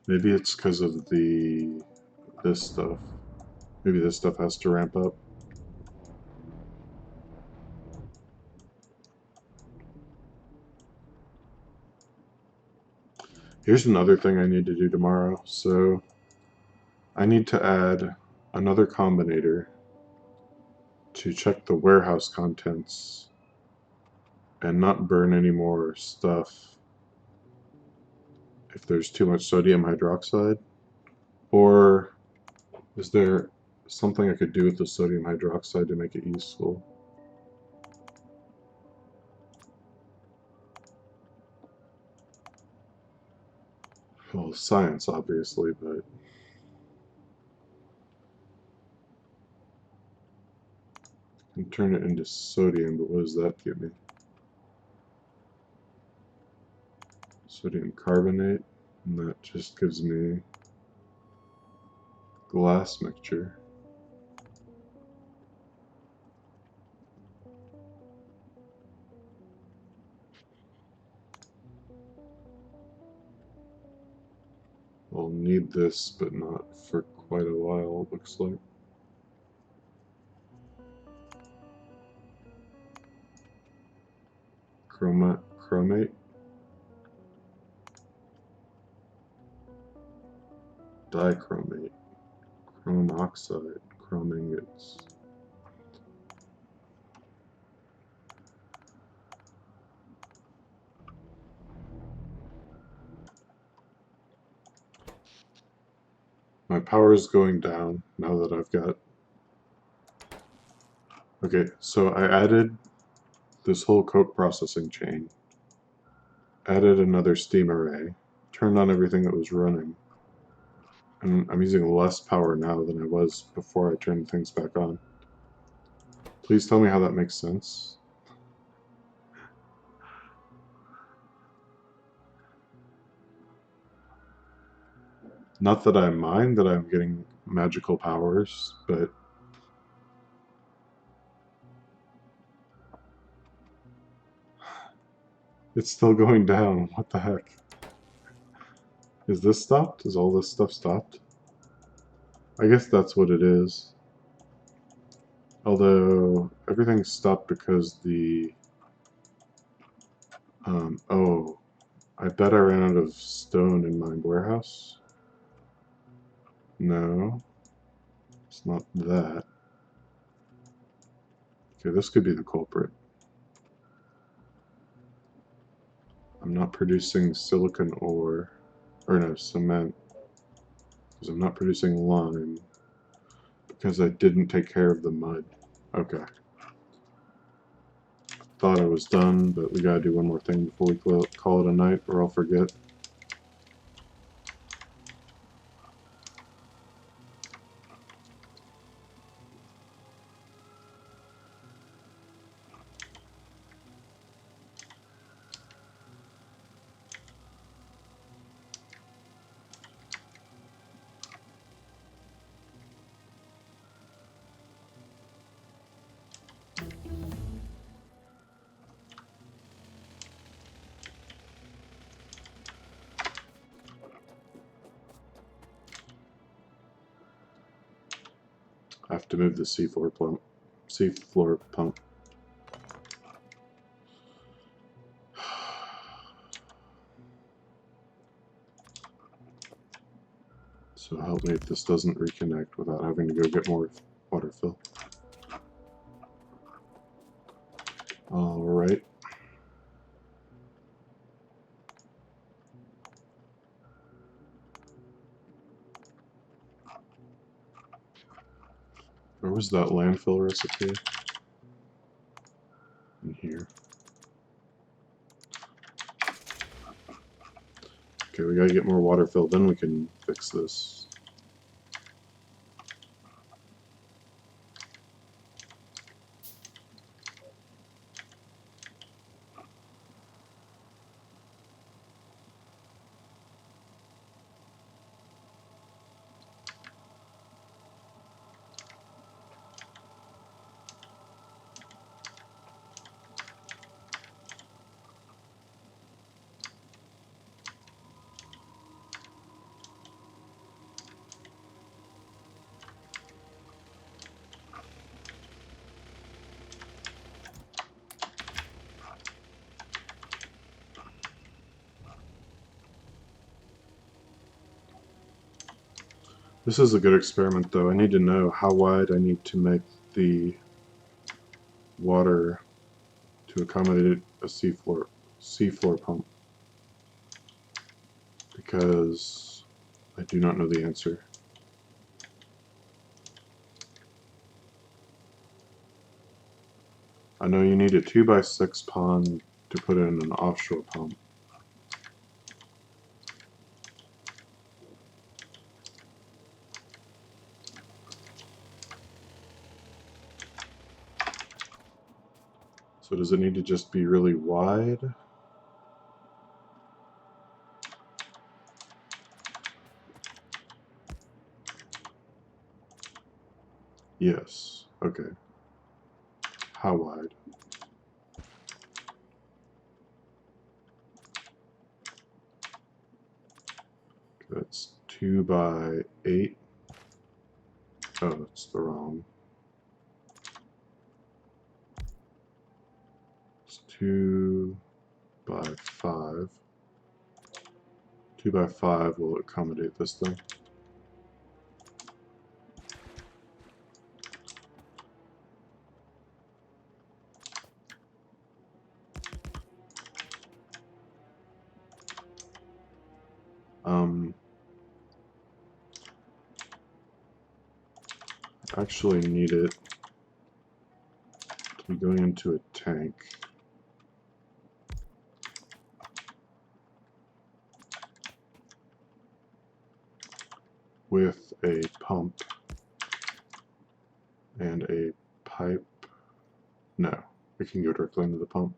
Maybe it's because of this stuff. Maybe this stuff has to ramp up. Here's another thing I need to do tomorrow. So I need to add another combinator to check the warehouse contents and not burn any more stuff if there's too much sodium hydroxide. Or is there something I could do with the sodium hydroxide to make it useful? Well, science, obviously, but I can turn it into sodium, but what does that give me? Sodium carbonate, and that just gives me glass mixture. I'll need this, but not for quite a while, it looks like. Chromate, dichromate, chrome oxide, chrome ingots. My power is going down now that I've got... Okay, so I added this whole coke processing chain, added another steam array, turned on everything that was running, and I'm using less power now than I was before I turned things back on. Please tell me how that makes sense. Not that I mind that I'm getting magical powers, but it's still going down. What the heck? Is this stopped? Is all this stuff stopped? I guess that's what it is. Although, everything's stopped because the... oh, I bet I ran out of stone in my warehouse. No, it's not that. Okay, this could be the culprit. I'm not producing silicon ore, or no, cement, because I'm not producing lime, because I didn't take care of the mud. Okay. Thought I was done, but we gotta do one more thing before we call it a night, or I'll forget. I have to move the seafloor pump. Seafloor pump. So help me if this doesn't reconnect without having to go get more water fill. Alright. Where was that landfill recipe? In here. Okay, we gotta get more water fill, then we can fix this. This is a good experiment though. I need to know how wide I need to make the water to accommodate a seafloor pump. Because I do not know the answer. I know you need a 2x6 pond to put in an offshore pump. So does it need to just be really wide? Yes. Okay. How wide? That's 2 by 8. Oh, that's the wrong. It's 2 by 5. 2 by 5 will accommodate this thing. I actually need it to be going into a tank. With a pump and a pipe. No, it can go directly into the pump.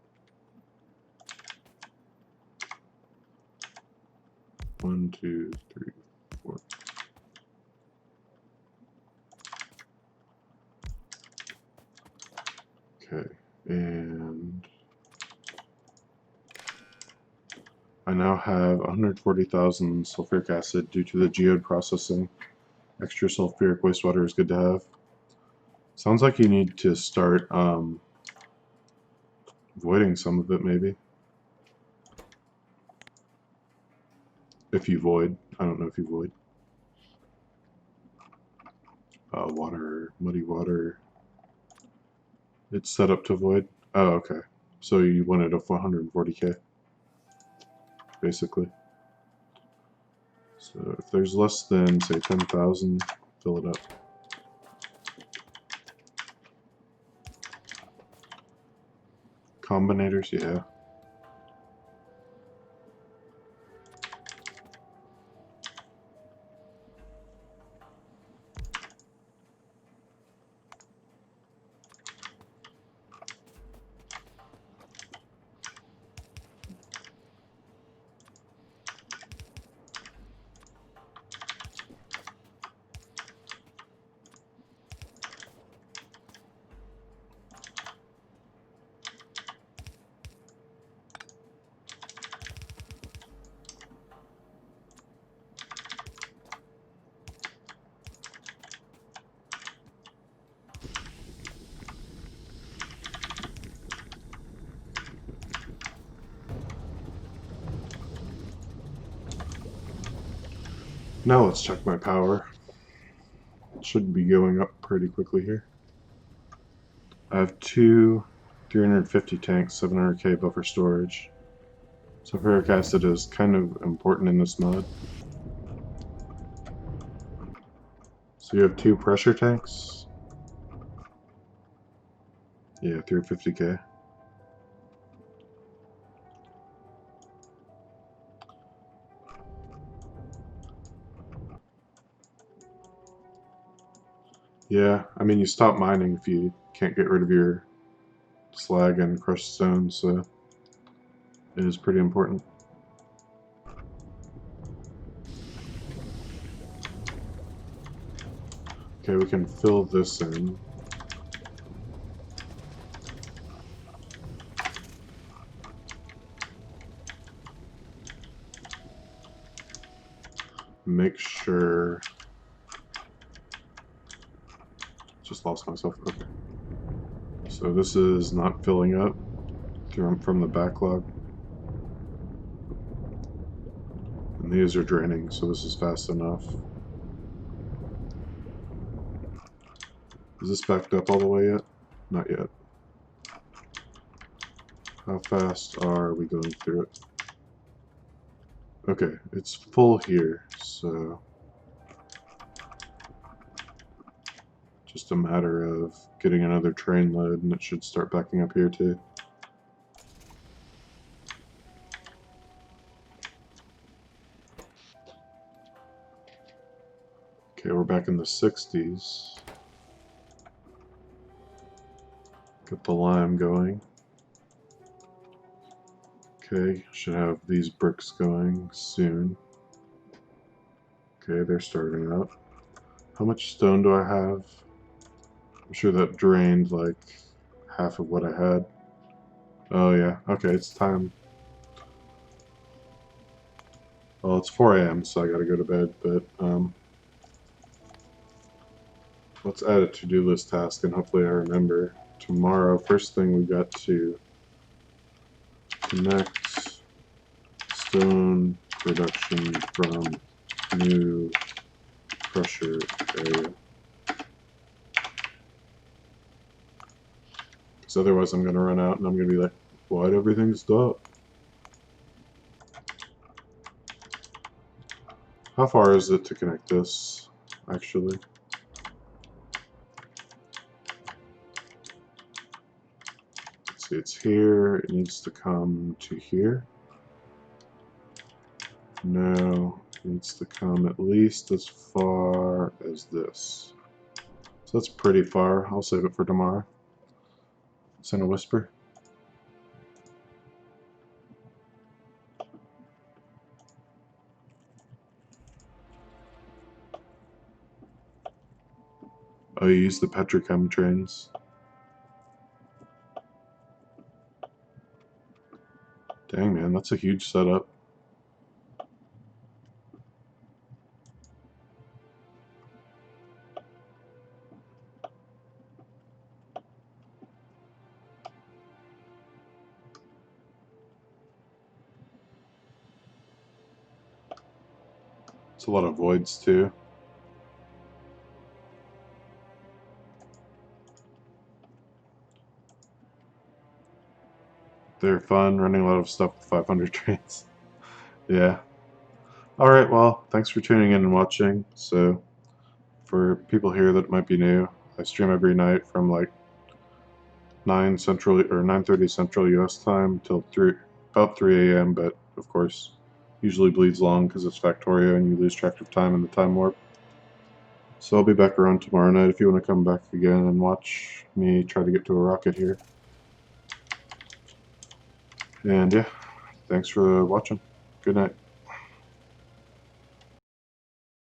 1, 2, 3, 4. Okay, and I now have 140,000 sulfuric acid due to the geode processing. Extra sulfuric wastewater is good to have. Sounds like you need to start voiding some of it, maybe. If you void. I don't know if you void. Water, muddy water. It's set up to void. Oh, okay. So you wanted a 440k, basically. So if there's less than, say, 10,000, fill it up. Combinators, yeah. Now let's check my power. It should be going up pretty quickly here. I have two 350 tanks, 700k buffer storage. Sulfuric acid is kind of important in this mod. So you have two pressure tanks? Yeah, 350k. Yeah, I mean you stop mining if you can't get rid of your slag and crushed stone, so it is pretty important. Okay, we can fill this in. Make sure... Just lost myself. Okay. So this is not filling up from the backlog. And these are draining, so this is fast enough. Is this backed up all the way yet? Not yet. How fast are we going through it? Okay, it's full here, so just a matter of getting another train load and it should start backing up here too. Okay, we're back in the 60s. Get the lime going. Okay, should have these bricks going soon. Okay, they're starting up. How much stone do I have? I'm sure that drained like half of what I had. Oh yeah, okay, it's time. Well, it's 4 a.m., so I gotta go to bed, but let's add a to-do list task and hopefully I remember. Tomorrow, first thing we got to connect stone production from new crusher area. Because otherwise I'm going to run out and I'm going to be like, why'd everything stop? How far is it to connect this, actually? Let's see, it's here. It needs to come to here. No, it needs to come at least as far as this. So that's pretty far. I'll save it for tomorrow. Send a whisper. Oh, you use the petrochem trains. Dang, man, that's a huge setup. It's a lot of voids, too. They're fun, running a lot of stuff with 500 trains. Yeah. Alright, well, thanks for tuning in and watching. So, for people here that might be new, I stream every night from like 9 Central or 9:30 Central US time till about 3 a.m. But of course, usually bleeds long because it's Factorio and you lose track of time in the time warp. So I'll be back around tomorrow night if you want to come back again and watch me try to get to a rocket here. And yeah, thanks for watching. Good night.